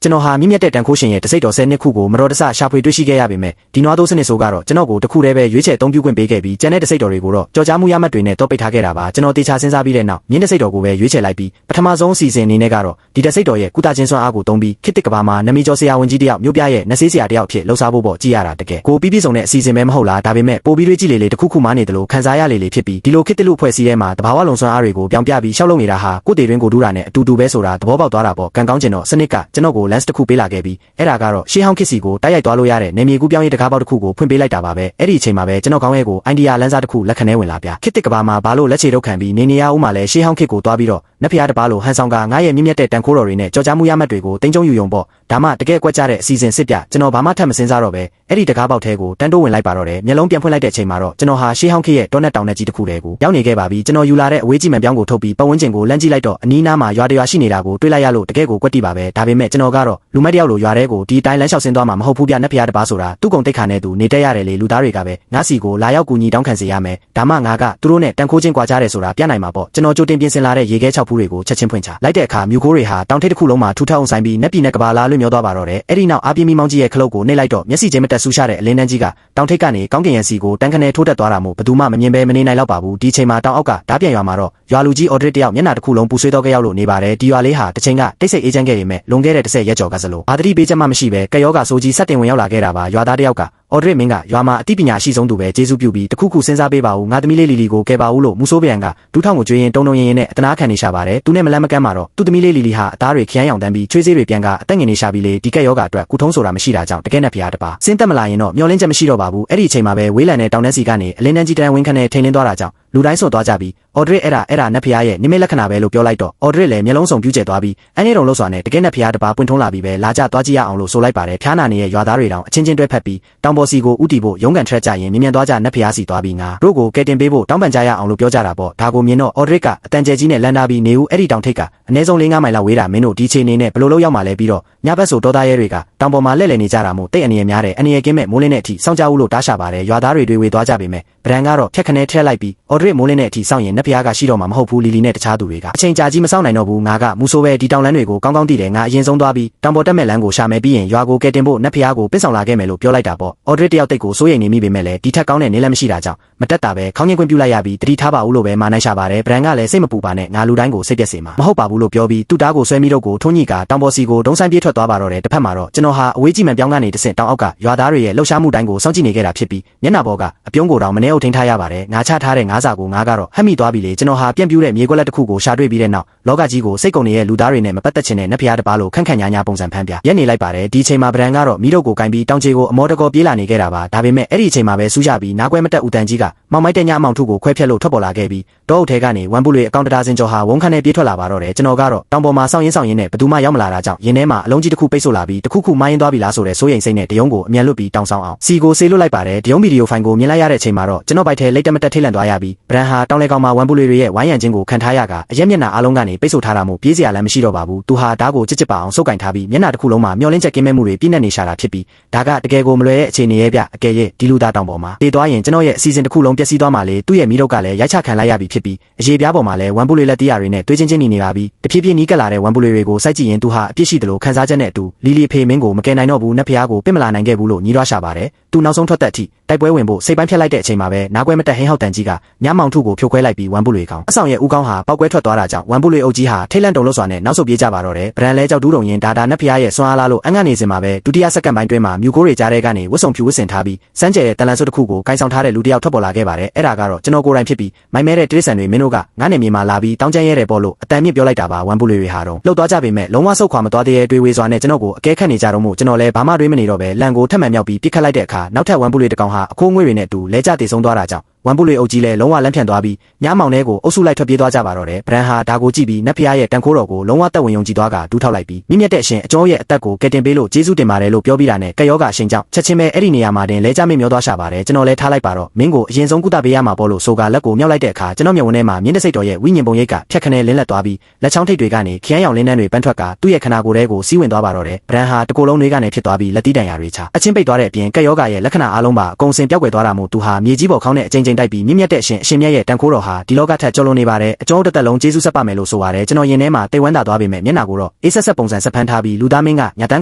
ကျွန်တော်ဟာမြင့်မြတ်တဲ့တန်ခိုးရှင်ရဲ့တစိတ်တော်10နှစ်ခုကိုမတော်တဆရှာဖွေတွေ့ရှိခဲ့ရပေမဲ့ဒီနွားသိုးစနစ်ဆိုကတော့ကျွန်တော်ကိုတစ်ခုတည်းပဲရွေးချယ်အသုံးပြုခွင့်ပေးခဲ့ပြီးကျန်တဲ့တစိတ်တော်တွေကိုတော့ကြော်ကြားမှုရမှတ်တွေနဲ့တော့ပိတ်ထားခဲ့တာပါကျွန်တော်တေချာစဉ်းစားပြီးတဲ့နောက်မြင့်တစိတ်တော်ကိုပဲရွေးချယ်လိုက်ပြီးပထမဆုံးအစီအစဉ်အနေနဲ့ကတော့ဒီတစိတ်တော်ရဲ့ကုသခြင်းစွမ်းအားကိုသုံးပြီးခေတ်တစ်ကဘာမှာနမီကျော်ဆရာဝန်ကြီးတယောက်မြို့ပြရဲ့နဆေးဆရာတယောက်ဖြစ်လှုပ်ရှားဖို့ပေါ့ကြည့်ရတာတကယ်ကိုပြီးစုံတဲ့အစီအစဉ်ပဲမဟုတ်လားဒါပေမဲ့ပိုပြီးတွေးကြည့်လေတစ်ခုခုမှနေတယ်လို့ခံစားရလေဖြစ်ပြီးဒီလိုခေတ်တစ်လူဖွဲ့စည်းထဲမှာတဘာဝလုံစွမ်းအားတွေကိုပြောင်းပြပြီးရှောက်လုံနေတာဟာကိုယ်တည်တွင်ကိုဒူးတာနဲ့အတူတူပဲဆိုတာသဘောပေါက်သွားတာပေါ့ကံကောင်းကျင်တော့စနစ်ကကျွန်တော်ကို lens တစ်ခုပေးလာခဲ့ပြီးအဲ့ဒါကတော့ရှေးဟောင်းခေတ်စီကိုတိုက်ရိုက်သွားလို့ရတဲ့နေမြေကူးပြောင်းရေးတကားပေါက်တစ်ခုကိုဖွင့်ပေးလိုက်တာပါပဲအဲ့ဒီအချိန်မှာပဲကျွန်တော်ခေါင်းရဲကိုအိုင်ဒီယာလမ်းစာတစ်ခုလက်ခံနေဝင်လာပြခေတ်တစ်ကဘာမှာဘာလို့လက်ချေတော့ခံပြီးနေရဦးမှာလဲရှေးဟောင်းခေတ်ကိုသွားပြီးတော့နတ်ဖျားတစ်ပါးလိုဟန်ဆောင်ကငါရဲ့မြင့်မြတ်တဲ့တန်ခိုးတော်တွေနဲ့ကြော်ကြားမှုရမှတ်တွေကိုတင်းကျုံယူယုံပေါ့ဒါမှတကယ်ကွက်ကြတဲ့အစီအစဉ်စစ်ပြကျွန်တော်ဘာမှထပ်မစင်စားတော့ပဲအဲ့ဒီတကားပေါက်ထဲကိုတန်းတိုးဝင်လိုက်ပါတော့တယ်မျက်လုံးပြန်ဖွင့်လိုက်တဲ့အချိန်မှာတော့ကျွန်တော်ဟာရှေးဟောင်းခေတ်ရဲ့တောနဲ့တောင်နဲ့ကြီးတစ်ခုတည်းကိုရောက်နေခဲ့ပါပြီကျွန်တော်ယူလာတဲ့အဝေးကြီးမှန်ပြောင်းကိုထုတ်ပြီးပတ်ဝန်းကျင်ကိုလမ်းကြည့်လိုက်တော့အနီးနားမှာရွာတရွာရှိနေတာကိုတွေးလိုက်ရလို့တကယ်ကိုကွက်တိပါပဲဒါပေမဲ့ကျွန်တော်ကတော့လူမိုက်တယောက်လိုရွာတဲကိုဒီတိုင်းလမ်းလျှောက်ဆင်းသွားမှာမဟုတ်ဘူးဗျနတ်ဖျားတစ်ပါးဆိုတာသူ့ကုံတိတ်ခါနဲ့သူနေတက်ရတယ်လေလူသားတွေကပဲငါစီကိုလာရောက်ကူညီတောင်းခံစေရမယ်ဒါမှငါကသူတို့နဲ့တန်ခိုးချင်းကြွားကြတယ်ဆိုတာပြနိုင်မှာပေါ့ကျွန်တော်ကြိုတင်ပြင်ဆင်လာတဲ့ရေခဲ6ဖူးတွေကိုချက်ချင်းဖွင့်ချလိုက်တဲ့အခါမြူခိုးတွေဟာတောင်ထိပ်တစ်ခုလုံးမှာထူထောင်ဆိုင်ပြီးနက်ပြည်နဲ့ကဘာလာလွင့်မျောသွားပါတော့တယ်အဲ့ဒီနောက်အားပြင်းမီမောင်းကြီးရဲ့ခလုတ်ကိုနှိပ်လိုက်တော့မျက်စိချင်းမတက်ဆူးရှာတဲ့အလင်းတန်းကြီးကတောင်ထိပ်ကနေကောင်းကင်ရန်စီကိုတန်းခနဲထိုးတက်သွားတာမို့ဘယ်သူမှမမြင်ပဲမနေနိုင်တော့ပါဘူးဒီချိန်မှာတောင်အောက်ကဓာပြန်ရွာမှာတော့ရွာလူကြီးအော်ဒရစ်တယောက်မျက်နှာတစ်ခုလုံးပူဆွေးတော့ကြရောက်လို့နေပါတယ်ဒီရွာလေးဟာတစ်ချိန်ကတိတ်ဆိတ်အေးချမ်းခဲ့ပေမဲ့လွန်ခဲ့တဲ့10ရက်ကျော်ကစလို့ဘာတတိပေးချက်မှမရှိပဲကယောဂဆိုကြီးစက်တင်ဝင်ရောက်လာခဲ့တာပါရွာသားတယောက်ကအော်ဒရစ်မင်းကရွာမှာအသိပညာရှိဆုံးသူပဲကျေးဇူးပြုပြီးတခုခုစဉ်းစားပေးပါဦးငါသမီးလေးလီကိုကယ်ပါဦးလို့မူဆိုးပြန်ကဒူးထောင်ကိုကြွေးရင်တုံရင်နဲ့အတနာခံနေရှာပါတယ်သူနဲ့မလန့်မကမ်းမှာတော့သူ့သမီးလေးလီဟာအသားတွေခရမ်းရောင်တန်းပြီးချွေးစေးတွေပြန်ကအသက်ငင်နေရှာပြီးလေဒီကက်ယောဂအတွက်ကုထုံးဆိုတာမရှိတာကြောင့်တကယ်နဲ့ဖျားတပါစဉ်းသက်မလာရင်တော့မျောလင်းချက်မရှိတော့ပါဘူးအဲ့ဒီအချိန်မှာပဲဝေးလံတဲ့တောင်ထဲစီကနေအလင်းတန်းကြီးတန်းဝင်းခနဲ့ထိန်လင်းသွားတာကြောင့်လူတိုင်းစွန့်သွားကြပြီးအော်ဒရစ်အဲ့ဒါနတ်ဖျားရဲ့နိမိတ်လက္ခဏာပဲလို့ပြောလိုက်တော့အော်ဒရစ်လည်းမျက်လုံးစုံပြူးကျဲသွားပြီးအန်းနေတုံလို့ဆိုတာနဲ့တကယ်နဲ့ဖျားတပါပွင့်ထုံးလာပြီးပဲလာကြသွားကြည့်ရအောင်လို့ဆိုလိုက်ပါတယ်ဖျားနာနေရဲ့ရွာသားတွေတောင်အချင်းချင်းတွဲဖက်ပြီးတောင်ပေါ်စီကိုဥတီဖို့ရုံးကန်ထရက်ကြရင်မြင်သွားကြနတ်ဖျားစီသွားပြီးငါတို့ကိုကဲတင်ပေးဖို့တောင်းပန်ကြရအောင်လို့ပြောကြတာပေါ့ဒါကိုမြင်တော့အော်ဒရစ်ကအတန်ကျဲကြီးနဲ့လန်တာပြီးနေဦးအဲ့ဒီတောင်ထိပ်ကအနည်းဆုံး4-5မိုင်လောက်ဝေးတာမင်းတို့ဒီချိန်နေနဲ့ဘလို့လို့ရောက်မှလဲပြီးတော့ညဘက်ဆိုတောသားရဲတွေကတောင်ပေါ်မှာလှည့်လည်နေကြတာမို့တိတ်အနေရများတယ်အနေရကင်းမဲ့မိုးလင်းတဲ့အထိစောင့်ကြဦးလို့တားရှာပါတယ်ရွာသားတွေတွေဝေသွားကြပေမဲ့ဗရန်ကတော့ဖြတ်ခနဲထက်လိုက်ပြီးအော်ဒရစ်မိုးလင်းတဲ့အထိစောင့်ရင်နတ်ဖျားကရှိတော့မှာမဟုတ်ဘူးလီနဲ့တခြားသူတွေကအချိန်ကြာကြီးမစောင့်နိုင်တော့ဘူးငါကမူဆိုးပဲဒီတောင်လမ်းတွေကိုကောင်းကောင်းသိတယ်ငါအရင်ဆုံးသွားပြီးတောင်ပေါ်တက်မဲ့လမ်းကိုရှာမယ်ပြီးရင်ရွာကိုကဲတင်ဖို့နတ်ဖျားကိုပင့်ဆောင်လာခဲ့မယ်လို့ပြောလိုက်တာပေါ့အော်ဒရစ်တယောက်တိတ်ကိုစိုးရိမ်နေမိပေမဲ့လည်းဒီထက်ကောင်းတဲ့နေလမ်းမရှိတာကြောင့်မတက်တာပဲခေါင်းငင်းခွင့်ပြုလိုက်ရပြီးတတိထားပါဦးလို့ပဲမာနိုင်ရှာပါတယ်ဗရန်ကလည်းစိတ်မပူပါနဲ့ငါလူတိုင်းကိုစိတ်တက်စေမှာမဟုတ်ပါဘူးလို့ပြောပြီးသူ့သားကိုဆွဲမိတော့ကိုထုံးညိကတောင်ပေါ်စီကိုဒုံဆိုင်ပြေးထွက်သွားပါတော့တယ်တစ်ဖက်မှာတော့ကျွန်တော်ဟာအဝေးကြီးမှန်ပြောင်းကနေတဆင့်တောင်အောက်ကရွာသားတွေရဲ့လှုပ်ရှားမှုတိုင်းကိုစောင့်ကြည့်နေခဲ့တာဖြစ်ပြီးမျက်နှာပေါ်ကအပြုံးကိုတောင်မနေအုပ်ထိန်းထားရပါတယ်ငါချထားတဲ့ငါးစာကိုငါကတော့ဟက်မိသွားပြီလေကျွန်တော်ဟာပြန့်ပြူးတဲ့မြေကွက်လက်တစ်ခုကိုရှာတွေ့ပြီးတဲ့နောက်လောကကြီးကိုစိတ်ကုန်နေတဲ့လူသားတွေနဲ့မပတ်သက်ချင်တဲ့နတ်ဖျားတစ်ပါးလိုခန့်ညာပုံစံဖမ်းပြရက်နေလိုက်ပါတယ်ဒီချိန်မှာဗရန်ကတော့မိတို့ကိုကင်ပြီးတောင်ချေကိုအမောတကောပြေးလာနေခဲ့တာပါဒါပေမဲ့အဲ့ဒီအချိန်မှာပဲစူးကြပြီးနားကွဲမတက်ဦးတန်ကြီးကမောင်မိုက်တဲ့ညအမောင်ထုကိုခွဲဖြတ်လို့ထွက်ပေါ်လာခဲ့ပြီးတောအုပ်ထဲကနေဝမ်ပုလွေအကောင့်တရာစင်ကျော်ဟာဝုန်းခန့်နဲ့ပြေးထွက်လာပါတော့တယ်ကျွန်တော်ကတော့တောင်ပေါ်မှာစောင့်ရင်းနဲ့ဘသူမှရောက်မလာတာကြောင့်ရင်ထဲမှာအလုံးကြီးတစ်ခုပိတ်ဆို့လာပြီးတစ်ခုမိုင်းသွားပြီလားဆိုတဲ့စိုးရိမ်စိတ်နဲ့တယုံကိုအမြန်လွတ်ပြီးတောင်ဆောင်အောင်စီကိုဆေးလွတ်လိုက်ပါတယ်တယုံဗီဒီယိုဖိုင်ကိုမြင်လိုက်ရတဲ့အချိန်မှာတော့ကျွန်တော်ပိုက်ထဲလိတ်တမတက်ထိတ်လန့်သွားရပြီးဗရန်ဟာတောင်လေကောင်မှာဝမ်ပုလွေတွေရဲ့ဝိုင်းရံခြင်းကိုခံထားရကအရက်မျက်နှာအားလုံးကနေပိတ်ဆို့ထားတာမို့ပြေးစရာလည်းမရှိတော့ပါဘူးသူဟာဓာတ်ကိုကြစ်ပါအောင်စုပ်ကင်ထားပြီးမျက်နှာတစ်ခုလုံးမှာမျောလင်းချက်ကင်းမဲ့မှုတွေပြည့်နေရှာတာဖြစ်ပြီးဒါကတကယ်ကိုမလွယ်တဲ့အခြေအနေရဲ့ဗျအကယ်၍ဒီလူသားတောင်ပေါ်မှာတည်သွားရင်ကျွန်တော်ရဲ့အစီအစဉ်တစ်ခုလုံးပျက်စီးသွားမှလေသူ့ရဲ့မိတော့ကလည်းရိုက်ချခံလိုက်ရပြီဖြစ်ပြီးအရေးပြားပေါ်မှာလည်းဝမ်ပုလွေလက်တီးရတွေနဲ့တွေးချင်းနေပါပြီတဖြည်းဖြည်းနီးကပ်လာတဲ့ဝမ်ပုလွေတွေကိုစိုက်ကြည့်ရင်သူဟာအပြစ်ရှိတယ်လို့ခံစားချက်နဲ့အတူလီဖေမင်းကိုမကယ်နိုင်တော့ဘူးနတ်ဖျားကိုပြစ်မလာနိုင်ခဲ့ဘူးလို့ညီးတွားရှာပါတယ်သူနောက်ဆုံးထွက်သက်အထိတိုက်ပွဲဝင်ဖို့စိတ်ပိုင်းဖြတ်လိုက်တဲ့အချိန်မှာပဲနားကွဲမတက်ဟင်းဟောက်တန်ကြီးကညမောင်ထုကိုဖြိုခွဲလိုက်ပြီးဝမ်ပုလွေကောင်အဆောင်ရဲ့ဦးကောင်းဟာပောက်ကွဲထွက်သွားတာကြောင့်ဝမ်ပုလွေအုပ်ကြီးဟာထိတ်လန့်တုန်လှုပ်စွာနဲ့နောက်ဆုတ်ပြေးကြပါတော့တယ်ဗရန်လဲကြောက်တူးတုံရင်ဒါနတ်ဖျားရဲ့စွမ်းအားလားလို့အငတ်နေစင်မှာပဲဒုတိယစက္ကန့်ပိုင်းတွင်းမှာမြူကိုတွေကြားထဲကနေဝတ်စုံဖြူဝတ်ဆင်ထားပြီးစမ်းကျဲတဲ့တလန်ဆုပ်တစ်ခုကိုကိုင်းဆောင်ထားတဲ့လူတစ်ယောက်ထွက်ပေါ်လာခဲ့ပါတယ်အဲ့ဒါကတော့ကျွန်တော်ကိုယ်တိုင်ဖြစ်ပြီးမိုင်းမဲတဲ့တိရစ္ဆာန်တွေမင်းတို့ကငါ့နေမြေမှာလာပြီးတောင်းကျမ်းရဲတယ်ပေါ့လို့အတန်မြင့်ပြောလိုက်တာပါဝမ်ပုလွေတွေဟာတော့လှုပ်သွားကြပေမဲ့လုံးဝဆုတ်ခွာမသွားသေးတဲ့တွေးဝေစွာနဲ့ကျွန်တော်ကိုအကဲခတ်နေကြတော့မို့ကျွန်တော်လည်းဘာမှတွေးမနေတော့ပဲလန်ကိုထပ်မှန်မြောက်ပြီးပြစ်ခတ်လိုက်တဲ့အခါနောက်ထပ်ဝမ်ပုလွေတစ်ကောင်ဟာအခိုးငွေတွေနဲ့အတူလဲကျတည်ဆုံးသွားတာကြောင့်ဝမ်ပုလွေအုပ်ကြီးလည်းလုံးဝလမ်းဖြန့်သွားပြီးညမောင်ထဲကိုအုပ်စုလိုက်ထွက်ပြေးသွားကြပါတော့တယ်ဗရန်ဟာဒါကိုကြည့်ပြီးနတ်ဖျားရဲ့တန်ခိုးတော်ကိုလုံးဝတက်ဝင်ယုံကြည်သွားကဒူးထောက်လိုက်ပြီးမြင့်မြတ်တဲ့အရှင်အကျော်ရဲ့အသက်ကိုကယ်တင်ပေးလို့ကျေးဇူးတင်ပါတယ်လို့ပြောပြီးတာနဲ့ကက်ယောဂအရှင်ကြောင့်ချက်ချင်းပဲအဲ့ဒီနေရာမှာတင်လဲကျမင်းမျောသွားရှာပါတယ်ကျွန်တော်လည်းထားလိုက်ပါတော့မင်းကိုအရင်ဆုံးကုသပေးရမှာပေါ့လို့ဆိုကလက်ကိုမြောက်လိုက်တဲ့အခါကျွန်တော်မျက်ဝန်းထဲမှာမြင့်တစိတ်တော်ရဲ့ဝိညာဉ်ပုံရိပ်ကဖြတ်ခနဲလင်းလက်သွားပြီးလက်ချောင်းထိပ်တွေကနေခရမ်းရောင်လင်းနှန်းတွေပန်းထွက်ကသူ့ရဲ့ခနာကိုယ်ထဲကိုစီးဝင်သွားပါတော့တယ်ဗရန်ဟာတကိုယ်လုံးတွေကနေဖြစ်သွားပြီးလက်တီးတန်ရာတွေချအချင်းပိတ်သွားတဲ့အပြင်ကက်ယောဂရဲ့လက္ခဏာအားလုံးပါအကုန်စင်ပြောက်ွယ်သွားတာမို့သူဟာမြေကြီးပေါ်ခေါင်းနဲ့အကျဉ်း ချိန်တိုက်ပြီးမြင့်မြတ်တဲ့အရှင်မြတ်ရဲ့တန်ခိုးတော်ဟာဒီလောကထက်ကျော်လွန်နေပါတယ်အကျော်တစ်သက်လုံးကျေးဇူးဆက်ပါမယ်လို့ဆိုပါတယ်ကျွန်တော်ရင်ထဲမှာတိတ်ဝမ်းသာသွားပေမဲ့မျက်နှာကိုတော့အေးဆက်ပုံစံဆက်ဖမ်းထားပြီးလူသားမင်းကညာတန်း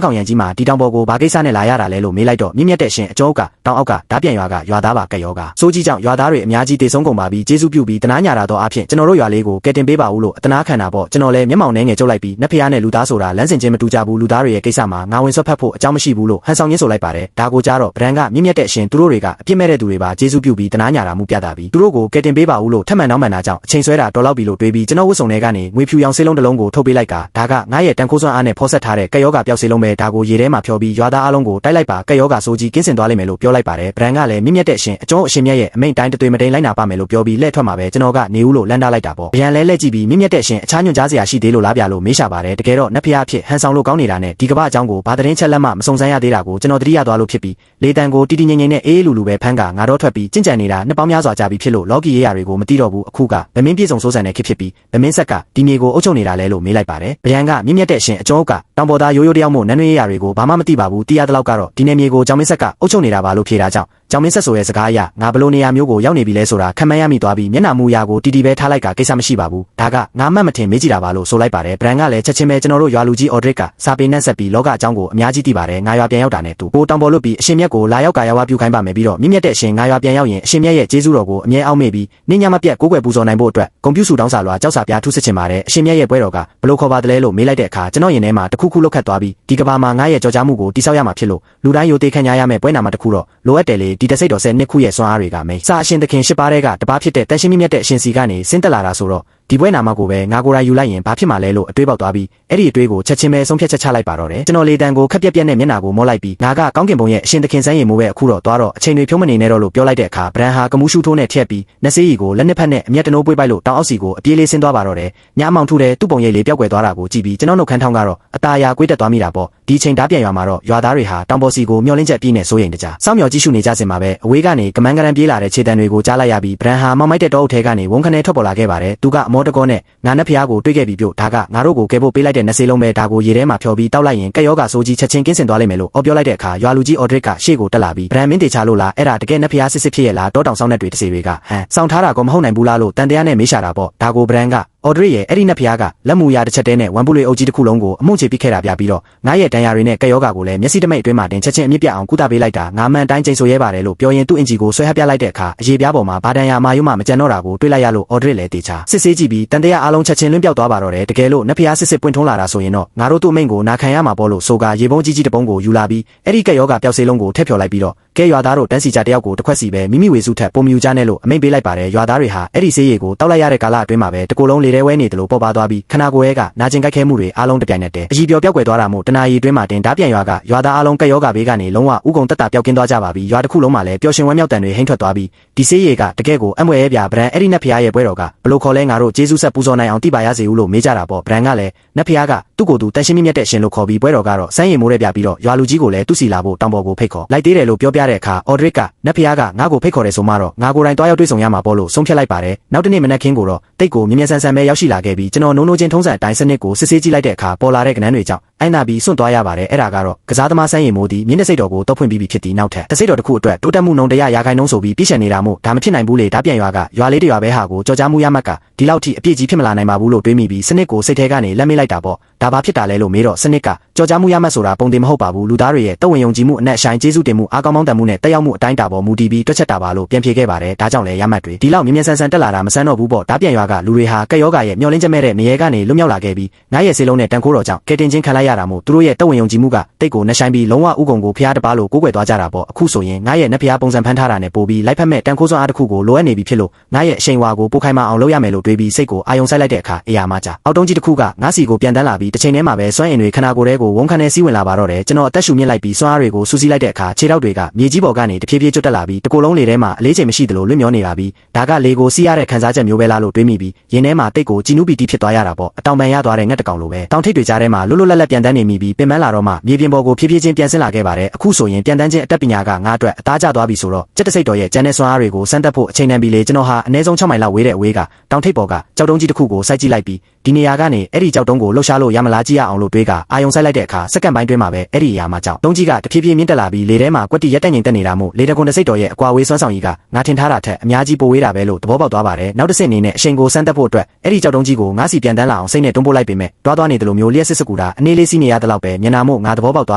ကောင်ရံကြီးမှာဒီတောင်ပေါ်ကိုဘာကိစ္စနဲ့လာရတာလဲလို့မေးလိုက်တော့မြင့်မြတ်တဲ့အရှင်အကျော်ကတောင်အောက်ကဓာပြန်ရွာကရွာသားပါကက်ရောကစိုးကြီးကြောင့်ရွာသားတွေအများကြီးတေဆုံးကုန်ပါပြီးကျေးဇူးပြုပြီးတနာညာတာတော့အဖြစ်ကျွန်တော်တို့ရွာလေးကိုကယ်တင်ပေးပါဦးလို့အတနာခံတာပေါ့ကျွန်တော်လည်းမျက်မှောင်နှဲငယ်ကျုပ်လိုက်ပြီးနတ်ဖျားနဲ့လူသားဆိုတာလမ်းစဉ်ချင်းမတူကြဘူးလူသားတွေရဲ့ကိစ္စမှာငါဝင်ဆွတ်ဖက်ဖို့အကြောင်းမရှိဘူးလို့ဟန်ဆောင်ရင်းဆိုလိုက်ပါတယ်ဒါကိုကြားတော့ဗရန်ကမြင့်မြတ်တဲ့အရှင်သူတို့တွေကအပြစ်မဲ့တဲ့သူတွေပါကျေးဇူးပြုပြီးတနာညာတာမှုပြတာပြီးသူတို့ကိုကယ်တင်ပေးပါဦးလို့ထပ်မံနှောင်းပန်တာကြောင့်အချိန်ဆွဲတာတော်လောက်ပြီလို့တွေးပြီးကျွန်တော်ဝတ်စုံတွေကနေငွေဖြူရောင်ဆေးလုံးတစ်လုံးကိုထုတ်ပေးလိုက်ကဒါကငါရဲ့တန်ခိုးစွမ်းအားနဲ့ဖော်ဆက်ထားတဲ့ကက်ယောဂပျောက်ဆေးလုံးပဲဒါကိုရေထဲမှာဖြောပြီးရွာသားအလုံးကိုတိုက်လိုက်ပါကက်ယောဂဆိုကြီးကင်းစင်သွားလိမ့်မယ်လို့ပြောလိုက်ပါတယ်ဗရန်ကလည်းမြင့်မြတ်တဲ့အရှင်အကျော်အရှင်မြတ်ရဲ့အမိန့်တိုင်းတသွေးမတိန်လိုက်နာပါမယ်လို့ပြောပြီးလက်ထွက်မှာပဲကျွန်တော်ကနေဦးလို့လမ်းတားလိုက်တာပေါ့ဗျံလဲလက်ကြည့်ပြီးမြင့်မြတ်တဲ့အရှင်အခြားညွန့်ကြားစရာရှိသေးလို့လားဗျာလို့မေးရှာပါတယ်တကယ်တော့နတ်ဖျားအဖြစ်ဟန်ဆောင်လို့ကောင်းနေတာနဲ့ဒီကမ္ဘာအကြောင်းကိုဘာသတင်းချက်လက်မှမစုံစမ်းရသေးတာကိုကျွန်တော်တတိယသွားလို့ဖြစ်ပြီးလေတံကိုတီတီငိမ့်ငိမ့်နဲ့အေးလူလူပဲဖမ်းကငါတော့ထွက်ပြီးကြင်ကြံနေတာနှစ်ပေါင်းများစွာကြာပြီဖြစ်လို့လော်ကီရေးရာတွေကိုမသိတော့ဘူးအခုကဗမင်းပြေဆုံးစိုးစံနေဖြစ်ပြီးဗမင်းဆက်ကဒီမြေကိုအုပ်ချုပ်နေတာလဲလို့မေးလိုက်ပါတယ်ဗျံကမြင့်မြတ်တဲ့အရှင်အကျော်ကတောင်ပေါ်သားရိုးရိုးတယောက်မို့နန်းနွေးရေးရာတွေကိုဘာမှမသိပါဘူးတရားတလောက်ကတော့ဒီနေမြေကိုကြောင်မင်းဆက်ကအုပ်ချုပ်နေတာပါလို့ဖြေတာကြောင့်ကြောင်မင်းဆက်ဆိုရဲ့စကားအရငါဘလို့နေရာမျိုးကိုရောက်နေပြီလဲဆိုတာခံမှန်းရမိသွားပြီးမျက်နှာမူရာကိုတီတီပဲထားလိုက်ကကိစ္စမရှိပါဘူးဒါကငါမှတ်မထင်မေးကြည့်တာပါလို့ဆိုလိုက်ပါတယ်ဗရန်ကလည်းချက်ချင်းပဲကျွန်တော်တို့ရွာလူကြီးအော်ဒရစ်ကစာပေနဲ့ဆက်ပြီးလောကအကြောင်းကိုအများကြီးသိပါတယ်ငါရွာပြန်ရောက်တာနဲ့သူပိုတောင်ပေါ်လွတ်ပြီးအရှင်မြတ်ကိုလာရောက်ကာယဝပြုခိုင်းပါမယ်ပြီးတော့မြင့်မြတ်တဲ့အရှင်ငါရွာပြန်ရောက်ရင်အရှင်မြတ်ရဲ့ကျေးဇူးတော်ကိုအမြဲအောက်မေ့ပြီးနေညမပြတ်ကိုးကွယ်ပူဇော်နိုင်ဖို့အတွက်ဂုဏ်ပြုစုတောင်းစာလွှာကြောက်စာပြားထုစစ်ချင်ပါတယ်အရှင်မြတ်ရဲ့ပွဲတော်ကဘလို့ခေါ်ပါတလဲလို့မေးလိုက်တဲ့အခါကျွန်တော်ရင်ထဲမှာတခုခုလောက်ခတ်သွားပြီးဒီကဘာမှာငါရဲ့ကြော်ကြားမှုကိုတိဆောက်ရမှာဖြစ်လို့လူတိုင်းယိုသေးခံရမယ်ပွဲနာမှာတခုတော့လိုအပ်တယ်လေဒီတစိတ်တော်10နှစ်ခုရဲ့စွမ်းအားတွေကမိတ်စာအရှင်သခင်10ပါးတဲ့ကတပါးဖြစ်တဲ့တန်ရှင်းမြင့်မြတ်တဲ့အရှင်စီကနေဆင်းသက်လာတာဆိုတော့ဒီပွဲနာမကိုပဲငါကိုယ်တိုင်ယူလိုက်ရင်ဘာဖြစ်မှာလဲလို့အတွေးပေါက်သွားပြီးအဲ့ဒီအတွေးကိုချက်ချင်းပဲဆုံးဖြတ်ချက်ချလိုက်ပါတော့တယ်ကျွန်တော်လေတံကိုခက်ပြက်ပြက်နဲ့မျက်နှာကိုမောလိုက်ပြီးငါကကောင်းကင်ဘုံရဲ့အရှင်သခင်စမ်းရည်မိုးပဲအခုတော့သွားတော့အချိန်တွေဖြုံးမနေနဲ့တော့လို့ပြောလိုက်တဲ့အခါဗရန်ဟာကမူးရှူထိုးနဲ့ထက်ပြီးနှဆေးရီကိုလက်နှစ်ဖက်နဲ့အမျက်တနိုးပွေးပိုက်လို့တောင်အောက်စီကိုအပြေးလေးဆင်းသွားပါတော့တယ်ညအမောင်ထုတဲ့သူ့ပုံရိပ်လေးပျောက်ကွယ်သွားတာကိုကြည့်ပြီးကျွန်တော်နှုတ်ခမ်းထောင်းကတော့အตาရာကွေးတက်သွားမိတာပေါ့ဒီချိန်ဓာပြန်ရွာမှာတော့ရွာသားတွေဟာတောင်ပေါ်စီကိုမျောလင်းချက်ပြီးနဲ့စိုးရိမ်တကြစောင့်မျှော်ကြည့်ရှုနေကြစင်မှာပဲအဝေးကနေကမန်းကရန်ပြေးလာတဲ့ခြေတံတွေကိုကြားလိုက်ရပြီးဗရန်ဟာမောင်မိုက်တဲ့တောအုပ်ထဲကနေဝုန်းခနဲထွက်ပေါ်လာခဲ့ပါတယ်သူကအမောတကောနဲ့ငါနဲ့ဖျားကိုတွေးခဲ့ပြီးပြုတ်ဒါကငါတို့ကိုကဲဖို့ပေးလိုက်တဲ့နှဆေးလုံးပဲဒါကိုရေထဲမှာဖြောပြီးတောက်လိုက်ရင်ကက်ယောဂဆိုကြီးချက်ချင်းကင်းစင်သွားလိမ့်မယ်လို့အော်ပြောလိုက်တဲ့အခါရွာလူကြီးအော်ဒရစ်ကရှေ့ကိုတက်လာပြီးဗရန်မင်းတေချာလို့လားအဲ့ဒါတကယ်နဲ့ဖျားစစ်စစ်ဖြစ်ရဲ့လားတောတောင်ဆောင်တဲ့တွေတစေတွေကဟမ်စောင့်ထားတာကောမဟုတ်နိုင်ဘူးလားလို့တန်တရားနဲ့မေးရှာတာပေါ့ဒါကိုဗရန်ကအော်ဒရစ်ရဲ့အဲ့ဒီနတ်ဖျားကလက်မူရာတစ်ချက်တည်းနဲ့ဝမ်ပူလေးအုပ်ကြီးတစ်ခုလုံးကိုအမှုန့်ချေပစ်ခဲ့တာပြပြီးတော့ငါရဲ့တန်ရာတွေနဲ့ကက်ယောဂကိုလည်းမျက်စိတမိတ်အတွင်းမှာတင်ချက်ချင်းအမြင့်ပြအောင်ကုသပေးလိုက်တာငါမှန်တိုင်းချိန်ဆိုရဲပါတယ်လို့ပြောရင်သူ့အင်ဂျီကိုဆွဲဟပ်ပြလိုက်တဲ့အခါအရေးပြားပေါ်မှာဘာတန်ရာမာယုမမကြံတော့တာကိုတွေးလိုက်ရလို့အော်ဒရစ်လည်းတေချာစစ်ဆေးကြည့်ပြီးတန်တရားအားလုံးချက်ချင်းလွင့်ပြောက်သွားပါတော့တယ်တကယ်လို့နတ်ဖျားစစ်စစ်ပွင့်ထုံးလာတာဆိုရင်တော့ငါတို့သူ့အမိန့်ကိုနာခံရမှာပေါ့လို့ဆိုကရေပုံးကြီးကြီးတပုံးကိုယူလာပြီးအဲ့ဒီကက်ယောဂပျောက်စေးလုံးကိုထည့်ဖြော်လိုက်ပြီးတော့ကဲရွာသားတို့တန်းစီကြတယောက်ကိုတစ်ခွက်စီပဲမိမိဝေစုထက်ပုံမြူကြနဲ့လို့အမိန့်ပေးလိုက်ပါတယ်ရွာသားတွေဟာအဲ့ဒီဆေးရည်ကိုတောက်လိုက်ရတဲ့ကာလအတွင်းမှာပဲတကူလုံးလေထဲဝဲနေတယ်လို့ပေါ်ပါသွားပြီးခနာကိုယ်ရဲ့ကနာကျင်ကြိုက်ခဲမှုတွေအားလုံးတပြိုင်နက်တည်းအကြီးပြောပျောက်ကွယ်သွားတာမို့တနာရီအတွင်းမှာတင်ဓာပြန်ရွာကရွာသားအားလုံးကက်ယောဂဘေးကနေလုံးဝဥကုံတက်တာပျောက်ကင်းသွားကြပါပြီရွာတစ်ခုလုံးမှာလည်းပျော်ရွှင်ဝမ်းမြောက်တန်တွေဟိမ့်ထွက်သွားပြီးဒီဆေးရည်ကတကယ်ကိုအမွဲရဲ့ပြဗရန်အဲ့ဒီနတ်ဖျားရဲ့ပွဲတော်ကဘလို့ခေါ်လဲငါတို့ဂျေဇုဆက်ပူဇော်နိုင်အောင်တိပါရစေဦးလို့မေးကြတာပေါ့ဗရန်ကလည်းနတ်ဖျားကသူ့ကိုယ်သူတန်ရှင်းမြတ်တဲ့ရှင်လို့ခေါ်ပြီးပွဲတော်ကတော့စမ်းရည်မိုးတဲ့ပြပြီးတော့ရွာလူကြီးကိုလည်းသူ့စီလာဖို့တောင်ပေါ်ကိုဖိတ်ခေါ်လိုက်သေးတယ်လို့ပြောပြတဲ့အခါအော်ဒရစ်ကနတ်ဖျားကငါ့ကိုဖိတ်ခေါ်တယ်ဆိုမှတော့ငါကိုယ်တိုင်တွားရောက်တွေ့ဆုံရမှာပေါ့လို့ဆုံးဖြတ်လိုက်ပါတယ်နောက်တစ်နေ့မနက်ခင်းကိုတော့တိတ်ကိုမြ မြဆန်ဆန်ပဲရောက်ရှိလာခဲ့ပြီးကျွန်တော်နိုးချင်းထုံးစံအတိုင်းစနစ်ကိုစစ်ဆေးကြည့်လိုက်တဲ့အခါပေါ်လာတဲ့ကဏ္ဍတွေကြောင့်အိုင်နာပြီးစွန့်သွားရပါတယ်အဲ့ဒါကတော့ကစားသမားစမ်းရည်မိုးသည်မြင်းတဲ့စိတ်တော်ကိုတောက်ဖွင့်ပြီးဖြစ်သည်နောက်ထပ်တစ်စိတ်တော်တစ်ခုအတွက်တိုးတက်မှုနှုန်း100ရာခိုင်နှုန်းဆိုပြီးပြည့်ချင်နေတာမို့ဒါမဖြစ်နိုင်ဘူးလေဓာပြန်ရွာကရွာလေးတရွာပဲဟာကိုကြော်ကြားမှုရမှတ်ကဒီလောက်ထိအပြည့်ကြီးဖြစ်မလာနိုင်ပါဘူးလို့တွေးမိပြီးစနစ်ကိုစိတ်ထဲကနေလက်မေးလိုက်တာပေါ့ဒါဘာဖြစ်တာလဲလို့မေးတော့စနစ်ကကြော်ကြားမှုရမှတ်ဆိုတာပုံတင်မဟုတ်ပါဘူးလူသားတွေရဲ့တဝင်းယုံကြည်မှုအနက်ရှိုင်းကျေးဇူးတင်မှုအားကောင်းမောင်းတန်မှုနဲ့တက်ရောက်မှုအတိုင်းတာပေါ်မူတည်ပြီးတွက်ချက်တာပါလို့ပြန်ဖြေခဲ့ပါတယ်ဒါကြောင့်လည်းရမှတ်တွေဒီလောက်မြင်းဆန်ဆန်တက်လာတာမဆန်းတော့ဘူးပေါ့ဓာပြန်ရွာကလူတွေဟာကက်ယောဂရဲ့မျောလင်းချက်မဲ့တဲ့နေရဲကနေလွတ်မြောက်လာခဲ့ပြီးငါရဲ့စေလုံးနဲ့တန်ခိုးတော်ကြောင့်ကဲတင်ချင်းခံလိုက်ရတာမို့သူတို့ရဲ့တဝင်းယုံကြည်မှုကတိတ်ကိုနှဆိုင်ပြီးလုံးဝဥကုံကိုဖျားတပါလို့ကိုးကွယ်သွားကြတာပေါ့အခုဆိုရင်ငါရဲ့နှဖျားပုံစံဖန်ထားတာနဲ့ပို့ပြီးလိုက်ဖက်မဲ့တန်ခိုးစွမ်းအားတစ်ခုကိုလိုအပ်နေပြီဖြစ်လို့ငါရဲ့အရှိန်ဝါကိုပိုခိုင်မာအောင်လုပ်ရမယ်လို့တွေးပြီးစိတ်ကိုအာယုံဆိုင်လိုက်တဲ့အခါအရာမှကြအောက်တုံးကြီးတစ်ခုကငါစီကိုပြန်တန်းလာပြီးတစ်ချိန်တည်းမှာပဲစွမ်းအင်တွေခနာကိုယ်ထဲကိုဝုန်းခနဲ့စီးဝင်လာပါတော့တယ်ကျွန်တော်အသက်ရှူမြင့်လိုက်ပြီးစွမ်းအားတွေကိုစူးစီးလိုက်တဲ့အခါခြေထောက်တွေကမြေကြီးပေါ်ကနေတဖြည်းဖြည်းကျွတ်တက်လာပြီးတကိုယ်လုံးလေထဲမှာအလေးချိန်မရှိသလိုလွတ်မျောနေတာပြီးဒါကလေကိုစီးရတဲ့ခံစားချက်မျိုးပဲလားလို့တွေးမိပြီးရင်ထဲမှာတိတ်ကိုကြည်နူးပီတိဖြစ်သွားရတာပေါ့အတောင်ပန်ရသွားတဲ့ငှက်တကောင်လိုပဲတောင်ထိပ်တွေကြားထဲမှာလွတ်လွတ်လပ်လပ်ပြန်တန်းနေမိပြီးပင်ပန်းလာတော့မှမြေပြင်ပေါ်ကိုဖြည်းဖြည်းချင်းပြန်ဆင်းလာခဲ့ပါတယ်အခုဆိုရင်ပြန်တန်းချင်းအတက်ပညာကငါအတွက်အသားကျသွားပြီဆိုတော့စက်တစိတ်တော်ရဲ့ကျန်တဲ့စွမ်းအားတွေကိုစမ်းသပ်ဖို့အချိန်တန်ပြီလေကျွန်တော်ဟာအနည်းဆုံး6မိုင်လောက်ဝေးတဲ့အဝေးကတောင်ထိပ်ပေါ်ကကြောက်တုံးကြီးတစ်ခုကိုစိုက်ကြည့်လိုက်ပြီးဒီနေရာကနေအဲ့ဒီကြောက်တုံးကိုလှုပ်ရှားလို့ရမလားကြည့်ရအောင်လို့တွေးကအာယုံစိုက်လိုက် တဲ့အခါစက္ကန့်ပိုင်းတွင်းမှာပဲအဲ့ဒီအရာမှာကြောင့်တုံးကြီးကတဖြည်းဖြည်းမြင့်တက်လာပြီးလေထဲမှာကွက်တီရက်တက်ငိမ်တက်နေတာမို့လေတကွန်တစိတ်တော်ရဲ့အကွာဝေးစွမ်းဆောင်ကြီးကငါထင်ထားတာထက်အများကြီးပိုဝေးတာပဲလို့သဘောပေါက်သွားပါတယ်နောက်တစ်ဆင့်အနေနဲ့အရှိန်ကိုစမ်းသပ်ဖို့အတွက်အဲ့ဒီကြောက်တုံးကြီးကိုငါးစီပြန်တန်းလာအောင်စိတ်နဲ့တွန်းပို့လိုက်ပေမဲ့တွားသွားနေတယ်လို့မျိုးလျက်စစ်စကူတာအနေလေးစီးနေရတဲ့လောက်ပဲမျက်နှာမို့ငါသဘောပေါက်သွာ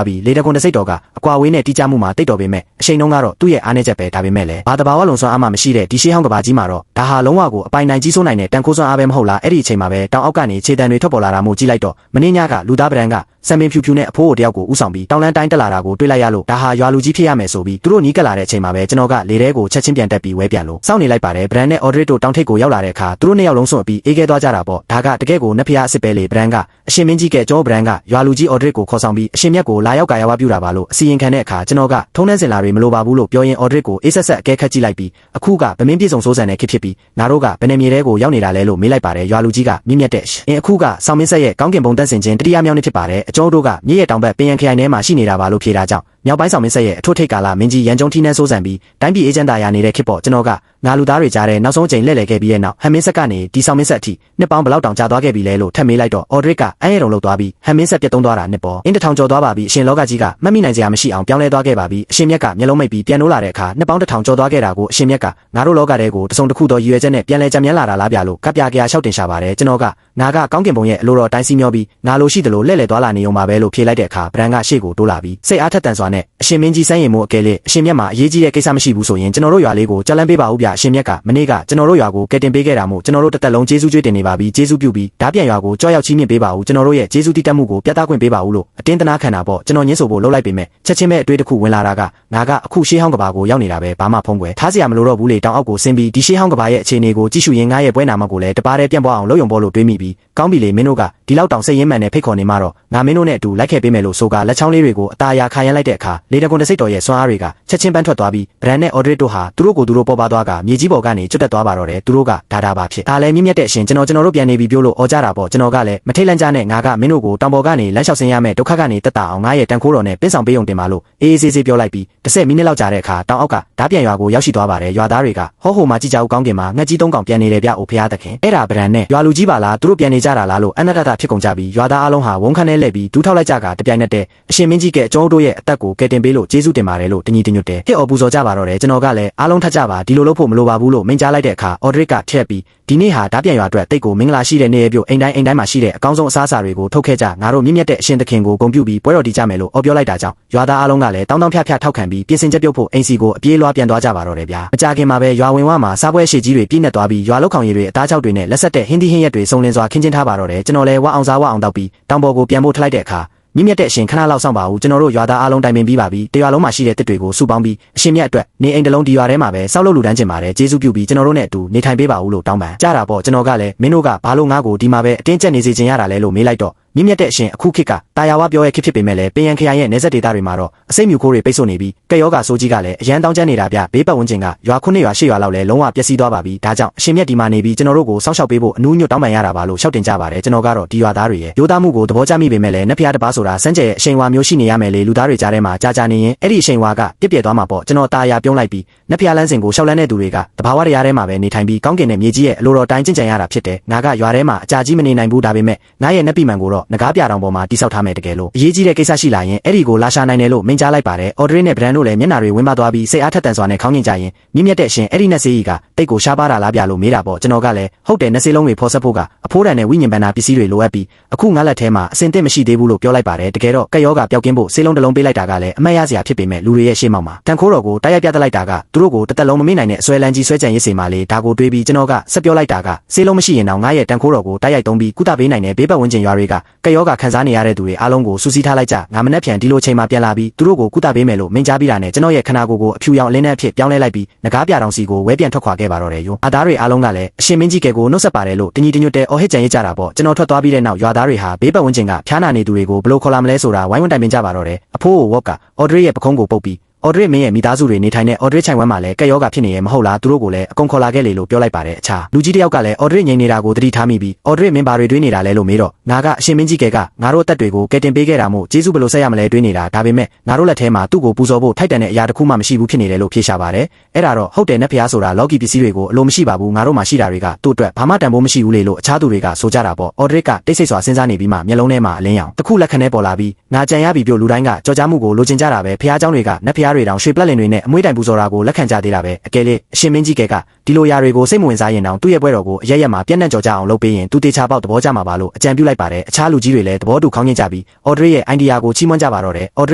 းပြီးလေတကွန်တစိတ်တော်ကအကွာဝေးနဲ့တိကျမှုမှာတိတ်တော်ပေမဲ့အရှိန်နှုန်းကတော့သူ့ရဲ့အားနည်းချက်ပဲဒါပေမဲ့လည်းဘာတဘာဝလုံစွမ်းအားမှမရှိတဲ့ဒီရှေးဟောင်းကဘာကြီးမှာတော့ဒါဟာလုံးဝကိုအပိုင်နိုင်ကြီးစိုးနိုင်တဲ့တန်ခိုးစွမ်းအားပဲမဟုတ်လားအဲ့ဒီအချိန်မှာပဲတောင်အောက်ကနေခြေတံတွေထွက်ပေါ်လာတာမို့ကြည့်လိုက်တော့မင်းညကလူသားပဒံကစံပင်ဖြူဖြူနဲ့အဖိုးကိုတယောက်ကိုဥဆောင်ပြီးတောင်လန်းတိုင်းတက်လာတာကိုတွေ့လိုက်ရလို့ဒါဟာရွာလူကြီးဖြစ်ရမယ်ဆိုပြီးသူတို့နီးကပ်လာတဲ့အချိန်မှာပဲကျွန်တော်ကလေထဲကိုချက်ချင်းပြန်တက်ပြီးဝဲပြန်လို့စောင့်နေလိုက်ပါတယ်ဗရန်နဲ့အော်ဒရစ်တို့တောင်ထိပ်ကိုရောက်လာတဲ့အခါသူတို့နှစ်ယောက်လုံးစွန့်ပြီးအေးခဲသွားကြတာပေါ့ဒါကတကယ့်ကိုနက်ဖျားအစ်စ်ပဲလေဗရန်ကအရှင်မင်းကြီးကကျောင်းဗရန်ကရွာလူကြီးအော်ဒရစ်ကိုခေါ်ဆောင်ပြီးအရှင်မြတ်ကိုလာရောက်ကာယဝပြုတာပါလို့အစီရင်ခံတဲ့အခါကျွန်တော်ကထုံးနှဲစင်လာတွေမလိုပါဘူးလို့ပြောရင်အော်ဒရစ်ကိုအေးဆက်ဆက်အကဲခတ်ကြည့်လိုက်ပြီးအခုကဗမင်းပြေဆုံးစိုးစံတဲ့ခစ်ဖြစ်ပြီးငါတို့ကဘယ်နှမြေတဲကိုရောက်နေတာလဲလို့မေးလိုက်ပါတယ်ရွာလူကြီးကမြင့်မြတ်တဲ့အခုကဆောင်းမင်းဆက်ရဲ့ကောင်းကင်ဘုံတက်ဆင်ခြင်းတတိယမြောက်နေ့ဖြစ်ပါတယ်အကျောင်းတို့ကမြေရဲ့တောင်ဘက်ပင်ရန်ခရိုင်ထဲမှာရှိနေတာပါလို့ဖြေတာကြောင့်မြောက်ပိုင်းဆောင်မင်းဆက်ရဲ့အထွတ်ထိပ်ကာလမင်းကြီးရန်ကျုံထီးနှန်းစိုးစံပြီးတိုင်းပြည်အေဂျင့်တာယာနေတဲ့ခေတ်ပေါ့ကျွန်တော်ကငါလူသားတွေကြားတဲ့နောက်ဆုံးအချိန်လှည့်လည်ခဲ့ပြီးတဲ့နောက်ဟမ်မင်းဆက်ကနေဒီဆောင်မင်းဆက်အထိနှစ်ပေါင်းဘလောက်တောင်ကြာသွားခဲ့ပြီလဲလို့ထပ်မေးလိုက်တော့အော်ဒရစ်ကအန်ရဲတုံလောက်သွားပြီးဟမ်မင်းဆက်ပြတ်သုံးသွားတာနှစ်ပေါ်အင်းတစ်ထောင်ကျော်သွားပါပြီအရှင်လောကကြီးကမှတ်မိနိုင်စရာမရှိအောင်ပြောင်းလဲသွားခဲ့ပါပြီအရှင်မြတ်ကမျက်လုံးမိတ်ပြီးပြန်နိုးလာတဲ့အခါနှစ်ပေါင်းတစ်ထောင်ကျော်သွားခဲ့တာကိုအရှင်မြတ်ကငါတို့လောကထဲကိုတစုံတစ်ခုသောရည်ရွယ်ချက်နဲ့ပြန်လဲကြံမြန်းလာတာလားဗျာလို့ကပ်ပြားကြလျှောက်တင်ရှာပါတယ်ကျွန်တော်ကငါကကောင်းကင်ဘုံရဲ့အလိုတော်တိုင်းစီမျောပြီးငါလိုရှိတယ်လို့လှည့်လည်သွားလာနေုံပါပဲလို့ဖြေလိုက်တဲ့အခါဗရန်ကရှေ့ကိုတိုးလာပြီးစိတ်အားထက်သန်စွာနဲ့အရှင်မင်းကြီးစမ်းရင်မို့အကယ်လေအရှင်မြတ်မှာအရေးကြီးတဲ့ကိစ္စမရှိဘူးဆိုရင်ကျွန်တော်တို့ရွာလေးကိုကြက်လန်းပေးပါဦးဗျာအရှင်မြတ်ကမနေ့ကကျွန်တော်တို့ရွာကိုကယ်တင်ပေးခဲ့တာမို့ကျွန်တော်တို့တစ်သက်လုံးကျေးဇူးကြွေးတင်နေပါပြီကျေးဇူးပြုပြီးဓာပြန်ရွာကိုကြောက်ရောက်ချီးမြှင့်ပေးပါဦးကျွန်တော်တို့ရဲ့ကျေးဇူးတည်တတ်မှုကိုပြသခွင့်ပေးပါဦးလို့အတင်းတနာခံတာပေါ့ကျွန်တော်ညှင်းဆိုဖို့လှုပ်လိုက်ပေမဲ့ချက်ချင်းပဲအတွေ့တစ်ခုဝင်လာတာကငါကအခုရှေးဟောင်းကဘာကိုရောက်နေတာပဲဘာမှဖုံးကွယ်ထားစရာမလိုတော့ဘူးလေတောင်အောက်ကိုဆင်းပြီးဒီရှေးဟောင်းကဘာရဲ့အခြေအနေကိုကြည့်ရှုရင်းငါရဲ့ပွဲနာမကိုလည်းတပါးတည်းပြန့်ပွားအောင်လုပ်ယုံပေါ်လို့တွေးမိပြီးကောင်းပြီလေမင်းတို့ကဒီလောက်တောင်စိတ်ရင်းမှန်နဲ့ဖိတ်ခေါ်နေမှတော့ငါမင်းတို့နဲ့အတူလိုက်ခဲ့ပေးမယ်လို့ဆိုကလက်ချောင်းလေးတွေကိုအตาအရာခါရမ်းလိုက်တဲ့အခါလေတကွန်တစိတ်တော်ရဲ့စွမ်းအားတွေကချက်ချင်းပန်းထွက်သွားပြီးဗရန်နဲ့အော်ဒရစ်တို့ဟာသူတို့ကိုသူတို့ပေါ်ပါသွားကမြေကြီးပေါ်ကနေကျွတ်တက်သွားပါတော့တယ်သူတို့ကဒါပါဖြစ်ဒါလည်းမြင့်မြတ်တဲ့အရှင်ကျွန်တော်တို့ပြန်နေပြီပြောလို့အော်ကြတာပေါ့ကျွန်တော်ကလည်းမထိတ်လန့်ကြနဲ့ငါကမင်းတို့ကိုတောင်ပေါ်ကနေလမ်းလျှောက်ဆင်းရမယ်ဒုက္ခကနေတက်တာအောင်ငါရဲ့တန်ခိုးတော်နဲ့ပင်းဆောင်ပေးုံတင်ပါလို့အေးအေးဆေးဆေးပြောလိုက်ပြီး10မိနစ်လောက်ကြာတဲ့အခါတောင်အောက်ကဓာပြန်ရွာကိုရောက်ရှိသွားပါတယ်ရွာသားတွေကဟောမှာကြည်ကြောက်ကောင်းကင်မှာငှက်ကြီး3ကောင်ပြန်နေတယ်ဗျအိုဖရားသခင်အဲ့ဒါဗရန်နဲ့ရွာလူကြီးပါလားသူတို့ပြန်နေကြတာလားလို့အနတ္တဖြစ်ကုန်ကြပြီးရွာသားအလုံးဟာဝန်ခံနဲ့လှည့်ပြီးဒူးထောက်လိုက်ကြကတပြိုင်နက်တည်းအရှင်မင်းကြီးကအကျောင်းတို့ရဲ့အသက်ကိုကယ်တင်ပေးလို့ကျေးဇူးတင်ပါတယ်လို့တညီတညွတ်တယ်ဟစ်အော်ပူဇော်ကြပါတော့တယ်ကျွန်တော်ကလည်းအားလုံးထပ်ကြပါဒီလိုလုပ်ဖို့မလိုပါဘူးလို့မိန့်ကြားလိုက်တဲ့အခါအော်ဒရစ်ကထက်ပြီးဒီနေ့ဟာဓာပြန်ရွာအတွက်တိတ်ကိုမင်္ဂလာရှိတဲ့နေ့ရဲ့ပြုတ်အိမ်တိုင်းမှာရှိတဲ့အကောင်းဆုံးအစားအစာတွေကိုထုတ်ခဲ့ကြငါတို့မြင့်မြတ်တဲ့အရှင်သခင်ကိုဂုဏ်ပြုပြီးပွဲတော်တီးကြမယ်လို့အော်ပြောလိုက်တာကြောင့်ရွာသားအလုံးကလည်းတောင်းဖြဖြထောက်ခံပြီးပြင်ဆင်ချက်ပြုတ်ဖို့အိမ်စီကိုအပြေးလွှားပြန်သွားကြပါတော့တယ်ဗျာအကြခင်မှာပဲရွာဝင်ဝမှာစားပွဲရှည်ကြီးတွေပြည့်နေသွားပြီးရွာလောက်ခေါင်ရည်တွေအသားချောက်တွေနဲ့လက်ဆက်တဲ့ဟင်းသီးဟင်းရက်တွေစုံလင်စွာခင်းချင်းထားပါတော့တယ်ကျွန်တော်လည်းဝအောင်စားဝအောင်တောက်ပြီးတောင်ပေါ်ကိုပြန်ဖို့ထလိုက်တဲ့အခါမြင့်မြတ်တဲ့အရှင်ခဏလောက်ဆောင်ပါဦးကျွန်တော်တို့ရွာသားအားလုံးတိုင်ပင်ပြီးပါပြီတရွာလုံးမှာရှိတဲ့တစ်တွေကိုစုပေါင်းပြီးအရှင်မြတ်အတွက်နေအိမ်တစ်လုံးဒီရွာထဲမှာပဲစောက်လုပ်လူတန်းကျင်ပါတယ်ကျေးဇူးပြုပြီးကျွန်တော်တို့နဲ့အတူနေထိုင်ပေးပါဦးလို့တောင်းပန်ကြတာပေါ့ကျွန်တော်ကလည်းမင်းတို့ကဘာလို့ငါ့ကိုဒီမှာပဲအတင်းကျပ်နေစေချင်ရတာလဲလို့မေးလိုက်တော့မြင့်မြတ်တဲ့အရှင်အခုခေတ်ကတာယာဝပြောရဲ့ခေတ်ဖြစ်ပေမဲ့လည်းပင်ရန်ခရိုင်ရဲ့နေဆက်ဒေသတွေမှာတော့အစိမ့်မြူခိုးတွေပိတ်ဆို့နေပြီးကက်ယောဂါဆိုးကြီးကလည်းအရန်တောင်းကျမ်းနေတာဗျဘေးပတ်ဝန်းကျင်ကရွာ9ရွာ10ရွာလောက်လည်းလုံးဝပျက်စီးသွားပါပြီဒါကြောင့်အရှင်မြတ်ဒီမှာနေပြီးကျွန်တော်တို့ကိုစောင့်ရှောက်ပေးဖို့အနူးညွတ်တောင်းပန်ရတာပါလို့ရှောက်တင်ကြပါတယ်ကျွန်တော်ကတော့ဒီရွာသားတွေရဲ့ရိုးသားမှုကိုသဘောကျမိပေမဲ့လည်းနက်ဖျားတစ်ပါးဆိုတာစမ်းကြဲရဲ့အရှိန်ဝါမျိုးရှိနေရမယ်လေလူသားတွေကြားထဲမှာကြာနေရင်အဲ့ဒီအရှိန်ဝါကပြည့်ပြည့်သွားမှာပေါ့ကျွန်တော်တာယာပြုံးလိုက်ပြီးနက်ဖျားလန်းစင်ကိုရှောက်လန်းတဲ့သူတွေကတဘာဝတရားထဲမှာပဲနေထိုင်ပြီးကောင်းကင်နဲ့မြေကြီးရဲ့အလိုတော်တိုင်းကျင့်ကြံရတာဖြစ်တယ်ငါကရွာထဲမှာအကြာကြီးမနေနိုင်ဘူးဒါပေမဲ့ငါရဲ့နက်ပိမှန်ကိုတော့ငကားပြတောင်ပေါ်မှာတိဆောက်ထားမယ်တကယ်လို့အရေးကြီးတဲ့ကိစ္စရှိလာရင်အဲ့ဒီကိုလာရှာနိုင်တယ်လို့မိန့်ကြားလိုက်ပါတယ်အော်ဒရစ်နဲ့ဗရန်တို့လည်းမျက်နှာတွေဝင်းပါသွားပြီးစိတ်အားထက်သန်စွာနဲ့ခေါင်းငင်ကြရင်မြင့်မြတ်တဲ့အရှင်အဲ့ဒီနက်ဆေးကြီးကတိတ်ကိုရှားပါတာလားဗျာလို့မေးတာပေါ့ကျွန်တော်ကလည်းဟုတ်တယ်နက်ဆေးလုံးတွေဖော်ဆက်ဖို့ကအဖိုးတန်နဲ့ဝိညာဉ်ပန္နာပစ္စည်းတွေလိုအပ်ပြီးအခုငါလက်ထဲမှာအစင်သင့်မရှိသေးဘူးလို့ပြောလိုက်ပါတယ်တကယ်တော့ကက်ယောဂါပျောက်ကင်းဖို့ဆေးလုံးတစ်လုံးပေးလိုက်တာကလည်းအမှတ်ရစရာဖြစ်ပေမဲ့လူတွေရဲ့ရှေ့မှောက်မှာတန်ခိုးတော်ကိုတိုက်ရိုက်ပြသလိုက်တာကသူတို့ကိုတစ်သက်လုံးမမေ့နိုင်တဲ့အစွဲလန်းကြီးဆွဲကြံရစ်စေမှလေဒါကိုတွေးပြီးကျွန်တော်ကဆက်ပြောလိုက်တာကဆေးလုံးမရှိရင်တော့ငါရဲ့တန်ခိုးတော်ကိုတိုက်ရိုက်သုံးပြီးကုသပေးနိုင်တဲ့ဘေးပတ်ဝန်းကျင်ရွာတွေကကက်ယောဂါခံစားနေရတဲ့သူတွေအားလုံးကိုစူးစီးထားလိုက်ကြငါမနှက်ပြန်ဒီလိုချိန်မှာပြန်လာပြီးသူတို့ကိုကုသပေးမယ်လို့မိန့်ကြားပြီးတာနဲ့ကျွန်တော်ရဲ့ခန္ဓာကိုယ်ကိုအဖြူရောင်အလင်းနဲ့အဖြစ်ပြောင်းလဲလိုက်ပြီးငကားပြတောင်စီကိုဝဲပြန်ထွက်ခွာခဲ့ပါတော့တယ်ယိုအားသားတွေအားလုံးကလည်းအရှင်မင်းကြီးကဲကိုနှုတ်ဆက်ပါတယ်လို့တညီတညွတ်တဲ့အော်ဟစ်ကြံရစ်ကြတာပေါ့ကျွန်တော်ထွက်သွားပြီးတဲ့နောက်ရွာသားတွေဟာဘေးပတ်ဝန်းကျင်ကဖျားနာနေသူတွေကိုဘယ်လိုခေါ်လာမလဲဆိုတာဝိုင်းဝန်းတိုင်ပင်ကြပါတော့တယ်အဖိုးကိုဝေါ့ကအော်ဒရီရဲ့ပခုံးကိုပုတ်ပြီး အော်ဒရစ်မင်းရဲ့မိသားစုတွေနေထိုင်တဲ့အော်ဒရစ်ချိုင်ဝမ်မှာလည်းကက်ယောဂဖြစ်နေရဲ့မဟုတ်လားသူတို့ကိုလည်းအကုန်ခေါ်လာခဲ့လေလို့ပြောလိုက်ပါတယ်အခြားလူကြီးတယောက်ကလည်းအော်ဒရစ်ငြိမ်နေတာကိုသတိထားမိပြီးအော်ဒရစ်မင်းဘာတွေတွေးနေတာလဲလို့မေးတော့ငါကအရှင်မင်းကြီးကငါတို့အသက်တွေကိုကယ်တင်ပေးခဲ့တာမို့ကျေးဇူးဘယ်လိုဆက်ရမလဲတွေးနေတာဒါပေမဲ့ငါတို့လက်ထဲမှာသူ့ကိုပူဇော်ဖို့ထိုက်တန်တဲ့အရာတစ်ခုမှမရှိဘူးဖြစ်နေတယ်လို့ဖြေရှာပါတယ်အဲ့ဒါတော့ဟုတ်တယ်နဲ့ဖျားဆိုတာလော်ကီပစ္စည်းတွေကိုအလိုမရှိပါဘူးငါတို့မှရှိတာတွေကသူ့အတွက်ဘာမှတန်ဖိုးမရှိဘူးလေလို့အခြားသူတွေကဆိုကြတာပေါ့အော်ဒရစ်ကတိတ်ဆိတ်စွာစဉ်းစားနေပြီးမှမျက်လုံးထဲမှာအလင်းရောင်တစ်ခုလက်ခဏဲပေါ်လာပြီးငါကြံရပြီပြုတ်လူတိုင်းကကြော်ကြားမှုကိုလိုချင်ကြတာပဲဖျားเจ้าတွေကနတ်ဖျားတွေတောင်ရွှေပလက်လင်တွေနဲ့အမွှေးတိုင်ပူဇော်တာကိုလက်ခံကြသေးတာပဲအကယ်လေအရှင်မင်းကြီးကဒီလိုຢာတွေကိုစိတ်မဝင်စားရင်တောင်သူ့ရဲ့ပွဲတော်ကိုအရရက်မှာပြန့်နှံ့ကြော်ကြအောင်လုပ်ပေးရင်သူတေချာပေါက်သဘောကျမှာပါလို့အကြံပြုလိုက်ပါတယ်အခြားလူကြီးတွေလည်းသဘောတူခေါင်းညှိကြပြီးအော်ဒရစ်ရဲ့အိုင်ဒီယာကိုချီးမွမ်းကြပါတော့တယ်အော်ဒ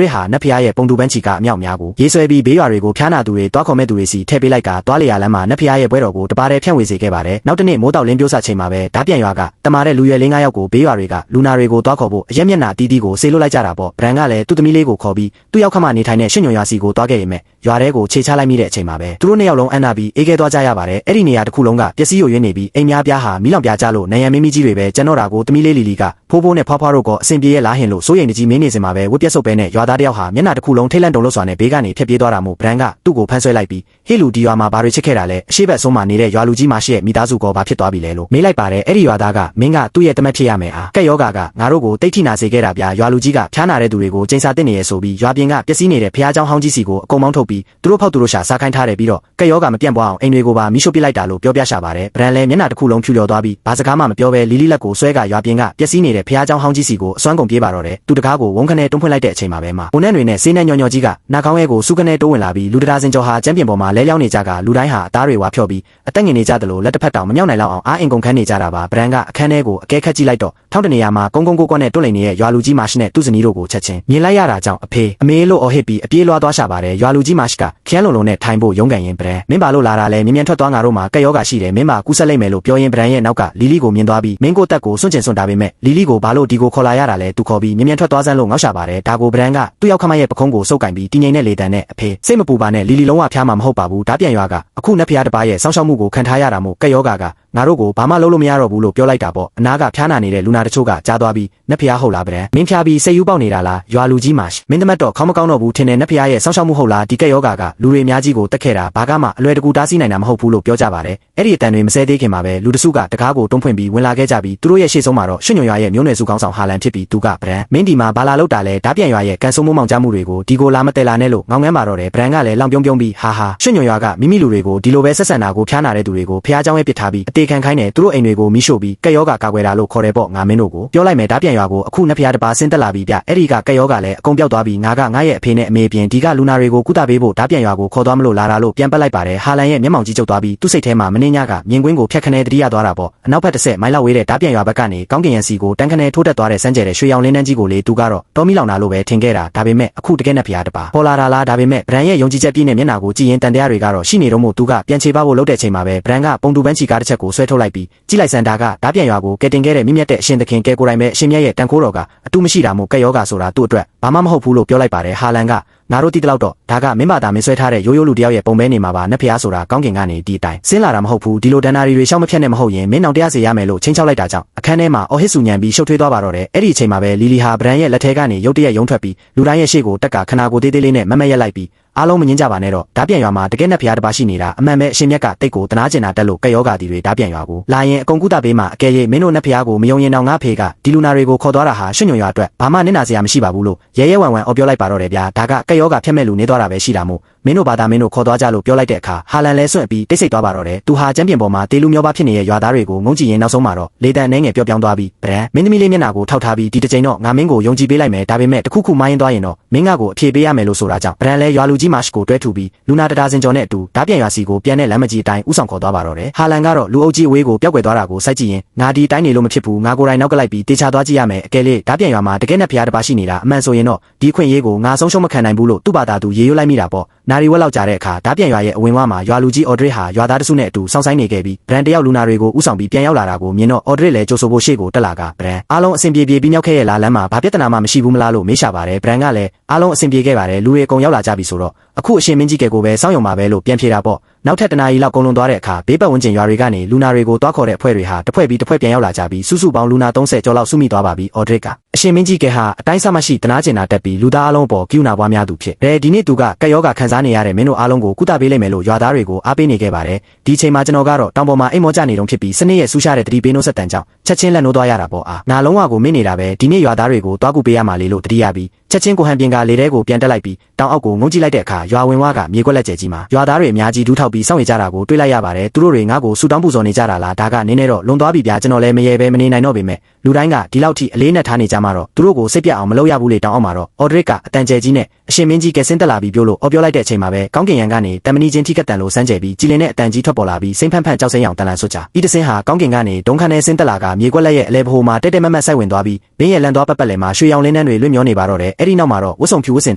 ရစ်ဟာနတ်ဖျားရဲ့ပုံတူပန်းချီကအမြောက်များကိုရေးဆွဲပြီးဘေးရွာတွေကိုဖျားနာသူတွေတွားခေါ်မဲ့သူတွေစီထည့်ပေးလိုက်ကတွားလျာလမ်းမှာနတ်ဖျားရဲ့ပွဲတော်ကိုတပါးတည်းဖြန့်ဝေစေခဲ့ပါတယ်နောက်တစ်နေ့မိုးတောက်လင်းပြိုးစချိန်မှာပဲဓာပြန်ရွာကတမာတဲ့လူရွယ်လေး9ယောက်ကိုဘေးရွာတွေကလူနာတွေကိုတွားခေါ်ဖို့အရက်မျက်နှာတီးတီးကိုဆေးလွတ်လိုက်ကြတာပေါ့ဗရန်ကလည်းသူ့သမီးလေးကိုခေါ်ပြီးသူ့ရောက်ခမနေထိုင်တဲ့ရွှေညွန်ရွာစီကိုတွားခဲ့ရမယ်ရွာထဲကိုခြေချလိုက်မိတဲ့အချိန်မှာပဲသူတို့နှစ်ယောက်လုံးအန်နာပြီးအေးခဲသွားကြရပါတယ်အဲ့ဒီနေရာတစ်ခုလုံးကပျက်စီးရွေ့နေပြီးအိမ်များပြားဟာမီးလောင်ပြားကြလို့နယံမင်းမီးကြီးတွေပဲကျန်တော့တာကိုသမီးလေးလီလီကဖိုးဖိုးနဲ့ဖွားဖွားတို့ကအဆင်ပြေရဲ့လားဟင်လို့စိုးရိမ်တကြီးမင်းနေစင်မှာပဲဝက်ပြက်ဆုပ်ပဲနဲ့ရွာသားတယောက်ဟာမျက်နှာတစ်ခုလုံးထိတ်လန့်တုန်လှုပ်စွာနဲ့ဘေးကနေဖြတ်ပြေးသွားတာမို့ဗရန်ကသူ့ကိုဖမ်းဆွဲလိုက်ပြီးဟေ့လူဒီရွာမှာဘာတွေချစ်ခဲ့တာလဲအရှိဘက်ဆုံးမှာနေတဲ့ရွာလူကြီးမရှိရဲ့မိသားစုကောဘာဖြစ်သွားပြီလဲလို့မေးလိုက်ပါတယ်အဲ့ဒီရွာသားကမင်းကသူ့ရဲ့တမက်ဖြစ်ရမယ်ဟာကက်ယောဂါကငါတို့ကိုတိတ်ထိနာစေခဲ့တာဗျာရွာလူကြီးကဖျားနာတဲ့သူတွေကိုကျိန်စာတက်နေရဆိုပြီးရွာပြင်ကပျက်စီးနေတဲ့ဖျားเจ้าဟောင်းကြီးစီကိုအကုန်မောင်းထုတ်ပြီးသူတို့ဖောက်သူတို့ရှာစားခိုင်းထားတယ်ပြီးတော့ကက်ယောဂါမပြန့်ပွားအောင်အိမ်တွေကိုပါမိရှို့ပစ်လိုက်တာလို့ပြောပြရှာပါတယ်ဗရန်လည်းမျက်နှာတစ်ခုလုံးဖြူလျော်သွားပြီးဘာစကားမှမပြောဘဲလီလီလက်ကိုဆွဲကရွာပြင်ကပျက်စီးနေတဲ့ဖျားเจ้าဟောင်းကြီးစီကိုအစွမ်းကုန်ပြေးပါတော့တယ်သူတကားကိုဝုန်းခနဲတွန်းဖွင့်လိုက်တဲ့အချိန်မှာပဲပုံနဲ့တွေနဲ့ဆေးနဲ့ညော်ညော်ကြီးကနှာခေါင်းရဲကိုစုခနဲတိုးဝင်လာပြီးလူတရာစင်ကျော်ဟာကျမ်းပြင်ပေါ်မှာလဲလျောင်းနေကြကလူတိုင်းဟာအသားတွေဝါဖြော့ပြီးအသက်ငင်နေကြသလိုလက်တစ်ဖက်တောင်မမြောက်နိုင်လောက်အောင်အားအင်ကုန်ခန်းနေကြတာပါဗရန်ကအခန်းထဲကိုအကဲခတ်ကြည့်လိုက်တော့ထောင်းတနေရာမှာကုန်းကုန်းကိုကွက်နဲ့တွန့်လိန်နေတဲ့ရွာလူကြီးမာရှ်နဲ့သူ့ဇနီးတို့ကိုချက်ချင်းမြင်လိုက်ရတာကြောင့်အဖေအမေလို့အော်ဟစ်ပြီးအပြေးလွှားသွားရှာပါတယ်ရွာလူကြီးမာရှ်ကခရမ်းလုံလုံနဲ့ထိုင်ဖို့ရုန်းကန်ရင်ဗရန်မင်းပါလို့လာတာလဲမြ мян ထွက်သွားငါတို့မှာကက်ယောဂါရှိတယ်မင်းပါကူးဆက်လိုက်မယ်လို့ပြောရင်ဗရန်ရဲ့နောက်ကလီလီကိုမြင်သွားပြီးမင်းကိုတက်ကိုစွန့်ကျင်စွန့်တာပေမဲ့လီလီကိုဘာလို့ဒီကိုခေါ်လာရတာလဲသူခေါ်ပြီးမြ мян ထွက်သွားစမ်းလို့ငေါက်ရှာပါတယ်ဒါကိုဗရန်ကသူ့ရောက်ခမရဲ့ပခုံးကိုစုပ်ကင်ပြီးတင်းငိမ့်တဲ့လေတံနဲ့အဖေစိတ်မပူပါနဲ့လီလီလုံးဝဖျားမှာမဟုတ်ပါဘူးဓာပြန်ရွာကအခုနတ်ဖျားတစ်ပါးရဲ့စောင်းရှောက်မှုကိုခံထားရတာမို့ကက်ယောဂါကငါတို့ကိုဘာမှလုပ်လို့မရတော့ဘူးလို့ပြောလိုက်တာပေါ့အနာကဖျားနာနေတဲ့လူနာတချို့ကကြားသွားပြီးနတ်ဖျားဟုတ်လားဗရန်မင်းဖျားပြီးစိတ်ယူပေါက်နေတာလားရွာလူကြီးမာရှ်မင်းသမတ်တော့ခေါင်းမကောင်းတော့ဘူးထင်တယ်နတ်ဖျားရဲ့စောင်းရှောက်မှုဟုတ်လားဒီကက်ယောဂါကလူတွေအများကြီးကိုတက်ခဲ့တာဘာကမှအလွယ်တကူတားဆီးနိုင်တာမဟုတ်ဘူးလို့ပြောကြပါတယ်အဲ့ဒီအတန်တွေမစဲသေးခင်မှာပဲလူတစုကတကားကိုတွန်းဖွင့်ပြီးဝင်လာခဲ့ကြပြီးသူတို့ရဲ့ရှေ့ဆုံးမှာတော့ရွှေညွန်ရွာရဲ့မျိုးနွယ်စုကောင်းဆောင်ဟာလန်ဖြစ်ပြီးသူကဗရန်မင်းဒီမှာဘာလာလောက်တာလဲဓာပြန်ရွာရဲ့ကန်ဆိုးမိုးမောင်ကြားမှုတွေကိုဒီကိုလာမတဲလာနဲ့လို့ငောင်းငန်းပါတော့တယ်ဗရန်ကလည်းလောင်ပြုံးပြုံးပြီးဟာရွှေညွန်ရွာကမိမိလူတွေကိုဒီလိုပဲဆက်ဆံတာကိုဖျားနာတဲ့သူတွေကိုဖျားเจ้าရဲ့ပစ်ထားပြီးအတေခံခိုင်းတယ်သူတို့အိမ်တွေကိုမိရှို့ပြီးကက်ယောဂါကာကွယ်တာလို့ခေါ်တယ်ပေါ့ငါမင်းတို့ကိုပြောလိုက်မယ်ဓာပြန်ရွာကိုအခုနတ်ဖျားတစ်ပါးဆင်းသက်လာပြီးဗျအဲ့ဒီကကက်ယောဂါလည်းအကုန်ပြောက်သွားပြီးငါရဲ့အဖေနဲ့အမေပြင်ဒီကလူနာတွေကိုကုသပေးဖို့ဓာပြန်ရွာကိုခေါ်သွားမလို့လာတာလို့ပြန်ပတ်လိုက်ပါတယ်ဟာလန်ရဲ့မျက်မှောင်ကြီးကျုပ်သွားပြီးသူ့စိတ်ထဲမှာမင်းညကမြင်ကွင်းကိုဖျက်ခနဲတတိယသွားတာပေါ့အနောက်ဘက်တစ်ဆက်မိုင်းလောက်ဝေးတဲ့ဓာပြန်ရွာဘက်ကနေကောင်းကင်ရန်စီကိုတန်းခနဲထိုးတက်သွားတဲ့စမ်းကျဲတဲ့ရွှေရောင်လင်းနှန်းကြီးကိုလေသူကတော့တော်မီလောင်တာလို့ပဲထင်ခဲ့တာဒါပေမဲ့အခုတကယ်နဲ့ဖျားတစ်ပါးပေါ်လာတာလားဒါပေမဲ့ဗရန်ရဲ့ယုံကြည်ချက်ပြည့်နဲ့မျက်နှာကိုကြည့်ရင်တန်တရားတွေကတော့ရှိနေတော့မို့သူကပြန်ချေပဖို့လုပ်တဲ့ချိန်မှာပဲဗရန်ကပုံတူပန်းချီကားတစ်ချက်ကိုဆွဲထုတ်လိုက်ပြီးကြည့်လိုက်စန်တာကဓာပြန်ရွာကိုကဲတင်ခဲ့တဲ့မြင့်မြတ်တဲ့အရှင်သခင်ကဲကိုယ်တိုင်ပဲအရှင်မြတ်ရဲ့တန်ခိုးတော်ကအတူမရှိတာမို့ကက်ယောဂါဆိုတာသူ့အတွက်ဘာမှမဟုတ်ဘူးလို့ပြောလိုက်ပါတယ်ဟာလန်ကငါတို့တိတလောက်တော့ဒါကမင်းမသားမင်းဆွဲထားတဲ့ရိုးရိုးလူတယောက်ရဲ့ပုံပဲနေမှာပါနတ်ဖျားဆိုတာကောင်းကင်ကနေဒီအတိုင်းဆင်းလာတာမဟုတ်ဘူးဒီလိုဒဏ္ဍာရီတွေရှောက်မဖြတ်နဲ့မဟုတ်ရင်မင်းနောင်တရားစေရမယ်လို့ချင်းချောက်လိုက်တာကြောင့်အခန်းထဲမှာအော်ဟစ်ဆူညံပြီးရှုပ်ထွေးသွားပါတော့တယ်အဲ့ဒီအချိန်မှာပဲလီလီဟာဗရန်ရဲ့လက်ထဲကနေရုတ်တရက်ရုံထွက်ပြီးလူတိုင်းရဲ့ရှေ့ကိုတက်ကခနာကိုသေးသေးလေးနဲ့မမက်ရက်လိုက်ပြီးအားလုံးမငင်းကြပါနဲ့တော့ဓာပြန်ရွာမှာတကယ်နဲ့ဖျားတစ်ပါးရှိနေတာအမှန်ပဲအရှင်မြတ်ကတိတ်ကိုတနာကျင်တာတက်လို့ကက်ယောဂါတီတွေဓာပြန်ရွာကိုလာရင်အကုန်ကုသပေးမှာအကယ်၍မင်းတို့နဲ့ဖျားကိုမယုံရင်တော့ငါဖေကဒီလူနာတွေကိုခေါ်သွားတာဟာရွှေညွန်ရွာအတွက်ဘာမှနစ်နာစရာမရှိပါဘူးလို့ရဲရဲဝံဝံအော်ပြောလိုက်ပါတော့တယ်ဗျာဒါကကက်ယောဂါဖြတ်မဲ့လူနေသွားတာပဲရှိတာမို့မင်းတို့ဘာသာမင်းတို့ခေါ်သွားကြလို့ပြောလိုက်တဲ့အခါဟာလန်လဲစွန့်ပြီးတိတ်ဆိတ်သွားပါတော့တယ်သူဟာကျမ်းပြင်ပေါ်မှာတေလူမျိုးပါဖြစ်နေတဲ့ရွာသားတွေကိုငုံကြည့်ရင်နောက်ဆုံးမှာတော့လေတန်နှဲငယ်ပြောပြောင်းသွားပြီးဗရန်မင်းသမီးလေးမျက်နှာကိုထောက်ထားပြီးဒီတစ်ချိန်တော့ငါမင်းကိုယုံကြည်ပေးလိုက်မယ်ဒါပေမဲ့တခုခုမိုင်းသွားရင်တော့မင်းကကိုအဖြေပေးရမယ်လို့ဆိုတာကြောင့်ဗရန်လဲရွာလူကြီးမာရှ်ကိုတွဲထူပြီးလူနာတဒါစင်ကျော်နဲ့အတူဓာပြန်ရွာစီကိုပြန်တဲ့လမ်းမကြီးအတိုင်းဥဆောင်ခေါ်သွားပါတော့တယ်ဟာလန်ကတော့လူအုပ်ကြီးအဝေးကိုပျောက်ကွယ်သွားတာကိုစိုက်ကြည့်ရင်ငါဒီတိုင်းနေလို့မဖြစ်ဘူးငါကိုယ်တိုင်နောက်ကလိုက်ပြီးတေချာသွားကြည့်ရမယ်အကယ်၍ဓာပြန်ရွာမှာတကယ်နဲ့ဖျားတစ်ပါးရှိနေတာအမှန်ဆိုရင်တော့ဒီခွင့်ရေးကိုငါဆုံးရှုံးမခံနိုင်ဘူးလို့သူ့ဘာသာသူရေရွတ်လိုက်မိတာပေါ့နာရီဝက်လောက်ကြာတဲ့အခါဓာပြန်ရွာရဲ့အဝင်ဝမှာရွာလူကြီးအော်ဒရစ်ဟာရွာသားတစုနဲ့အတူစောင့်ဆိုင်နေခဲ့ပြီးဗရန်တယောက်လူနာတွေကိုဥဆောင်ပြီးပြန်ရောက်လာတာကိုမြင်တော့အော်ဒရစ်လည်းကြိုဆိုဖို့ရှေ့ကိုတက်လာကဗရန်အားလုံးအဆင်ပြေပြီးမြောက်ခဲ့ရဲ့လားလမ်းမှာဘာပြဿနာမှမရှိဘူးမလားလို့မေးရှာပါတယ်ဗရန်ကလည်းအားလုံးအဆင်ပြေခဲ့ပါတယ်လူတွေအကုန်ရောက်လာကြပြီဆိုတော့အခုအရှင်မင်းကြီးကကိုပဲစောင့်ရုံပါပဲလို့ပြန်ဖြေတာပေါ့နောက်ထပ်တနာရီလောက်ကုန်လွန်သွားတဲ့အခါဘေးပတ်ဝန်းကျင်ရွာတွေကနေလူနာတွေကိုတွားခေါ်တဲ့အဖွဲ့တွေဟာတစ်ဖွဲ့ပြီးတစ်ဖွဲ့ပြန်ရောက်လာကြပြီးစုစုပေါင်းလူနာ30ကျော်လောက်စုမိသွားပါပြီအော်ဒရစ်က အရှင်မင်းကြီးကဟာအတိုင်းစားမရှိတနာကျင်တာတက်ပြီးလူသားအလုံးပေါ်ကိူနာပွားများသူဖြစ်တယ်ဒီနေ့သူကကက်ယောဂခံစားနေရတဲ့မင်းတို့အားလုံးကိုကုသပေးလိမ့်မယ်လို့ရွာသားတွေကိုအားပေးနေခဲ့ပါတယ်ဒီချိန်မှာကျွန်တော်ကတော့တောင်ပေါ်မှာအိမ်မောကျနေတုန်းဖြစ်ပြီးစနစ်ရဲ့ဆူးရှားတဲ့တတိပေးနှုတ်ဆက်တန်ကြောင့်ချက်ချင်းလက်နှိုးသွားရတာပေါ့အားနာလုံးဝကိုမင်းနေတာပဲဒီနေ့ရွာသားတွေကိုတွားကူပေးရမှာလေလို့တတိယပြီးချက်ချင်းကိုဟန်ပြင်ကလေထဲကိုပြန်တက်လိုက်ပြီးတောင်အောက်ကိုငုံကြည့်လိုက်တဲ့အခါရွာဝင်ဝါကမြေကွက်လက်ကျဲကြီးမှာရွာသားတွေအများကြီးဒူးထောက်ပြီးစောင့်နေကြတာကိုတွေ့လိုက်ရပါတယ်သူတို့တွေငါ့ကိုဆူတောင်းပူဇော်နေကြတာလားဒါကနင်းနေတော့လွန်သွားပြီဗျာကျွန်တော်လည်းမရေပဲမနေနိုင်တော့ပေမဲ့လူတိုင်းကဒီလောက်ထိအလေးနဲ့ထားနေကြမှာတော့သူတို့ကိုစိတ်ပြအောင်မလုပ်ရဘူးလေတောင်အောက်မှာတော့အော်ဒရစ်ကအတန်ကျဲကြီးနဲ့အရှင်မင်းကြီးကဆင်းတက်လာပြီးပြောလို့အော်ပြောလိုက်တဲ့အချိန်မှာပဲကောင်းကင်ယံကနေတမနီချင်းထိကတ်တန်လို့စမ်းကြဲပြီးကြည်လင်တဲ့အတန်ကြီးထွက်ပေါ်လာပြီးစိမ့်ဖန့်ဖန့်ကြောက်စိမ့်အောင်တန်လန်ဆွတ်ကြဤတစင်းဟာကောင်းကင်ကနေဒုံခန်းနဲ့ဆင်းတက်လာကမြေကွက်လက်ရဲ့အလဲဘိုးမှာတက်တက်မတ်မတ်ဆိုင်ဝင်သွားပြီးဘင်းရဲ့လန်သွားပတ်ပတ်လည်မှာရွှေရောင်လင်းနှန်းတွေလွင့်မျောနေပါတော့တယ်အဲ့ဒီနောက်မှာတော့ဝတ်စုံဖြူဝတ်ဆင်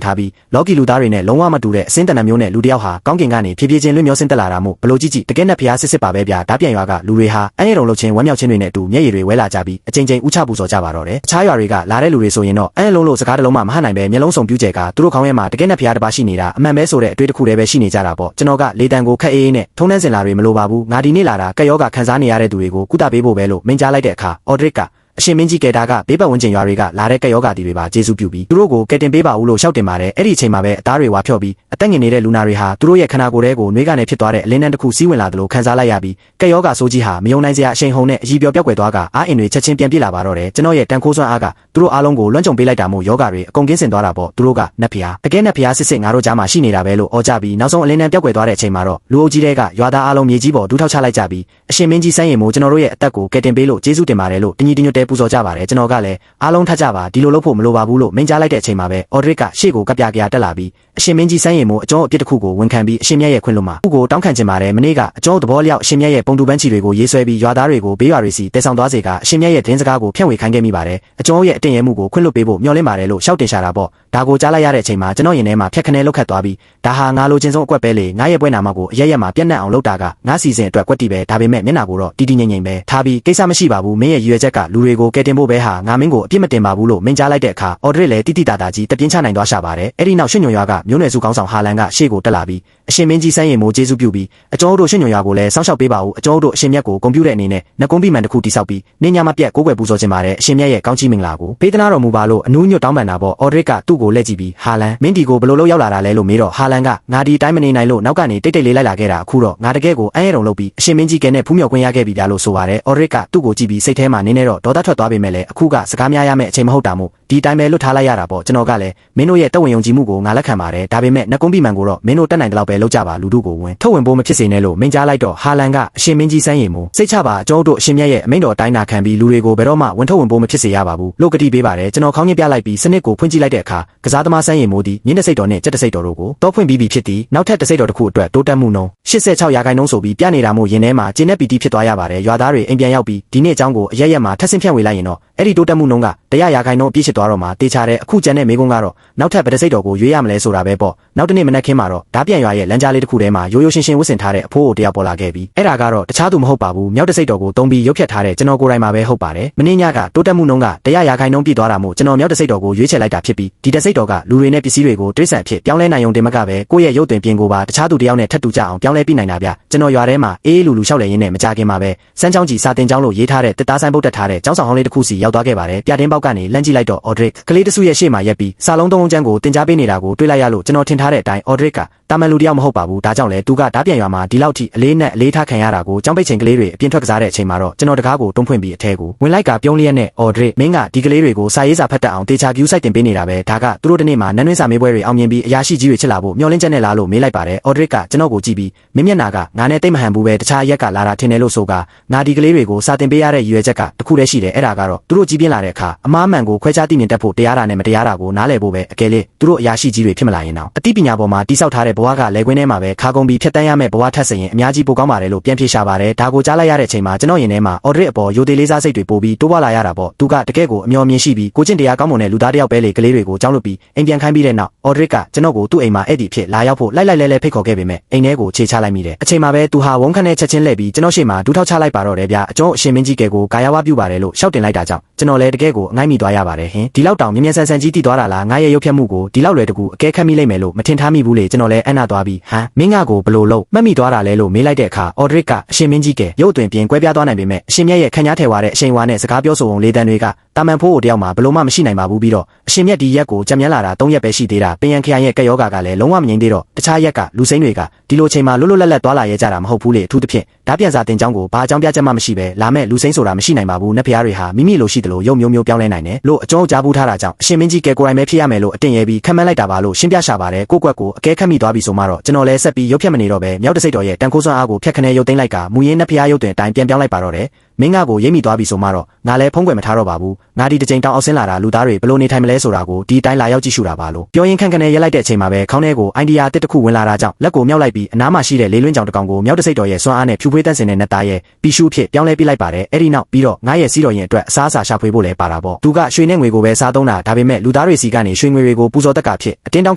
ထားပြီးလော်ကီလူသားတွေနဲ့လုံးဝမတူတဲ့အစင်းတန်မျိုးနဲ့လူတယောက်ဟာကောင်းကင်ကနေဖြည်းဖြည်းချင်းလွင့်မျောဆင်းတက်လာတာမို့ဘလို့ကြည့်ကြည့်တကယ်နဲ့ဖျားစစ်စစ်ပါပဲဗျာဓာပြန်ရွာကလူတွေဟာအဲ့ဒီတုံလှုပ်ချင်းဝမ်းမြောက်ချင်းတွေနဲ့အတူမျက်ရည်တွေဝဲလာကြပြီးအချိန်ချင်းဥချပူဇော်ကြပါတော့တယ်အခြားရွာတွေကလာတဲ့လူတွေဆိုရင်တော့အဲ့လုံးလို့စကားတလုံးမှမဟတ်နိုင်ပဲမျက်လုံးစုံပြူးကျဲကသူတို့ခေါင်းထဲမှာတကယ်နဲ့ဖျားတစ်ပါးရှိနေတာအမှန်ပဲဆိုတဲ့အတွေ့အကြုံတွေပဲရှိနေကြတာပေါ့ကျွန်တော်ကလေတံကိုခက်အေးအေးနဲ့ထုံးနှန်းစင်လာတွေမလိုပါဘူးငါဒီနေ့လာတာကက်ယောဂခံစားနေရတဲ့သူတွေကိုကုသပေးဖို့ပဲလို့မိန့်ကြားလိုက်တဲ့အခါအော်ဒရစ်ကအရှင်မင်းကြီးကဲတာကဘေးပတ်ဝန်းကျင်ရွာတွေကလာတဲ့ကက်ယောဂတီတွေပါကျေးဇူးပြုပြီးသူတို့ကိုကယ်တင်ပေးပါဦးလို့ရှောက်တင်ပါတယ်အဲ့ဒီအချိန်မှာပဲအသားတွေဝါဖြော့ပြီးအသက်ငင်နေတဲ့လူနာတွေဟာသူတို့ရဲ့ခန္ဓာကိုယ်ထဲကိုနှွေးကနေဖြစ်သွားတဲ့အလင်းတန်းတစ်ခုစီးဝင်လာတယ်လို့ခံစားလိုက်ရပြီးကက်ယောဂဆိုးကြီးဟာမယုံနိုင်စရာအရှိန်ဟုန်နဲ့အကြီးပြောပြောက်ကွယ်သွားကအားအင်တွေချက်ချင်းပြန်ပြေးလာပါတော့တယ်ကျွန်တော်ရဲ့တန်ခိုးစွမ်းအားကသူတို့အားလုံးကိုလွှမ်းကြုံပေးလိုက်တာမို့ယောဂတွေအကုန်ကင်းစင်သွားတာပေါ့သူတို့ကနတ်ဖျားတကယ်နတ်ဖျားစစ်စစ်ငါတို့ကြားမှာရှိနေတာပဲလို့အော်ကြပြီးနောက်ဆုံးအလင်းတန်းပြောက်ကွယ်သွားတဲ့အချိန်မှာတော့လူအုပ်ကြီးတွေကရွာသားအားလုံးမြေကြီးပေါ်ဒူးထောက်ချလိုက်ကြပြီးအရှင်မင်းကြီးစမ်းရည်မို့ကျွန်တော်တို့ရဲ့အသက်ကိုကယ်တင်ပေးလို့ကျေးဇူးတင်ပါတယ်လို့တညီတညွတ်တဲပူဇော်ကြပါတယ်ကျွန်တော်ကလည်းအားလုံးထကြပါဒီလိုလုပ်ဖို့မလိုပါဘူးလို့မိန့်ကြားလိုက်တဲ့အချိန်မှာပဲအော်ဒရစ်ကရှေ့ကိုကပြကြတက်လာပြီးအရှင်မင်းကြီးစမ်းရည်မို့အကျော်အပြစ်တစ်ခုကိုဝန်ခံပြီးအရှင်မြတ်ရဲ့ခွင့်လွှတ်မှာသူ့ကိုတောင်းခံချင်ပါတယ်မနေ့ကအကျော်သဘောလျောက်အရှင်မြတ်ရဲ့ပုံတူပန်းချီတွေကိုရေးဆွဲပြီးရွာသားတွေကိုဘေးရွာတွေစီတဲဆောင်သွားစေကအရှင်မြတ်ရဲ့သတင်းစကားကိုဖြန့်ဝေခိုင်းခဲ့မိပါတယ်အကျော်ရဲ့အတင်ရဲမှုကိုခွင့်လွှတ်ပေးဖို့မျှော်လင့်ပါတယ်လို့ရှောက်တင်ရှာတာပေါ့ဒါကိုကြားလိုက်ရတဲ့အချိန်မှာကျွန်တော်ရင်ထဲမှာဖြက်ခနဲလောက်ခတ်သွားပြီးဒါဟာငါလိုချင်ဆုံးအကွက်ပဲလေငါရဲ့ပွဲနာမကိုအရက်ရက်မှာပြက်နှက်အောင်လုပ်တာကငါစီစဉ်အတွက်ကွက်တီပဲဒါပေမဲ့မျက်နှာကိုတော့တီတီငိမ့်ငိမ့်ပဲထားပြီးကိစ္စမရှိပါဘူးမင်းရဲ့ရွယ်ချက်ကလူတွေကိုကယ်တင်ဖို့ပဲဟာငါမင်းကိုအပြစ်မတင်ပါဘူးလို့မိန့်ကြားလိုက်တဲ့အခါအော်ဒရစ်လည်းတိတိတာတာကြီးတပြင်းချနိုင်သွားရှာပါတယ်အဲ့ဒီနောက်ရွှေညွန်ရွာကမျိုးနွယ်စုကောင်းဆောင်ဟာလန်ကရှေ့ကိုတက်လာပြီးအရှင်မင်းကြီးစမ်းရည်မိုးကျေးဇူးပြုပြီးအကျော်တို့ရွှေညွန်ရွာကိုလည်းစောင့်ရှောက်ပေးပါဦးအကျော်တို့အရှင်မြတ်ကိုဂုဏ်ပြုတဲ့အနေနဲ့နှကုံးပိမှန်တစ်ခုတိဆောက်ပြီးနင်းညမပြတ်ကိုးကွယ်ပူဇော်ခြင်းပါတယ်အရှင်မြတ်ရဲ့ကောင်းချီးမင်္ဂလာကိုပေးသနာတော်မူပါလို့အနူးညွတ်တောင်းပန်တာပေါ့အော်ဒရစ်ကသူ့ကိုလက်ကြည့်ပြီးဟာလန်မင်းဒီကိုဘယ်လိုလုပ်ရောက်လာတာလဲလို့မေးတော့ဟာလန်ကငါဒီတိုင်းမနေနိုင်လို့နောက်ကနေတိတ်တိတ်လေးလိုက်လာခဲ့တာအခုတော့ငါတကယ်ကိုအံ့ရတုံလုပ်ပြီးအရှင်မင်းကြီးကဲနဲ့ဖူးမြော်ခွင့်ရခဲ့ပြီဗျာလို့ဆိုပါတယ်အော်ဒရစ်ကသူ့ကိုကြည့်ပြီးစိတ်ထဲမှာနင်းနေတော့ဒေါသထွက်သွားပေမဲ့လည်းအခုကစကားများရမယ့်အချိန်မဟုတ်တာမို့ဒီတိုင်းပဲလွတ်ထားလိုက်ရတာပေါ့ကျွန်တော်ကလည်းမင်းတို့ရဲ့တက်ဝင်ယုံကြည်မှုကိုငါလက်ခံပါတယ်ဒါပေမဲ့နှကုံးပိမှန်ကိုတော့မင်းတို့တက်နိုင်တဲ့လောက်ပဲလုပ်ကြပါလူတို့ကိုဝင်ထုတ်ဝင်ဖို့မဖြစ်စေနဲ့လို့မိန့်ကြားလိုက်တော့ဟာလန်ကအရှင်မင်းကြီးစမ်းရည်မို့စိတ်ချပါအကျော်တို့အရှင်မြတ်ရဲ့အမိန့်တော်တိုင်းနာခံပြီးလူတွေကိုဘယ်တော့မှဝင်ထုတ်ဝင်ဖို့မဖြစ်စေရပါဘူးလို့ကတိပေးပါတယ်ကျွန်တော်ခေါင်းညှိပြလိုက်ပြီးစနစ်ကိုဖွင့်ကြည့်လိုက်တဲ့အခါကစားသမားစမ်းရည်မို့ဒီမြင်းတစိတ်တော်နဲ့ကြက်တစိတ်တော်တို့ကိုတော့ဖွင့်ပြီးပြီဖြစ်သည်နောက်ထပ်တစိတ်တော်တစ်ခုအတွက်တိုးတက်မှုနှုန်း86%ဆိုပြီးပြနေတာမို့ယင်းထဲမှာကျင်းတဲ့ပီတီဖြစ်သွားရပါတယ်ရွာသားတွေအိမ်ပြန်ရောက်ပြီးဒီနေ့အကြောင်းကိုအရက်ရက်မှာထပ်ဆင့်ဖြန့်ဝေလိုက်ရင်တော့အဲ့ဒီတိုးတက်မှုနှုန်းက100%အပြည့်ဖြစ်သွားတော့မှတေချာတဲ့အခုကျန်တဲ့မိကုန်းကတော့နောက်ထပ်ဗတစိတ်တော်ကိုရွေးရမလဲဆိုတာပဲပေါ့နောက်တနေ့မနက်ခင်းမှာတော့ဓာပြန်ရွာရဲ့လမ်းကြားလေးတစ်ခုထဲမှာရိုးရိုးရှင်းရှင်းဝတ်ဆင်ထားတဲ့အဖိုးကိုတယောက်ပေါ်လာခဲ့ပြီးအဲ့ဒါကတော့တခြားသူမဟုတ်ပါဘူးမြောက်တစိတ်တော်ကိုတုံးပြီးရုပ်ဖြတ်ထားတဲ့ကျွန်တော်ကိုယ်တိုင်မှာပဲဟုတ်ပါတယ်မင်းညကတိုးတက်မှုနှုန်းက100%ပြည့်သွားတာမို့ကျွန်တော်မြောက်တစိတ်တော်ကိုရွေးချယ်လိုက်တာဖြစ်ပြီးဒီတစိတ်တော်ကလူတွေနဲ့ပစ္စည်းတွေကိုတိရစ္ဆာန်ဖြစ်ပြောင်းလဲနိုင်ုံတင်မကပဲကိုယ့်ရဲ့ရုပ်သွင်ပြင်ကိုပါတခြားသူတယောက်နဲ့ထပ်တူကြအောင်ပြောင်းလဲပြနိုင်တာဗျကျွန်တော်ရွာထဲမှာအေးလူလျှောက်လဲရင်းနဲ့မကြခင်မှာပဲစမ်းချောင်းကြီးစာတင်ကျောင်းလို့ရေးထားတဲ့တစ်သားဆိုင်ပုတ်တက်ထားတဲ့ကျောင်းဆောင်ဟောင်းလေးတစ်ခုစီရောက်သွားခဲ့ပါတယ်ပြတင်းပေါက်ကနေလမ်းကြည့်လိုက်တော့အော်ဒရစ်ကလေးတစုရဲ့ရှေ့မှာရက်ပြီးစာလုံးသုံးလုံးချမ်းကိုတင်ကြားပေးနေတာကိုတွေ့လိုက်ရလို့ကျွန်တော်ထင်ထားတဲ့အတိုင်းအော်ဒရစ်ကတာမန်လူတယောက်မဟုတ်ပါဘူးဒါကြောင့်လေသူကဓာပြန်ရွာမှာဒီလောက်ထိအလေးနဲ့အလေးထားခံရတာကိုကျောင်းပိတ်ချိန်ကလေးတွေအပြင်ထွက်ကစားတဲ့အချိန်မှာတော့ကျွန်တော်တကားကိုတွန်းဖွင့်ပြီးအထဲကိုဝင်လိုက်ကပြုံးလျက်နဲ့အော်ဒရစ်မင်းကဒီကလေးတွေကိုစာရေးစာဖတ်တတ်အောင်တေချာကျူးစိုက်တင်ပေးနေတာပဲဒါကသူတို့တနေ့မှာနန်းတွင်းစာမေးပွဲတွေအောင်မြင်ပြီးအရာရှိကြီးတွေချစ်လာဖို့မျှော်လင့်ချက်နဲ့လားလို့မေးလိုက်ပါတယ်အော်ဒရစ်ကကျွန်တော်ကိုကြည့်ပြီးမင်းမျက်နှာကငါနဲ့တိတ်မဟန်ဘူးပဲတခြားအရက်ကလာတာထင်တယ်လို့ဆိုကငါဒီကလေးတွေကိုစာတင်ပေးရတဲ့ရွယ်ချက်ကတခုတည်းရှိတယ်အဲ့ဒါကတော့သူတို့ကြီးပြင်းလာတဲ့အခါအမားမှန်ကိုခွဲခြားသိမြင်တတ်ဖို့တရားတာနဲ့မတရားတာကိုနားလည်ဖို့ပဲအကယ်၍သူတို့အရာရှိကြီးတွေဖြစ်မလာရင်တော့အသိပညာပေါ်မှာတိဆောက်ထားတဲ့ဘဝကလက်ကွင်းထဲမှာပဲခါကုန်ပြီးဖြတ်တန်းရမယ့်ဘဝထက်စရင်အများကြီးပိုကောင်းပါတယ်လို့ပြန်ဖြေရှာပါတယ်ဒါကိုကြားလိုက်ရတဲ့အချိန်မှာကျွန်တော်ရင်ထဲမှာအော်ဒရစ်အပေါ်ရိုသေလေးစားစိတ်တွေပိုပြီးတိုးပွားလာရတာပေါ့သူကတကယ့်ကိုအမျှော်မြင်ရှိပြီးကိုကျင့်တရားကောင်းမွန်တဲ့လူသားတစ်ယောက်ပဲလေကလေးတွေကိုကြောင်းလွတ်ပြီးအိမ်ပြန်ခိုင်းပြီးတဲ့နောက်အော်ဒရစ်ကကျွန်တော်ကိုသူ့အိမ်မှာအဲ့ဒီဖြစ်လာရောက်ဖို့လိုက်လိုက်လဲလဲဖိတ်ခေါ်ခဲ့ပေမဲ့အိမ်ထဲကိုခြေချလိုက်မိတယ်အချိန်မှာပဲသူဟာဝုန်းခန့်နဲ့ချက်ချင်းလှည့်ပြီးကျွန်တော်ရှေ့မှာဒူးထောက်ချလိုက်ပါတော့တယ်ဗျာအကျော်အရှင်မင်းကြီးကဲကိုကာယဝပြုပါတယ်လို့ရှောက်တင်လိုက်တာကြောင့်ကျွန်တော်လည်းတကယ့်ကိုအငိုက်မိသွားရပါတယ်ဟင်ဒီလောက်တောင်မြ မြန်ဆန်ဆန်ကြီးတည်သွားတာလားငါရဲ့ရုပ်ဖြတ်မှုကိုဒီလောက်လွယ်တကူအကဲခတ်မိလိမ့်မယ်လို့မထင်ထားမိဘူးလေကျွန်တော်လည်းအံ့နာသွားပြီးဟမ်မင်းငါကိုဘလို့လို့မှတ်မိသွားတာလဲလို့မေးလိုက်တဲ့အခါအော်ဒရစ်ကအရှင်မင်းကြီးကရုပ်အသွင်ပြင်ကွဲပြားသွားနိုင်ပေမဲ့အရှင်မြတ်ရဲ့ခံညားထဲဝါတဲ့အရှိန်ဝါနဲ့စကားပြောဆိုပုံလေးတန်းတွေက တာမန်ဖိုးကိုတယောက်မှာဘလို့မှမရှိနိုင်ပါဘူးပြီးတော့အရှင်မြတ်ဒီရက်ကိုကြံမြန်းလာတာ3ရက်ပဲရှိသေးတာပင်ရန်ခရိုင်ရဲ့ကက်ယောဂါကလည်းလုံးဝမငြိမ်သေးတော့တခြားရက်ကလူစိမ်းတွေကဒီလိုချိန်မှာလွတ်လွတ်လပ်လပ်သွားလာရဲကြတာမဟုတ်ဘူးလေအထူးသဖြင့်ဓာပြန်စာတင်ကြောင်းကိုဘာအကြောင်းပြချက်မှမရှိပဲလာမဲ့လူစိမ်းဆိုတာမရှိနိုင်ပါဘူးနတ်ဖျားတွေဟာမိမိလိုရှိတယ်လို့ရုပ်မျိုးမျိုးပြောင်းလဲနိုင်တယ်လို့အကျုံးကြားဘူးထားတာကြောင့်အရှင်မင်းကြီးကကိုယ်တိုင်ပဲဖြစ်ရမယ်လို့အတင်ရဲပြီးခံမှန်းလိုက်တာပါလို့ရှင်းပြရှာပါတယ်ကိုကွက်ကိုအကဲခတ်မိသွားပြီဆိုမှတော့ကျွန်တော်လည်းဆက်ပြီးရုပ်ဖြတ်မနေတော့ပဲမြောက်တစိတ်တော်ရဲ့တန်ခိုးစွမ်းအားကိုဖျက်ခနဲရုပ်သိမ်းလိုက်ကမူရင်းနတ်ဖျားရုပ်တွင်အတိုင်းပြန်ပြောင်းလိုက်ပါတော့တယ်မင်းငါကိုရိပ်မိသွားပြီဆိုမှတော့ငါလည်းဖုံးကွယ်မထားတော့ပါဘူးငါဒီတစ်ချိန်တောင်အောက်ဆင်းလာတာလူသားတွေဘလို့နေထိုင်မလဲဆိုတာကိုဒီတိုင်းလာရောက်ကြည့်ရှုတာပါလို့ပြောရင်ခန့်ခနဲရက်လိုက်တဲ့အချိန်မှာပဲခေါင်းထဲကိုအိုင်ဒီယာတစ်ခုဝင်လာတာကြောင့်လက်ကိုမြောက်လိုက်ပြီးအနားမှာရှိတဲ့လေးလွင်းကြောင်တစ်ကောင်ကိုမြောက်တစိတ်တော်ရဲ့စွမ်းအားနဲ့ဖြူဖွေးတန့်စင်တဲ့နတ်သားရဲ့ပီရှုဖြစ်ပြောင်းလဲပြလိုက်ပါတယ်အဲ့ဒီနောက်ပြီးတော့ငါရဲ့စီးတော်ရင်အတွက်အစားအစာရှာဖွေဖို့လည်းပါတာပေါ့သူကရွှေနဲ့ငွေကိုပဲစားသုံးတာဒါပေမဲ့လူသားတွေစီကနေရွှေငွေတွေကိုပူဇော်တက်ကဖြစ်အတင်းတောင်း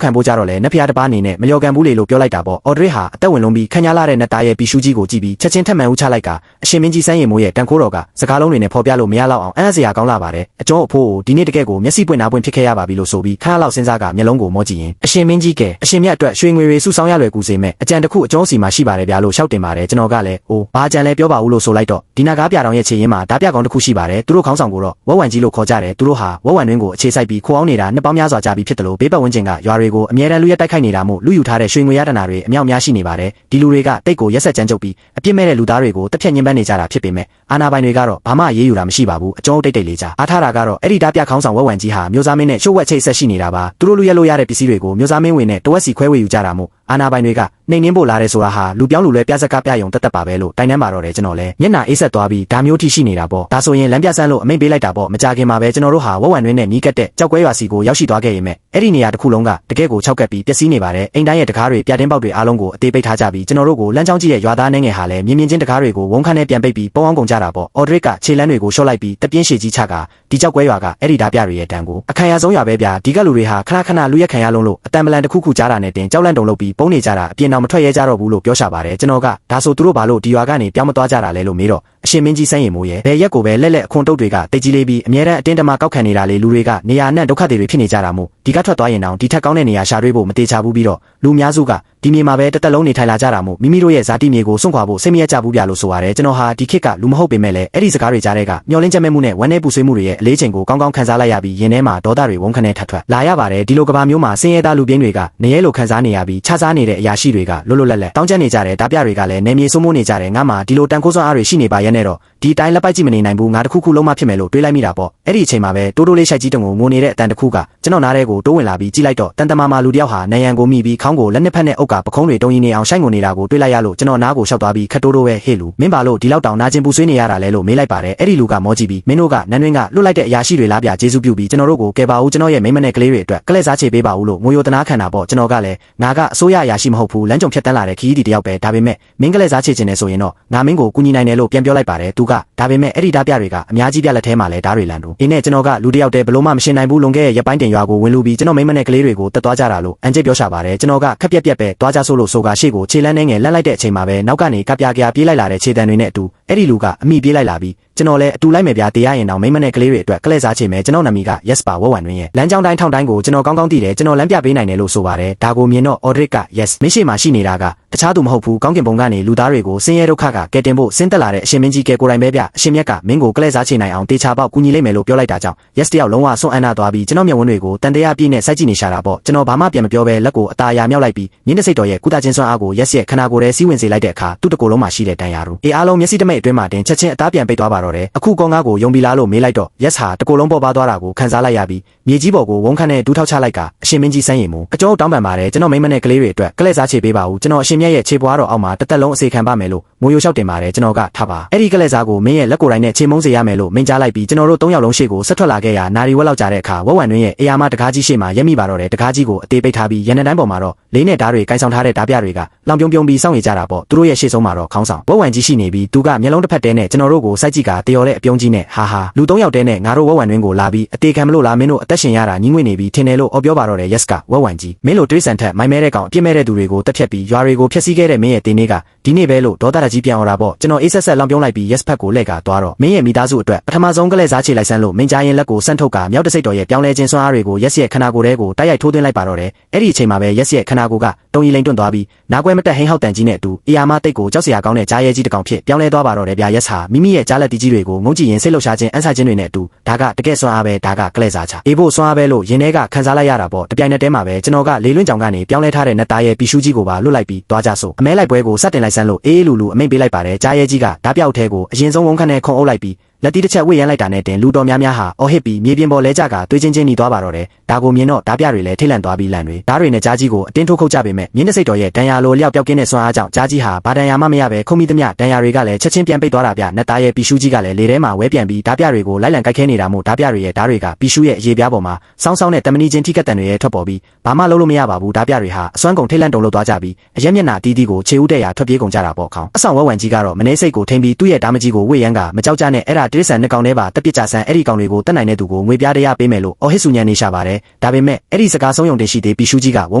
ခံဖို့ကြတော့လေနတ်ဖျားတစ်ပါးအနေနဲ့မလျော်ကန်ဘူးလေလို့ပြောလိုက်တာပေါ့အော်ဒရစ်ဟာအသက်ဝင်လုံးပြီးခညာလာတဲ့နတ်သားရဲ့ပီရှုကြီးကိုကြည့်ပြီးချက်ချင်းထပ်မံဦးချလိုက်ကအရှင်မင်းကြီးစန်းရည်မိုးရဲ့တန်ခိုးတော်ကစကားလုံးတွေနဲ့ဖော်ပြလို့မရတော့အောင်အံ့စရာကောင်းလာပါတယ်အကျော်အဖိုးကိုဒီနေ့တကယ်ကိုမျက်စိပွင့်နားပွင့်ဖြစ်ခဲ့ရပါပြီလို့ဆိုပြီးခါလောက်စဉ်းစားကမျက်လုံးကိုမောကြည့်ရင်အရှင်မင်းကြီးကဲအရှင်မြတ်အတွက်ရွှေငွေတွေစုဆောင်းရလွယ်ကူစေမဲ့အကြံတစ်ခုအကျော်စီမှာရှိပါတယ်ဗျာလို့ရှောက်တင်ပါတယ်ကျွန်တော်ကလည်းအိုးဘာအကြံလဲပြောပါဦးလို့ဆိုလိုက်တော့ဒီနာကားပြတောင်ရဲ့ခြေရင်းမှာဓာပြကောင်တစ်ခုရှိပါတယ်သူတို့ခေါင်းဆောင်ကိုတော့ဝက်ဝံကြီးလို့ခေါ်ကြတယ်သူတို့ဟာဝက်ဝံတွင်းကိုအခြေစိုက်ပြီးခိုးအောင်နေတာနှစ်ပေါင်းများစွာကြာပြီဖြစ်တယ်လို့ဘေးပတ်ဝန်းကျင်ကရွာတွေကိုအမြဲတမ်းလူရက်တိုက်ခိုက်နေတာမို့လူယူထားတဲ့ရွှေငွေရတနာတွေအမြောက်များရှိနေပါတယ်ဒီလူတွေကတိတ်ကိုရက်ဆက်ကြမ်းကြုတ်ပြီးအပြစ်မဲ့တဲ့လူသားတွေကိုတက်ဖြတ်ညှဉ်းပန်းနေကြတာဖြစ်ပေမဲ့အာနာပိုင်တွေကတော့ဘာမှအေးအေးယူတာမရှိပါဘူးအကျော်တိတ်တိတ်လေးကြအားထားတာကတော့အဲ့ဒီဓာပြခေါင်းဆောင်ဝက်ဝံကြီးဟာမျိုးစားမင်းနဲ့ချို့ဝက်ချိတ်ဆက်ရှိနေတာပါသူတို့လူရက်လို့ရတဲ့ပစ္စည်းတွေကိုမျိုးစားမင်းဝင်နဲ့တဝက်စီခွဲဝေယူကြတာမို့အာနာပိုင်တွေကနှိမ်နှင်းဖို့လာတယ်ဆိုတာဟာလူပြောင်းလူလဲပြစကားပြယုံတက်ပါပဲလို့တိုင်တန်းပါတော့တယ်ကျွန်တော်လည်းမျက်နှာအေးဆက်သွားပြီးဒါမျိုးထိရှိနေတာပေါ့ဒါဆိုရင်လမ်းပြဆန်းလို့အမိန့်ပေးလိုက်တာပေါ့မကြခင်မှာပဲကျွန်တော်တို့ဟာဝက်ဝံတွင်းနဲ့နီးကပ်တဲ့ကြောက်ကွဲရွာစီကိုရောက်ရှိသွားခဲ့ရင်မဲ့အဲ့ဒီနေရာတစ်ခုလုံးကတကယ်ကိုခြောက်ကပ်ပြီးပျက်စီးနေပါတယ်အိမ်တိုင်းရဲ့တကားတွေပြတင်းပေါက်တွေအားလုံးကိုအသေးပိတ်ထားကြပြီးကျွန်တော်တို့ကိုလမ်းကြောင်းကြီးရဲ့ရွာသားနှင်းငယ်ဟာလည်းမြင်းမြင်းချင်းတကားတွေကိုဝုန်းခန်းနဲ့ပြန်ပိတ်ပြီးပုံအောင်ကုန်ကြတာပေါ့အော်ဒရစ်ကခြေလမ်းတွေကိုရှော့လိုက်ပြီးတပြင်းရှည်ကြီးချကဒီကြောက်ကွဲရွာကအဲ့ဒီဓာပြတွေရဲ့တန်ကိုအခံရဆုံးရွာပဲဗျာဒီကလူတွေဟာခဏခဏလူရက်ခံရလုံးလို့အတန်ပလန်တစ်ခုခုကြားတာနဲ့တင်ကြောက်လန့်တုံလို့ပြီးပုံနေကြတာအပြင်တော်မထွက်ရဲကြတော့ဘူးလို့ပြောရှာပါတယ်ကျွန်တော်ကဒါဆိုသူတို့ဘာလို့ဒီရွာကနေပြောင်းမသွားကြတာလဲလို့မေးတော့အရှင်မင်းကြီးစန်းရည်မိုးရဲ့ဘယ်ရက်ကိုပဲလက်လက်အခွန်တုတ်တွေကတိတ်ကြီးလေးပြီးအမြဲတမ်းအတင်းတမကောက်ခံနေတာလေလူတွေကနေရာအနှံ့ဒုက္ခတွေဖြစ်နေကြတာမို့ဒီကထွက်သွားရင်တောင်ဒီထက်ကောင်းတဲ့နေရာရှာတွေ့ဖို့မတေချာဘူးပြီးတော့လူအများစုကဒီမြေမှာပဲတစ်သက်လုံးနေထိုင်လာကြတာမို့မိမိတို့ရဲ့ဇာတိမြေကိုစွန့်ခွာဖို့စိတ်မရကြဘူးပြလို့ဆိုရတယ်ကျွန်တော်ဟာဒီခေတ်ကလူမဟုတ်ပေမဲ့လည်းအဲ့ဒီစကားတွေကြားတဲ့ကမျောလင်းချက်မဲ့မှုနဲ့ဝမ်းနည်းပူဆွေးမှုတွေရဲ့အလေးချိန်ကိုကောင်းကောင်းခံစားလိုက်ရပြီးရင်ထဲမှာဒေါသတွေဝုန်းခနဲ့ထပ်ထွက်လာရပါတယ်ဒီလိုကဘာမျိုးမှာဆင်းရဲသားလူပြင်းတွေကနေရဲလိုခံစားနေရပြီးခြားစားနေတဲ့အရာရှိတွေကလွတ်လွတ်လပ်လပ်တောင်းကျနေကြတယ်ဓာပြတွေကလည်းနေမြေစိုးမိုးနေကြတယ်ငါမှဒီလိုတန်ခိုးစွမ်းအားတွေရှိနေပါရဲ့နဲ့တော့ဒီတိုင်းလက်ပိုက်ကြည့်မနေနိုင်ဘူးငါတခုခုလုံးမဖြစ်မယ်လို့တွေးလိုက်မိတာပေါ့အဲ့ဒီအချိန်မှာပဲတိုးတိုးလေးရှိုက်ကြီးတုံကိုငိုနေတဲ့အတန်တခုကကျွန်တော်နားထဲကိုတိုးဝင်လာပြီးကြည့်လိုက်တော့တန်တမာမာလူတယောက်ဟာနေရန်ကိုမိပြီးခေါင်းကိုလက်နှစ်ဖက်နဲ့အုပ်ကပခုံးတွေတုံးရင်းနေအောင်ရှိုက်ငိုနေတာကိုတွေးလိုက်ရလို့ကျွန်တော်နားကိုရှောက်သွားပြီးခတ်တိုးတိုးပဲဟေ့လူမင်းပါလို့ဒီလောက်တောင်နာကျင်ပူဆွေးနေရတာလဲလို့မေးလိုက်ပါတယ်အဲ့ဒီလူကမောကြည့်ပြီးမင်းတို့ကနန်းတွင်းကလွတ်လိုက်တဲ့အရာရှိတွေလားဗျာကျေးဇူးပြုပြီးကျွန်တော်တို့ကိုကယ်ပါဦးကျွန်တော်ရဲ့မိမနဲ့ကလေးတွေအတွက်ကလဲစားချေပေးပါဦးလို့ငိုယိုတနာခံတာပေါ့ကျွန်တော်ကလည်းငါကအစိုးရအရာရှိမဟုတ်ဘူးလမ်းကြုံဖြတ်တန်းလာတဲ့ခီးဒီတယောက်ပဲဒါပေမဲ့မင်းကလဲစားချေခြင်းနဲ့ဆိုရင်တော့ငါမင်းကိုကူညီနိုင်တယ်လို့ပြန်ပြောလိုက်ပါတယ်သူကဒါပေမဲ့အဲ့ဒီဓာပြတွေကအများကြီးပြလက်ထဲမှာလဲဓာတွေလန်တို့အင်းနဲ့ကျွန်တော်ကလူတယောက်တည်းဘလို့မှမရှင်းနိုင်ဘူးလွန်ခဲ့ရဲ့ရက်ပိုင်းတင်ရွာကိုဝင်လူပြီးကျွန်တော်မိမနဲ့ကလေးတွေကိုတက်သွားကြတာလို့အန်ကျစ်ပြောရှာပါတယ်ကျွန်တော်ကခက်ပြက်ပြက်ပဲသွားကြဆိုလို့ဆိုကရှေ့ကိုခြေလန်းနေငယ်လန့်လိုက်တဲ့အချိန်မှာပဲနောက်ကနေကပြားပြေးလိုက်လာတဲ့ခြေတံတွေနဲ့အတူအဲ့ဒီလူကအမိပြေးလိုက်လာပြီးကျွန်တော်လည်းအတူလိုက်မယ်ဗျာတရားရင်တော့မိမနဲ့ကလေးတွေအတွက်ကလဲစားချေမယ်ကျွန်တော်နာမည်က Yes ပါဝက်ဝံတွင်ရဲ့လမ်းကြောင်းတိုင်းထောင်တိုင်းကိုကျွန်တော်ကောင်းကောင်းသိတယ်ကျွန်တော်လမ်းပြပေးနိုင်တယ်လို့ဆိုပါတယ်ဒါကိုမြင်တော့ Audrey က Yes မင်းရှိမှရှိနေတာကတခြားသူမဟုတ်ဘူးကောင်းကင်ဘုံကနေလူသားတွေကိုဆင်းရဲဒုက္ခကကယ်တင်ဖို့ဆင်းသက်လာတဲ့အရှင်မင်းကြီးကကိုယ်တိုင်ပဲဗျအရှင်မြတ်ကမင်းကိုကလဲစားချေနိုင်အောင်တေချာပေါက်ကူညီလိုက်မယ်လို့ပြောလိုက်တာကြောင့် Yes တယောက်လုံးဝဆွန့်အံ့နာသွားပြီးကျွန်တော်မျက်ဝန်းတွေကိုတန်တရားပြည့်နဲ့စိုက်ကြည့်နေရှာတာပေါ့ကျွန်တော်ဘာမှပြန်မပြောဘဲလက်ကိုအตาအရာမြောက်လိုက်ပြီးမြင်းတစိတ်တော်ရဲ့ကုသချင်းစွမ်းအားကို Yes ရဲ့ခန္ဓာကိုယ်ထဲစီးဝင်စေလိုက်တဲ့အခါသူ့တကိုယ်လုံးမှာရှိတဲ့တန်ရာတို့အားလုံးမျက်စိတမိတ်အတွင်းမှာတင်ချက်ချင်းအသားပြန်ပိတ်သွားပါတော့တယ်အခုကောင်းကားကိုယုံပြီးလားလို့မေးလိုက်တော့ Yes ဟာတကိုယ်လုံးပေါ်ပါသွားတာကိုခံစားလိုက်ရပြီးမြေကြီးပေါ်ကိုဝုန်းခန့်နဲ့ဒူးထောက်ချလိုက်ကအရှင်မင်းကြီးစန်းရည်မို့အကျော်တောင်းပန်ပါတယ်ကျွန်တော်မိမနဲ့ကလေးတွေအတွက်ကလဲစားချေပေးပါဦးကျွန်တော်အရှင်မြတ်ရဲ့ခြေပွားတော်အောက်မှာတစ်သက်လုံးအစေခံပါမယ်လို့ငိုယိုလျှောက်တင်ပါတယ်ကျွန်တော်ကထားပါအဲ့ဒီကလဲစားကိုမင်းရဲ့လက်ကိုယ်တိုင်နဲ့ခြေမုံစေရမယ်လို့မင်းကြားလိုက်ပြီးကျွန်တော်တို့၃ယောက်လုံးရှေ့ကိုဆက်ထွက်လာခဲ့ရနာရီဝက်လောက်ကြာတဲ့အခါဝက်ဝံတွင်ရဲ့အေယာမတကားကြီးရှေ့မှာရက်မိပါတော့တယ်တကားကြီးကိုအသေးပိတ်ထားပြီးရန်တိုင်းပေါ်မှာတော့လေးနဲ့ဓာတ်တွေကင်ဆောင်ထားတဲ့ဓာပြတွေကလောင်ပြုံပြုံပြီးစောင့်နေကြတာပေါ့သူတို့ရဲ့ရှေ့ဆုံးမှာတော့ခေါင်းဆောင်ဝက်ဝံကြီးရှိနေပြီးသူကမျက်လုံးတစ်ဖက်တည်းနဲ့ကျွန်တော်တို့ကိုစိုက်ကြည့်ကတယော်တဲ့အပြုံးကြီးနဲ့ဟာလူ၃ယောက်တည်းနဲ့ငါတို့ဝက်ဝံတွင်ကိုလာပြီးအသေးခံမလို့လားမင်းတို့အသက်ရှင်ရတာညီးငွေနေပြီးထင်တယ်လို့ပြောပါတော့တယ် Yes ကဝက်ဝံကြီးမင်းတို့တွေးဆန်ထက်မိုင်းမဲတဲ့ကောင်အပြစ်မဲ့တဲ့သူတွေကိုတက်ဖြတ်ပြီးရွာတွေကိုဖျက်ဆီးခဲ့တဲ့မင်းရဲ့တင်းလေးကဒီနေ့ပဲလို့ဒေါသတ တာကြီးပြန်អော်တာပေါ့ကျွန်တော်အေးဆက်ဆက်လောင်ပြုံးလိုက်ပြီး yes ဖက်ကိုလှည့်ကသွားတော့မင်းရဲ့မိသားစုအတွက်ပထမဆုံးကလေးစားချေလိုက်စမ်းလို့မင်းကြားရင်လက်ကိုဆန့်ထုတ်ကမြောက်တစိတ်တော်ရဲ့ပြောင်းလဲခြင်းစွမ်းအားတွေကို yes ရဲ့ခန္ဓာကိုယ်ထဲကိုတိုက်ရိုက်ထိုးသွင်းလိုက်ပါတော့တယ်အဲ့ဒီအချိန်မှာပဲ yes ရဲ့ခန္ဓာကိုယ်ကတုံရီလိန်တွန့်သွားပြီးနားကွဲမတက်ဟင်းဟောက်တန်ကြီးနဲ့အတူအရာမတိတ်ကိုကြောက်စရာကောင်းတဲ့ကြားရဲကြီးတစ်ကောင်ဖြစ်ပြောင်းလဲသွားပါတော့တယ်ဗျာ yes ဟာမိမိရဲ့ကြားလက်တီးကြီးတွေကိုငုံကြည့်ရင်စိတ်လှုပ်ရှားခြင်းအန်ဆာခြင်းတွေနဲ့အတူဒါကတကယ်စွမ်းအားပဲဒါကကလေးစားချအေးဖို့စွမ်းအားပဲလို့ရင်ထဲကခံစားလိုက်ရတာပေါ့တပြိုင်နက်တည်းမှာပဲကျွန်တော်ကလေလွင့်ကြောင်ကနေပြောင်းလဲထားတဲ့နတ်သားရဲ့ပီရှူးကြီးကိုပါလွတ်လိုက်ပြီးသွားကြစို့အမဲလိုက်ပွဲကိုစတင်လိုက်စမ်းလို့အေးလူလူအမိန့်ပေးလိုက်ပါတယ်ကြားရဲကြီးကဓာပြောက်ထဲကိုအရင်ဆုံးဝုန်းခန့်နဲ့ခုံအုပ်လိုက်ပြီးလက်တီးတစ်ချက်ဝှေ့ရမ်းလိုက်တာနဲ့တင်လူတော်များများဟာအော်ဟစ်ပြီးမြေပြင်ပေါ်လဲကြကသွေးချင်းချင်းหนีသွားပါတော့တယ်ဒါကိုမြင်တော့ဓာပြတွေလည်းထိတ်လန့်သွားပြီးလန့်တွေဓာတွေနဲ့ကြားကြီးကိုအတင်းထိုးခုတ်ကြပေမဲ့မြင်းတစိတ်တော်ရဲ့ဒဏ်ရာလိုလျောက်ပြောက်ကင်းတဲ့စွမ်းအားကြောင့်ကြားကြီးဟာဘာဒဏ်ရာမှမရပဲခုံမိသမျှဒဏ်ရာတွေကလည်းချက်ချင်းပြန်ပိတ်သွားတာဗျနတ်သားရဲ့ပီရှူးကြီးကလည်းလေထဲမှာဝဲပြန်ပြီးဓာပြတွေကိုလိုက်လံကိုက်ခဲနေတာမို့ဓာပြတွေရဲ့ဓာတွေကပီရှူးရဲ့အရေးပြားပေါ်မှာစောင်းစောင်းနဲ့တမနီချင်းထိကက်တန်တွေရဲ့ထွက်ပေါ်ပြီးဘာမှလုပ်လို့မရပါဘူးဓာပြတွေဟာအစွမ်းကုန်ထိတ်လန့်တုန်လှုပ်သွားကြပြီးအရက်မျက်နှာတီးတီးကိုခြေဦးတဲ့ရာထွက်ပြေးကုန်ကြတာပေါ့ခေါင်းအဆောင်ဝဝံကြီးကတော့မနေစိတ်ကိုထိန်ပြီးသူ့ရဲ့ဓာမကြီးကိုဝှေ့ရမ်းကမကြောက်ကြနဲ့အဲ့ဒါတိရစ္ဆာန်နှစ်ကောင်ထဲပါတက်ပစ်ကြဆန်းအဲ့ဒီကောင်တွေကိုတက်နိုင်တဲ့သူကိုငွေပြားတရားပေးမယ်လို့အော်ဟစ်ဆူညံနေရှာပါတယ်ဒါပေမဲ့အဲ့ဒီစကားဆုံးယုံတင်ရှိသေးပီရှူးကြီးကဝုန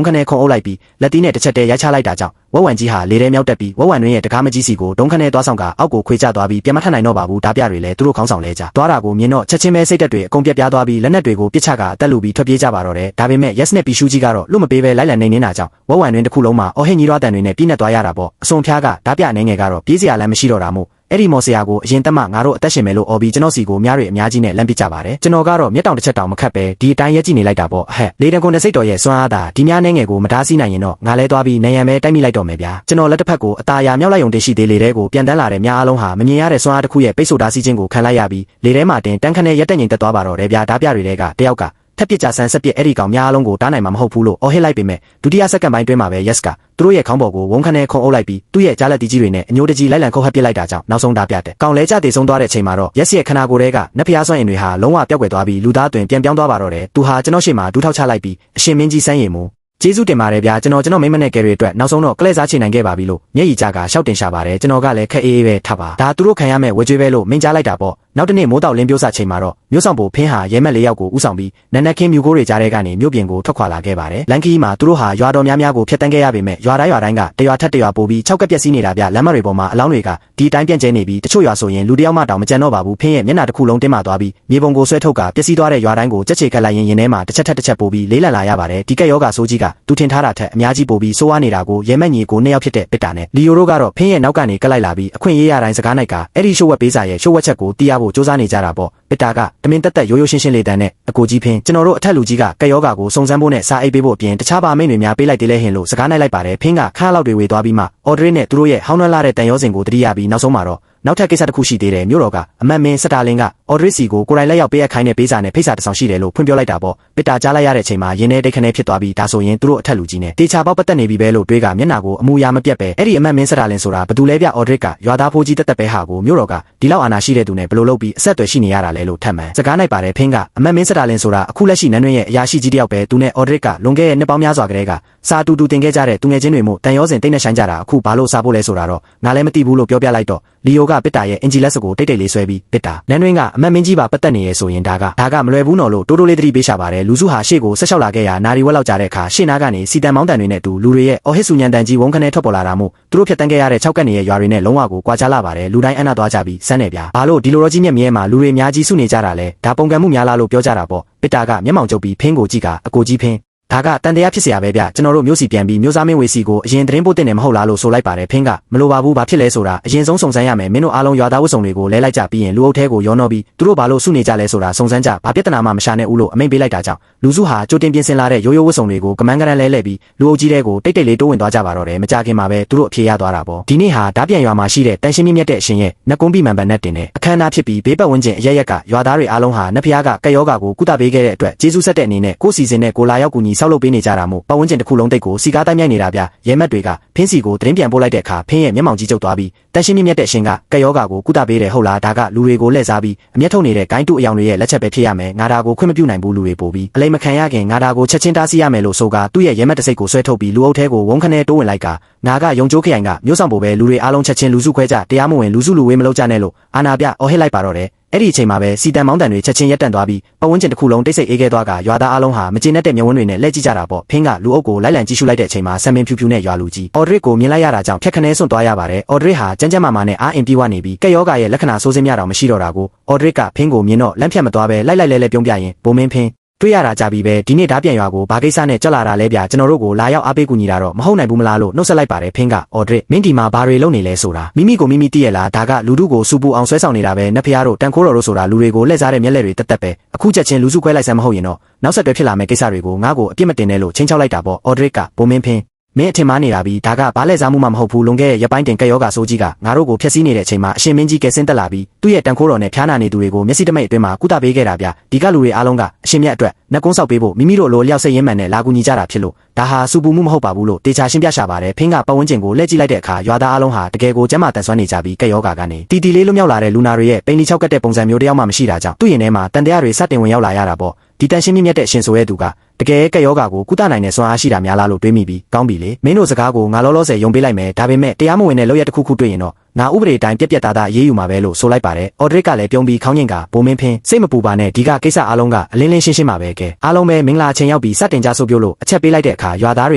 ်းခနဲ့ခုံအုပ်လိုက်ပြီးလက်တီးနဲ့တစ်ချက်တည်းရိုက်ချလိုက်တာကြောင့်ဝဝံကြီးဟာလေထဲမြောက်တက်ပြီးဝဝံတွင်ရဲ့တကားမကြီးစီကိုဒုံခနဲ့သွားဆောင်ကအောက်ကိုခွေချသွားပြီးပြန်မထနိုင်တော့ပါဘူးဓာပြတွေလည်းသူတို့ခေါင်းဆောင်လဲကြသွားတာကိုမြင်တော့ချက်ချင်းပဲစိတ်သက်တွေအကုန်ပြက်ပြားသွားပြီးလက်နက်တွေကိုပစ်ချကအသက်လူပြီးထွက်ပြေးကြပါတော့တယ်ဒါပေမဲ့ yes နဲ့ပီရှူးကြီးကတော့လွတ်မပေးပဲလိုက်လံနေနေတာကြောင့်ဝဝံတွင်တစ်ခုလုံးမှာအော်ဟစ်ညီးရွားတန်တွေနဲ့ပြည့်နှက်သွားရတာပေါ့အစွန်ဖျားကဓာပြအနေငယ်ကတော့ပြေးစရာလည်းမရှိတော့တာမို့အဲ့ဒီမော်ဆရာကိုအရင်တက်မှငါတို့အသက်ရှင်မယ်လို့အော်ပြီးကျွန်တော်စီကိုများတွေအများကြီးနဲ့လမ်းပစ်ကြပါတယ်ကျွန်တော်ကတော့မျက်တောင်တစ်ချက်တောင်မခတ်ပဲဒီအတိုင်းရဲကြည့်နေလိုက်တာပေါ့ဟဲ့လေတံကွန်တဲ့စိတ်တော်ရဲ့စွမ်းအားသာဒီများနေငယ်ကိုမတားဆီးနိုင်ရင်တော့ငါလဲသွားပြီးနေရံပဲတိုက်မိလိုက်တော့မယ်ဗျာကျွန်တော်လက်တစ်ဖက်ကိုအตาရမြောက်လိုက်ုံတရှိသေးလေတဲ့ကိုပြန်တန်းလာတဲ့များအားလုံးဟာမမြင်ရတဲ့စွမ်းအားတစ်ခုရဲ့ပိတ်ဆို့တားဆီးခြင်းကိုခံလိုက်ရပြီးလေထဲမှာတင်တန်းခနဲ့ရက်တက်ငိမ်တက်သွားပါတော့တယ်ဗျာဓာပြတွေကတယောက်ကထပ်ပစ်ကြဆန်းဆက်ပစ်အဲ့ဒီကောင်များအလုံးကိုတားနိုင်မှာမဟုတ်ဘူးလို့အော်ဟစ်လိုက်ပေမဲ့ဒုတိယစက္ကန့်ပိုင်းတွင်းမှာပဲ yes ကသူတို့ရဲ့ခေါင်းပေါ်ကိုဝုန်းခနဲ့ခုံအုပ်လိုက်ပြီးသူ့ရဲ့ကြားလက်တီးကြီးတွေနဲ့အညိုတကြီးလိုက်လံခုတ်ဟပ်ပစ်လိုက်တာကြောင့်နောက်ဆုံးဓာပြတဲ့ကောင်လဲကြတည်ဆုံးသွားတဲ့အချိန်မှာတော့ yes ရဲ့ခနာကိုယ်တွေကနတ်ဖျားစွမ်းရင်တွေဟာလုံးဝပျောက်ကွယ်သွားပြီးလူသားတွင်ပြန်ပြောင်းသွားပါတော့တယ်သူဟာကျွန်တော်ရှေ့မှာဒူးထောက်ချလိုက်ပြီးအရှင်မင်းကြီးစမ်းရည်မူကျေးဇူးတင်ပါတယ်ဗျာကျွန်တော်မိမနဲ့ကယ်ရီအတွက်နောက်ဆုံးတော့ကလဲစားချင်နိုင်ခဲ့ပါပြီလို့မျက်ရည်ကြကရှောက်တင်ရှာပါတယ်ကျွန်တော်ကလည်းခက်အေးပဲထပ်ပါဒါသူတို့ခံရမဲ့ဝေကျွေးပဲလို့မင်းကြားလိုက်တာပေါ့နောက်တနေ့မိုးတောက်လင်းပြိုးစချိန်မှာတော့မြို့ဆောင်ပိုဖင်းဟာရဲမက်၄ယောက်ကိုဥဆောင်ပြီးနနက်ခင်းမြူကိုတွေကြားထဲကနေမြို့ပြင်ကိုထွက်ခွာလာခဲ့ပါတယ်လန်ကီမှာသူတို့ဟာရွာတော်များများကိုဖျက်တမ်းခဲ့ရပေမဲ့ရွာတိုင်းကတရွာထက်တရွာပိုပြီး၆ကက်ပြက်စီးနေတာဗျလမ်းမတွေပေါ်မှာအလောင်းတွေကဒီအတိုင်းပြန့်ကျဲနေပြီးတချို့ရွာဆိုရင်လူတယောက်မှတောင်မကြံတော့ပါဘူးဖင်းရဲ့မျက်နှာတစ်ခုလုံးတင်းမာသွားပြီးမြေပုံကိုဆွဲထုတ်ကပျက်စီးသွားတဲ့ရွာတိုင်းကိုကြက်ချေခတ်လိုက်ရင်ထဲမှာတစ်ချက်ထက်တစ်ချက်ပိုပြီးလေးလံလာရပါတယ်ဒီကက်ယောဂါဆိုးကြီးကသူထင်ထားတာထက်အများကြီးပိုပြီးဆိုးဝါးနေတာကိုရဲမက်ညီကိုနှစ်ယောက်ဖြစ်တဲ့ပစ်တာနဲ့လီယိုတို့ကတော့ဖင်းရဲ့နောက်ကနေကက်လိုက်လာပြီးအခွင့်အရေးရတိုင်းစကားနိုင်ကအဲ့ဒီရှိုးဝက်ပေးစာရဲ့ရှိုးဝက်ချက်ကိုတီးရဖို့စူးစမ်းနေကြတာပေါ့ပစ်တာကတမင်တက်တက်ရိုးရိုးရှင်းရှင်းလေးတန်းနဲ့အကိုကြီးဖင်းကျွန်တော်တို့အထက်လူကြီးကကက်ယောဂါကိုစုံစမ်းဖို့နဲ့စာအိတ်ပေးဖို့အပြင်တခြားပါမိတ်တွေများပေးလိုက်သေးလဲဟင်လို့စကားနိုင်လိုက်ပါတယ်ဖင်းကခါလောက်တွေဝေသွားပြီးမှအော်ဒရစ်နဲ့သူတို့ရဲ့ဟောင်းနှလာတဲ့တန်ရောစင်ကိုတတိယပြီးနောက်ဆုံးမှာတော့နောက်ထပ်ကိစ္စတစ်ခုရှိသေးတယ်မြို့တော်ကအမတ်မင်းစတာလင်ကအော်ဒရစ်စီကိုကိုယ်တိုင်လက်ရောက်ပေးအပ်ခိုင်းတဲ့ပေးစာနဲ့ဖိတ်စာတစ်ဆောင်ရှိတယ်လို့ဖွင့်ပြောလိုက်တာပေါ့ပစ်တာကြားလိုက်ရတဲ့အချိန်မှာရင်းနဲ့တိတ်ခနဲဖြစ်သွားပြီးဒါဆိုရင်သူတို့အထက်လူကြီးနဲ့တေချာပေါက်ပတ်သက်နေပြီပဲလို့တွေးကမျက်နှာကိုအမူအရာမပြတ်ပဲအဲ့ဒီအမတ်မင်းစတာလင်ဆိုတာဘသူလဲပြအော်ဒရစ်ကရွာသားဖိုးကြီးတက်တက်ပဲဟာကိုမြို့တော်ကဒီလောက်အာဏာရှိတဲ့သူနဲ့ဘယ်လိုလုပ်ပြီးအဆက်အသွယ်ရှိနေရတာလဲလို့ထပ်မှန်စကားနိုင်ပါတယ်ဖင်းကအမတ်မင်းစတာလင်ဆိုတာအခုလက်ရှိနန်းတွင်းရဲ့အရာရှိကြီးတယောက်ပဲသူနဲ့အော်ဒရစ်ကလွန်ခဲ့တဲ့နှစ်ပေါင်းများစွာကတည်းကစာတူတင်ခဲ့ကြတဲ့သူငယ်ချင်းတွေမို့တန်ရောစင်တိတ်နဲ့ဆိုင်ကြတာအခုဘာလို့စားဖို့လဲဆိုတာတော့ငါလည်းမသိဘူးလို့ပြောပြလိုက်တော့လီယိုကပစ်တာရဲ့အင်ဂျီလက်စကိုတိတ်တိတ်လေးဆွဲပြီးပစ်တာနန်းတွင်းကအမတ်မင်းကြီးပါပတ်သက်နေရဆိုရင်ဒါကမလွယ်ဘူးနော်လို့တိုးတိုးလေးသတိပေးရှာပါတယ်လူစုဟာရှေ့ကိုဆက်လျှောက်လာခဲ့ရာနာရီဝက်လောက်ကြာတဲ့အခါရှေ့နားကနေစီတန်မောင်းတန်တွေနဲ့တူလူတွေရဲ့အော်ဟစ်ဆူညံတန်ကြီးဝုန်းခနဲ့ထွက်ပေါ်လာတာမို့သူတို့ဖြတ်တန်းခဲ့ရတဲ့၆ကက်နေရဲ့ရွာတွေနဲ့လုံးဝကိုကွာခြားလာပါတယ်လူတိုင်းအံ့နာသွားကြပြီးစမ်းနေဗျာဘာလို့ဒီလိုတော့ကြီးမြက်မြဲမှာလူတွေအများကြီးစုနေကြတာလဲဒါပုံကံမှုများလားလို့ပြောကြတာပေါ့ပစ်တာကမျက်မှောင်ကျုပ်ပြီးဖင်းကိုကြည့်ကအကိုကြီးဖင်းဒါကတန်တရားဖြစ်เสียရပဲဗျကျွန်တော်တို့မျိုးစီပြန်ပြီးမျိုးစားမင်းဝေစီကိုအရင်သတင်းပို့တင်နေမဟုတ်လားလို့ဆိုလိုက်ပါတယ်ဖင်းကမလိုပါဘူးဘာဖြစ်လဲဆိုတာအရင်ဆုံးစုံစမ်းရမယ်မင်းတို့အားလုံးရွာသားဝတ်စုံတွေကိုလဲလိုက်ကြပြီးရင်လူအုပ်ထဲကိုရောနှောပြီးသူတို့ဘာလို့စုနေကြလဲဆိုတာစုံစမ်းကြဘာပြဿနာမှမရှာနဲ့ဦးလို့အမိန့်ပေးလိုက်တာကြောင့်လူစုဟာကြိုတင်ပြင်ဆင်လာတဲ့ရိုးရိုးဝတ်စုံတွေကိုကမန်းကရန်လဲလဲပြီးလူအုပ်ကြီးတွေကိုတိတ်တိတ်လေးတိုးဝင်သွားကြပါတော့တယ်မကြခင်မှာပဲသူတို့အဖြေရသွားတာပေါ့ဒီနေ့ဟာဓာပြန်ရွာမှာရှိတဲ့တန်ရှင်းမြင့်မြတ်တဲ့အရှင်ရဲ့နှကုံးပြီးမှန်ပန်နဲ့တင်တဲ့အခမ်းအနားဖြစ်ပြီးဘေးပတ်ဝန်းကျင်အရရက်ကရွာသားတွေအားလုံးဟာနတ်ဖျားကကက်ယောဂါကိုကုသပေးခဲ့တဲ့အတွက်ကျေးဇူးဆက်တဲ့အနေနဲ့ကိုစီစဉ်နဲ့ကိုလာရောက်ကူညီဆောက်လုပ်ပေးနေကြတာမို့ပတ်ဝန်းကျင်တစ်ခုလုံးတိတ်ကိုစီကားတိုင်းမြိုက်နေတာဗျရဲမက်တွေကဖင်းစီကိုသတင်းပြန်ပို့လိုက်တဲ့အခါဖင်းရဲ့မျက်မှောင်ကြီးကျုပ်သွားပြီးတန်ရှင်းမြင့်မြတ်တဲ့အရှင်ကကက်ယောဂါကိုကုသပေးတယ်ဟုတ်လားဒါကလူတွေကိုလှည့်စားပြီးအမျက်ထုတ်နေတဲ့ဂိုင်းတုအယောင်တွေရဲ့လက်ချက်ပဲဖြစ်ရမယ်ငါဒါကိုခွင့်မပြုနိုင်ဘူးလူတွေပို့ပြီးအလိမ်မခံရခင်ငါဒါကိုချက်ချင်းတားဆီးရမယ်လို့ဆိုကသူ့ရဲ့ရဲမက်တစိတ်ကိုဆွဲထုတ်ပြီးလူအုပ်ထဲကိုဝုန်းခနဲ့တိုးဝင်လိုက်ကငါကယုံကျိုးခရိုင်ကမျိုးဆောင်ပိုပဲလူတွေအားလုံးချက်ချင်းလူစုခွဲကြတရားမဝင်လူစုလူဝေးမလုပ်ကြနဲ့လို့အာနာပြအော်ဟစ်လိုက်ပါတော့တယ် အဲ့ဒီအချိန်မှာပဲစီတန်မောင်းတန်တွေချက်ချင်းရက်တန့်သွားပြီးပတ်ဝန်းကျင်တစ်ခုလုံးတိတ်ဆိတ်အေးခဲသွားကရွာသားအားလုံးဟာမကျေနပ်တဲ့မျက်ဝန်းတွေနဲ့လှည့်ကြည့်ကြတာပေါ့ဖင်းကလူအုပ်ကိုလိုက်လံကြည့်ရှုလိုက်တဲ့အချိန်မှာဆံပင်ဖြူဖြူနဲ့ရွာလူကြီးအော်ဒရစ်ကိုမြင်လိုက်ရတာကြောင့်ဖြတ်ခနဲစွန့်သွားရပါတယ်အော်ဒရစ်ဟာကြမ်းကြမ်းမာမာနဲ့အားအင်ပြေးဝနေပြီးကက်ယောဂါရဲ့လက္ခဏာဆိုးစင်းများတော့မရှိတော့တာကိုအော်ဒရစ်ကဖင်းကိုမြင်တော့လမ်းဖြတ်မသွားပဲလိုက်လဲပြုံးပြရင်ဘိုးမင်းဖင်းတွေ့ရတာကြပြီပဲဒီနေ့ဓာပြန်ရွာကိုဘာကိစ္စနဲ့ကြွလာတာလဲဗျာကျွန်တော်တို့ကိုလာရောက်အားပေးကူညီတာတော့မဟုတ်နိုင်ဘူးမလားလို့နှုတ်ဆက်လိုက်ပါတယ်ဖင်းကအော်ဒရစ်မင်းဒီမှာဘာတွေလုပ်နေလဲဆိုတာမိမိကိုမိမိသိရလားဒါကလူတို့ကိုစူပူအောင်ဆွဲဆောင်နေတာပဲနတ်ဖျားတို့တန်ခိုးတော်တို့ဆိုတာလူတွေကိုလှည့်စားတဲ့မျက်လက်တွေတက်တက်ပဲအခုချက်ချင်းလူစုခွဲလိုက်စမ်းမဟုတ်ရင်တော့နောက်ဆက်တွဲဖြစ်လာမယ့်ကိစ္စတွေကိုငါ့ကိုအပြစ်မတင်နဲ့လို့ချင်းချောက်လိုက်တာပေါ့အော်ဒရစ်ကဘိုးမင်းဖင်းမင်းအထင်မှားနေတာပြီဒါကဘာလဲစားမှုမှမဟုတ်ဘူးလွန်ခဲ့တဲ့ရပိုင်းတင်ကက်ယောဂါဆိုးကြီးကငါတို့ကိုဖျက်ဆီးနေတဲ့အချိန်မှာအရှင်မင်းကြီးကဲဆင်းတက်လာပြီးသူ့ရဲ့တန်ခိုးတော်နဲ့ဖျားနာနေသူတွေကိုမျက်စိတမိတ်အတွင်းမှာကုသပေးခဲ့တာဗျဒီကလူတွေအားလုံးကအရှင်မြတ်အတွက်နှက်ကုန်းဆောက်ပေးဖို့မိမိတို့လိုလျောက်စိတ်ရင်းမှန်နဲ့လာကူညီကြတာဖြစ်လို့ဒါဟာစူပူမှုမဟုတ်ပါဘူးလို့တေချာရှင်းပြရှာပါတယ်ဖင်းကပတ်ဝန်းကျင်ကိုလှည့်ကြည့်လိုက်တဲ့အခါရွာသားအားလုံးဟာတကယ်ကိုကျမ်းမာတန်ဆွမ်းနေကြပြီးကက်ယောဂါကနေတီတီလေးလွတ်မြောက်လာတဲ့လူနာတွေရဲ့ပိန်လီချောက်ကတဲ့ပုံစံမျိုးတယောက်မှမရှိတာကြောင့်သူ့ရင်ထဲမှာတန်တရားတွေစတင်ဝင်ရောက်လာရတာပေါ့ဒီတန်ရှင်းမြင့်မြတ်တဲ့အရှင်ဆိုရဲ့သူကတကယ်ကက်ယောဂါကိုကုသနိုင်တဲ့စွမ်းအားရှိတာများလားလို့တွေးမိပြီးကောင်းပြီလေမင်းတို့စကားကိုငါလောလောဆယ်ယုံပေးလိုက်မယ်ဒါပေမဲ့တရားမဝင်တဲ့လောက်ရတစ်ခုခုတွေ့ရင်တော့ငါဥပဒေတိုင်းပြက်ပြက်သားသားအေးအေးယူမှာပဲလို့ဆိုလိုက်ပါတယ်အော်ဒရစ်ကလည်းပြုံးပြီးခေါင်းညင်ကဘိုးမင်းဖင်းစိတ်မပူပါနဲ့ဒီကကိစ္စအားလုံးကအလင်းလင်းရှင်းရှင်းပါပဲကဲအားလုံးပဲမင်္ဂလာချိန်ရောက်ပြီးစတင်ကြဆိုပြလို့အချက်ပေးလိုက်တဲ့အခါရွာသားတွ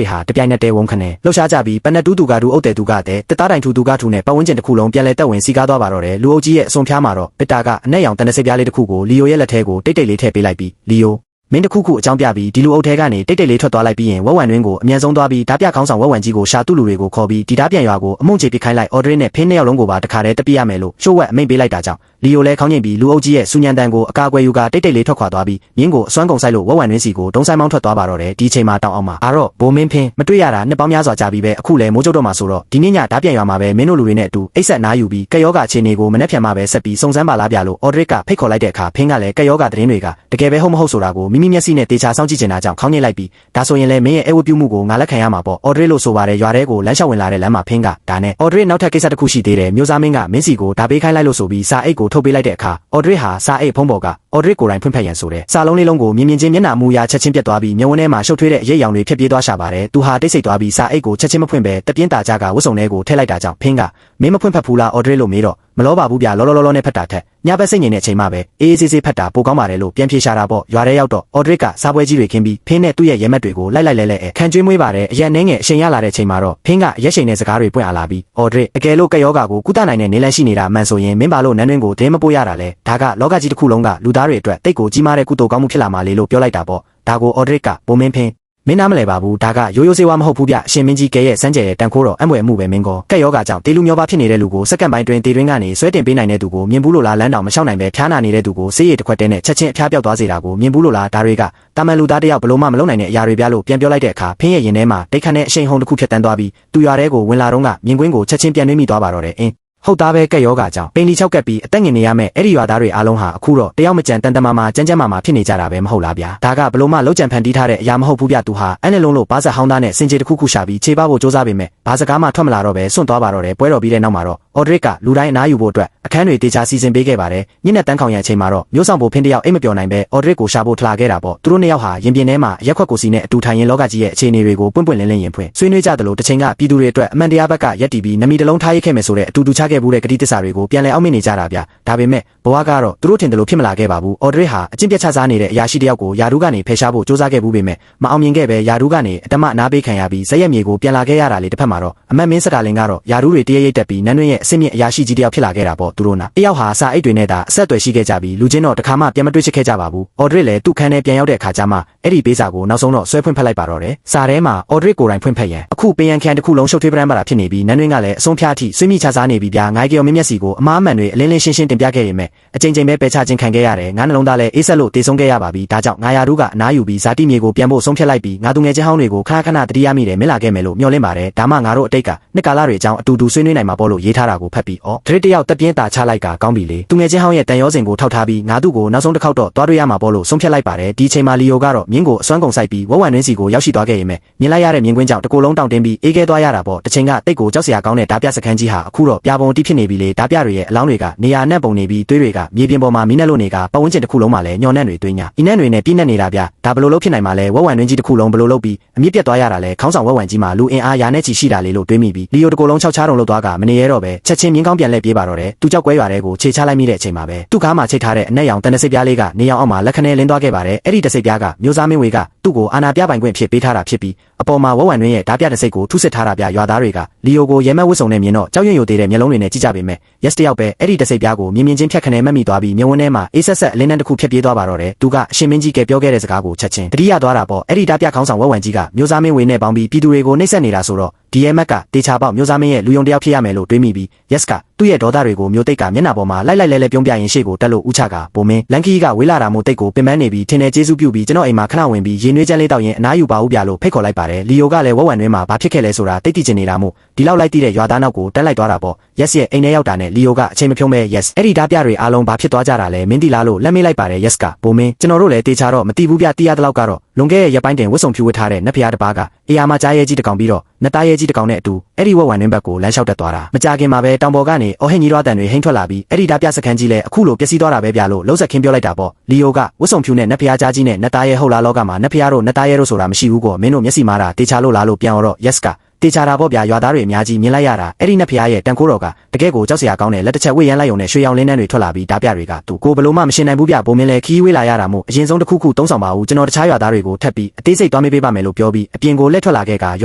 ေဟာတပြိုင်နက်တည်းဝုန်းခနဲလှုပ်ရှားကြပြီးပနက်တူးသူကတူအုပ်တဲ့သူကတဲ့တက်သားတိုင်ထူသူကထူနဲ့ပတ်ဝန်းကျင်တစ်ခုလုံးပြန်လဲတက်ဝင်စီကားသွားပါတော့တယ်လူအုပ်ကြီးရဲ့အစွန်ဖျားမှာတော့ပစ်တာကအနက်ရောင်တနစိပြားလေးတစ်ခုကိုလီယိုရဲ့လက်ထဲကိုတိတ်တိတ်လေးထည့်ပေးလိုက်ပြီးလီယိုမင်းတခုခုအကြောင်းပြပြီးဒီလူအုပ်ထဲကနေတိတ်တိတ်လေးထွက်သွားလိုက်ပြီးရင်ဝက်ဝံတွင်းကိုအမြန်ဆုံးသွားပြီးဓာပြခေါင်းဆောင်ဝက်ဝံကြီးကိုရှာသူ့လူတွေကိုခေါ်ပြီးဒီဓာပြန်ရွာကိုအမုံချေပစ်ခိုင်းလိုက်အော်ဒရစ်နဲ့ဖင်းနှစ်ယောက်လုံးကိုပါတခါတည်းတပြစ်ရမယ်လို့ရှိုးဝက်အမိန့်ပေးလိုက်တာကြောင့်လီယိုလည်းခေါင်းညင်ပြီးလူအုပ်ကြီးရဲ့စူညံတန်ကိုအကာအကွယ်ယူကတိတ်တိတ်လေးထွက်ခွာသွားပြီးမြင်းကိုအစွမ်းကုန်ဆိုင်လို့ဝက်ဝံတွင်းစီကိုဒုံဆိုင်မောင်းထွက်သွားပါတော့တယ်ဒီချိန်မှာတောင်းအောင်မှာအာတော့ဘိုးမင်းဖင်းမတွေ့ရတာနှစ်ပေါင်းများစွာကြာပြီးပဲအခုလည်းမိုးကျုပ်တော့မှာဆိုတော့ဒီနေ့ညဓာပြန်ရွာမှာပဲမင်းတို့လူတွေနဲ့အတူအိတ်ဆက်နားယူပြီးကက်ယောဂါအခြေအနေကိုမနှက်ဖြန်မှာပဲဆက်ပြီးစုံစမ်းပါလားဗျာလို့အော်ဒရစ်ကဖိတ်ခေါ်လိုက်တဲ့အခါဖင်းကလည်းကက်ယောဂါသတင်းတွေကတကယ်ပဲဟုတ်မဟုတ်ဆိုတာကိုမိမိမျက်စိနဲ့တေချာစောင့်ကြည့်ချင်တာကြောင့်ခေါင်းညစ်လိုက်ပြီးဒါဆိုရင်လည်းမင်းရဲ့အဲဝတ်ပြုမှုကိုငါလက်ခံရမှာပေါ့အော်ဒရစ်လို့ဆိုပါတယ်ရွာထဲကိုလမ်းလျှောက်ဝင်လာတဲ့လမ်းမှာဖင်းကဒါနဲ့အော်ဒရစ်နောက်ထပ်ကိစ္စတစ်ခုရှိသေးတယ်မျိုးစားမင်းကမင်းစီကိုဒါပေးခိုင်းလိုက်လို့ဆိုပြီးစာအိတ်ကိုထုတ်ပေးလိုက်တဲ့အခါအော်ဒရစ်ဟာစာအိတ်ဖုံးပေါ်ကအော်ဒရစ်ကိုယ်တိုင်ဖွင့်ဖတ်ရန်ဆိုတဲ့စာလုံးလေးလုံးကိုမြင်မြင်ချင်းမျက်နှာမူရာချက်ချင်းပြတ်သွားပြီးမျက်ဝန်းထဲမှာရှုပ်ထွေးတဲ့အရိပ်ရောင်တွေဖြတ်ပြေးသွားရှာပါတယ်သူဟာတိတ်ဆိတ်သွားပြီးစာအိတ်ကိုချက်ချင်းမဖွင့်ပဲတပြင်းတာကြကဝတ်စုံထဲကိုထည့်လိုက်တာကြောင့်ဖင်းကမင်းမဖွင့်ဖတ်ဘူးလားအော်ဒရစ်လို့မေးတော့မလောပါဘူးဗျာလောလောနဲ့ဖတ်တာထက်ညဘက်စိတ်ငြိမ်တဲ့အချိန်မှပဲအေးအေးဆေးဆေးဖတ်တာပိုကောင်းပါတယ်လို့ပြန်ဖြေရှာတာပေါ့ရွာထဲရောက်တော့အော်ဒရစ်ကစားပွဲကြီးတွေခင်းပြီးဖင်းနဲ့သူ့ရဲ့ရဲမက်တွေကိုလိုက်လဲခံကျွေးမွေးပါတယ်အရက်နှင်းငယ်အချိန်ရလာတဲ့ချိန်မှာတော့ဖင်းကရက်ရှိန်တဲ့စကားတွေပွင့်အားလာပြီးအော်ဒရစ်အကယ်လို့ကက်ယောဂါကိုကုသနိုင်တဲ့နေလန်းရှိနေတာမှန်ဆိုရင်မင်းပါလို့နန်းတွင်းကိုဒဲမပို့ရတာလဲဒါကလောကကြီးတစ်ခုလုံးကလူသားတွေအတွက်တိတ်ကိုကြီးမားတဲ့ကုသိုလ်ကောင်းမှုဖြစ်လာမှာလေလို့ပြောလိုက်တာပေါ့ဒါကိုအော်ဒရစ်ကဘိုးမင်းဖင်းမင်းနားမလဲပါဘူးဒါကရိုးရိုးစေးဝါမဟုတ်ဘူးဗျအရှင်မင်းကြီးကဲရဲ့စမ်းကြဲရဲ့တန်ခိုးတော်အမွေအမှုပဲမင်းကောကက်ယောဂါကြောင့်တေလူမျောပါဖြစ်နေတဲ့လူကိုစက္ကန့်ပိုင်းတွင်တေတွင်းကနေဆွဲတင်ပေးနိုင်တဲ့သူကိုမြင်ဘူးလို့လားလမ်းတောင်မလျှောက်နိုင်ပဲဖျားနာနေတဲ့သူကိုဆေးရည်တစ်ခွက်တဲနဲ့ချက်ချင်းအဖျားပြောက်သွားစေတာကိုမြင်ဘူးလို့လားဒါတွေကတာမန်လူသားတယောက်ဘလို့မှမလုပ်နိုင်တဲ့အရာတွေပြလို့ပြန်ပြောလိုက်တဲ့အခါဖင်းရဲ့ရင်ထဲမှာတိတ်ခတ်တဲ့အရှိန်ဟုန်တစ်ခုဖြတ်တန်းသွားပြီးသူရွာထဲကိုဝင်လာတော့ကမြင်ကွင်းကိုချက်ချင်းပြန်နှွေးမိသွားပါတော့တယ်အင်းဟုတ်သားပဲကက်ယောဂါကြောင့်ပိန်လီချောက်ကပ်ပြီးအသက်ငင်နေရမယ့်အဲ့ဒီရွာသားတွေအားလုံးဟာအခုတော့တယောက်မကြံတန်တမာမာကြမ်းကြမ်းမာမာဖြစ်နေကြတာပဲမဟုတ်လားဗျာဒါကဘလို့မှလုံးကြံဖန်တီးထားတဲ့အရာမဟုတ်ဘူးဗျသူဟာအဲ့နဲ့လုံးလို့ဘာဆက်ဟောင်းသားနဲ့စင်ကြေတစ်ခုခုရှာပြီးခြေပဖို့စ조사ပေမဲ့ဘာစကားမှထွက်မလာတော့ပဲစွန့်သွားပါတော့တယ်ပွဲတော်ပြီးတဲ့နောက်မှာတော့အော်ဒရစ်ကလူတိုင်းအနားယူဖို့အတွက်အခန်းတွေတေချာစီစဉ်ပေးခဲ့ပါတယ်ညနေတန်းခေါင်ရံချိန်မှာတော့မျိုးဆောင်ဖို့ဖင်းတယောက်အိမ်မပျော်နိုင်ပဲအော်ဒရစ်ကိုရှာဖို့ထလာခဲ့တာပေါ့သူတို့နှစ်ယောက်ဟာရင်ပြင်ထဲမှာရက်ခွက်ကိုစီနဲ့အတူထိုင်ရင်လောကကြီးရဲ့အခြေအနေတွေကိုပွင့်ပွင့်လင်းလင်းရင်ဖွင့်ဆွေးနွေးကြတယ်လို့တစ်ချိန်ကပြည်သူတွေအတွက်အမှန်တရားဘက်ကရက်တီပြီးနမီတလုံးထားရိတ်ခဲ့မယ်ဆိုတဲ့အတူတူချခဲ့ဘူးတဲ့ဂတိတစ္ဆာတွေကိုပြန်လည်အောက်မေ့နေကြတာဗျဒါပေမဲ့ဘဝကတော့သူတို့ထင်တယ်လို့ဖြစ်မလာခဲ့ပါဘူးအော်ဒရစ်ဟာအကျင့်ပြတ်ချစားနေတဲ့အရာရှိတယောက်ကိုယာဒူးကနေဖယ်ရှားဖို့စ조사ခဲ့ဘူးပေမဲ့မအောင်မြင်ခဲ့ပဲယာဒူးကနေအတမနားပေးခံရပြီးဇက်ရက်မြေကိုပြန်လာခဲ့ရတာလေတစ်ဖက်မှာတော့အမတ်မင်းစကားလင်ကတော့ယာဒူးတွေတရရိတ်တက်ပြီးနန်းတွင်းရဲ့အစစ်မြင့်အရာရှိကြီးတယောက်ဖြစ်လာခဲ့တာပေါ့သူတို့နာတယောက်ဟာစာအိတ်တွေနဲ့သာအဆက်အသွယ်ရှိခဲ့ကြပြီးလူချင်းတော့တခါမှပြန်မတွေ့ချစ်ခဲ့ကြပါဘူးအော်ဒရစ်လည်းသူ့ခန်းထဲပြန်ရောက်တဲ့အခါကျမှအဲ့ဒီပေးစာကိုနောက်ဆုံးတော့ဆွဲဖွင့်ဖက်လိုက်ပါတော့တယ်စာထဲမှာအော်ဒရစ်ကိုယ်တိုင်ဖွင့်ဖက်ရန်အခုပင်ရန်ခန်တစ်ခုလုံးရှုပ်ထွေးပရမ်းပါတာဖြစ်နေပြီးနန်းတွင်းကလည်းအဆုံးဖြားထိဆွေးမိချစားနေပြီးဗျာငိုင်းကြော်မြင့်မျက်စီကိုအမားအမှန်တွေအလင်းလင်းရှင်းရှင်းတင်ပြခဲ့ရမယ်အချိန်ချင်းပဲပယ်ချခြင်းခံခဲ့ရတယ်ငါနှလုံးသားလည်းအေးဆက်လို့တေဆုံးခဲ့ရပါပြီဒါကြောင့်ငါယာတို့ကအနားယူပြီးဇာတိမြေကိုပြန်ဖို့ဆုံးဖြတ်လိုက်ပြီးငါသူငယ်ချင်းဟောင်းတွေကိုခဏတတိယမိတယ်မင်းလာခဲ့မယ်လို့မျှော်လင့်ပါတယ်ဒါမှငါတို့အတိတ်ကနှစ်ကာလတွေအကြောင်းအတူတူဆွေးနွေးနိုင်မှာပေါ့လို့ရေးထားတာကိုဖတ်ပြီးဒရစ်တယောက်တက်ပြင်းတာချလိုက်ကကောင်းပြီလေသူငယ်ချင်းဟောင်းရဲ့တန်ရောစင်ကိုထောက်ထားပြီးငါသူ့ကိုနောက်ဆုံးတစ်ခေါက်တော့သွားတွေ့ရမှာပေါ့လို့ဆုံးဖြတ်လိုက်ပါတယ်ဒီချိန်မှာလီယိုကတော့မြင်းကိုအစွမ်းကုန်ဆိုင်ပြီးဝက်ဝံတွင်းစီကိုရောက်ရှိသွားခဲ့ရင်မြင်လိုက်ရတဲ့မြင်းကွင်းကြောင့်တကိုယ်လုံးတောင့်တင်းပြီးအေးခဲသွားရတာပေါ့တစ်ချိန်ကတိတ်ကိုကြောက်စရာကောင်းတဲ့ဓာပြစခန်းကြီးဟာအခုတော့ပြာပုံတိဖြစ်နေပြီလေဓာပြတွေရဲ့အလောင်းတွေကနေရာနဲ့ပုံနေပြီးသွေးတွေကမြေပြင်ပေါ်မှာမီးနဲ့လို့နေကပတ်ဝန်းကျင်တစ်ခုလုံးမှာလည်းညော်နှံ့တွေသွေးညာအင်းနှံ့တွေနဲ့ပြင်းနေနေတာဗျဒါဘလို့လို့ဖြစ်နိုင်မှာလဲဝက်ဝံတွင်းကြီးတစ်ခုလုံးဘလို့လို့ပြီးအမြင့်ပြတ်သွားရတာလဲခေါင်းဆောင်ဝက်ဝံကြီးမှာလူအင်အားရာနဲ့ချီရှိတာလေလို့တွေးမိပြီးလီယိုတကိုယ်လုံး6ချားတုံလို့သွားကမနေရတော့ပဲ ချက်ချင်းမြင်းကောင်းပြန်လှည့်ပြေးပါတော့တယ်သူကြောက်ကွဲရွာတဲ့ကိုခြေချလိုက်မိတဲ့အချိန်မှာပဲသူ့ကားမှာချိတ်ထားတဲ့အနက်ရောင်တနစိတ်ပြားလေးကနေရောင်အောက်မှာလက်ခနဲလင်းသွားခဲ့ပါတယ်အဲ့ဒီတစိတ်ပြားကမျိုးစားမင်းဝေကသူ့ကိုအာနာပြပိုင်ခွင့်ဖြစ်ပေးထားတာဖြစ်ပြီးအပေါ်မှာဝဝံတွင်းရဲ့ဓာပြတစိတ်ကိုထုစစ်ထားတာပြရွာသားတွေကလီယိုကိုရဲမက်ဝတ်စုံနဲ့မြင်တော့ကြောက်ရွံ့ယိုသေးတဲ့မျက်လုံးတွေနဲ့ကြည့်ကြပေမဲ့ yes တယောက်ပဲအဲ့ဒီတစိတ်ပြားကိုမြင်ချင်းဖြတ်ခနဲမှတ်မိသွားပြီးမျက်ဝန်းထဲမှာအေးဆက်ဆက်အလင်းတန်းတစ်ခုဖြတ်ပြေးသွားပါတော့တယ်သူကအရှင်မင်းကြီးကပြောခဲ့တဲ့စကားကိုချက်ချင်းတတိယသွားတာပေါ့အဲ့ဒီဓာပြခေါင်းဆောင်ဝဝံကြီးကမျိုးစားမင်းဝေနဲ့ပေါင်းပြီးပြည်သူတွေကိုနှိပ်စက်နေတာဆိုတော့ဒီရဲမက်ကတေချာပေါက်မျိုးစားမင်းရဲ့လူယုံတယောက်ဖြစ်ရမယ်လို့တွေးမိပြီး yes ကသူ့ရဲ့ဒေါသတွေကိုမျိုးတိတ်ကမျက်နှာပေါ်မှာလိုက်လဲပြုံးပြရင်ရှေ့ကိုတက်လို့ဥချကပုံမင်းလန်ကီကဝေးလာတာမို့တိတ်ကိုပင်ပန်းနေပြီးထင်တယ်ကျေးဇူးပြုပြီးကျွန်တော်အိမ်မှာခဏဝင်ပြီးရေနွေးချမ်းလေးတောက်ရင်အနားယူပါဦးပြလို့ဖိတ်ခေါ်လိုက်ပါတယ်လီယိုကလည်းဝဝံတွင်းမှာဘာဖြစ်ခဲ့လဲဆိုတာတိတ်တိကျနေတာမို့ဒီလောက်လိုက်တည်တဲ့ရွာသားနောက်ကိုတက်လိုက်သွားတာပေါ့ yes ရဲ့အိမ်ထဲရောက်တာနဲ့လီယိုကအချိန်မဖြုံးပဲ yes အဲ့ဒီဓာပြတွေအားလုံးဘာဖြစ်သွားကြတာလဲမင်းတီလားလို့လက်မေးလိုက်ပါတယ် yes ကပုံမင်းကျွန်တော်တို့လည်းတေချာတော့မတီးဘူးပြတီးရတဲ့လောက်ကတော့လွန်ခဲ့တဲ့ရက်ပိုင်းတင်ဝတ်စုံဖြူဝတ်ထားတဲ့နတ်ဖျားတစ်ပါးကအေယာမကြားရဲကြီးတကောင်ပြီးတော့နတ်သားရဲကြီးတကောင်နဲ့အတူအဲ့ဒီဝဝံတွင်းဘက်ကိုလမ်းလျှောက်တက်သွားတာမကြခင်မှာပဲတောင်ပေါ်ကနေအော်ဟင်ကြီးတော်တန်တွေဟိမ့်ထွက်လာပြီးအဲ့ဒီဓာပြစခန်းကြီးလည်းအခုလိုပျက်စီးသွားတာပဲပြလို့လုံးဆက်ခင်းပြောလိုက်တာပေါ့လီယိုကဝတ်စုံဖြူနဲ့နတ်ဖျားကြားကြီးနဲ့နတ်သားရဲဟုတ်လားလောကမှာနတ်ဖျားတို့နတ်သားရဲတို့ဆိုတာမရှိဘူးကောမင်းတို့မျက်စိမားတာတေချာလို့လားလို့ပြန်တော့ yes ကတေချာတာပေါ့ဗျာရွာသားတွေအများကြီးမြင်လိုက်ရတာအဲ့ဒီနတ်ဖျားရဲ့တန်ခိုးတော်ကတကယ်ကိုကြောက်စရာကောင်းတဲ့လက်တစ်ချက်ဝေးရမ်းလိုက်ုံနဲ့ရွှေရောင်လင်းနှန်းတွေထွက်လာပြီးဓာပြတွေကသူကိုဘလို့မှမရှင်းနိုင်ဘူးဗျပုံမင်းလဲခီးဝေးလာရတာမို့အရင်ဆုံးတစ်ခုခုသုံးဆောင်ပါဦးကျွန်တော်တခြားရွာသားတွေကိုထပ်ပြီးအသေးစိတ်သွားမေးပေးပါမယ်လို့ပြောပြီးအပြင်ကိုလက်ထွက်လာခဲ့ကရ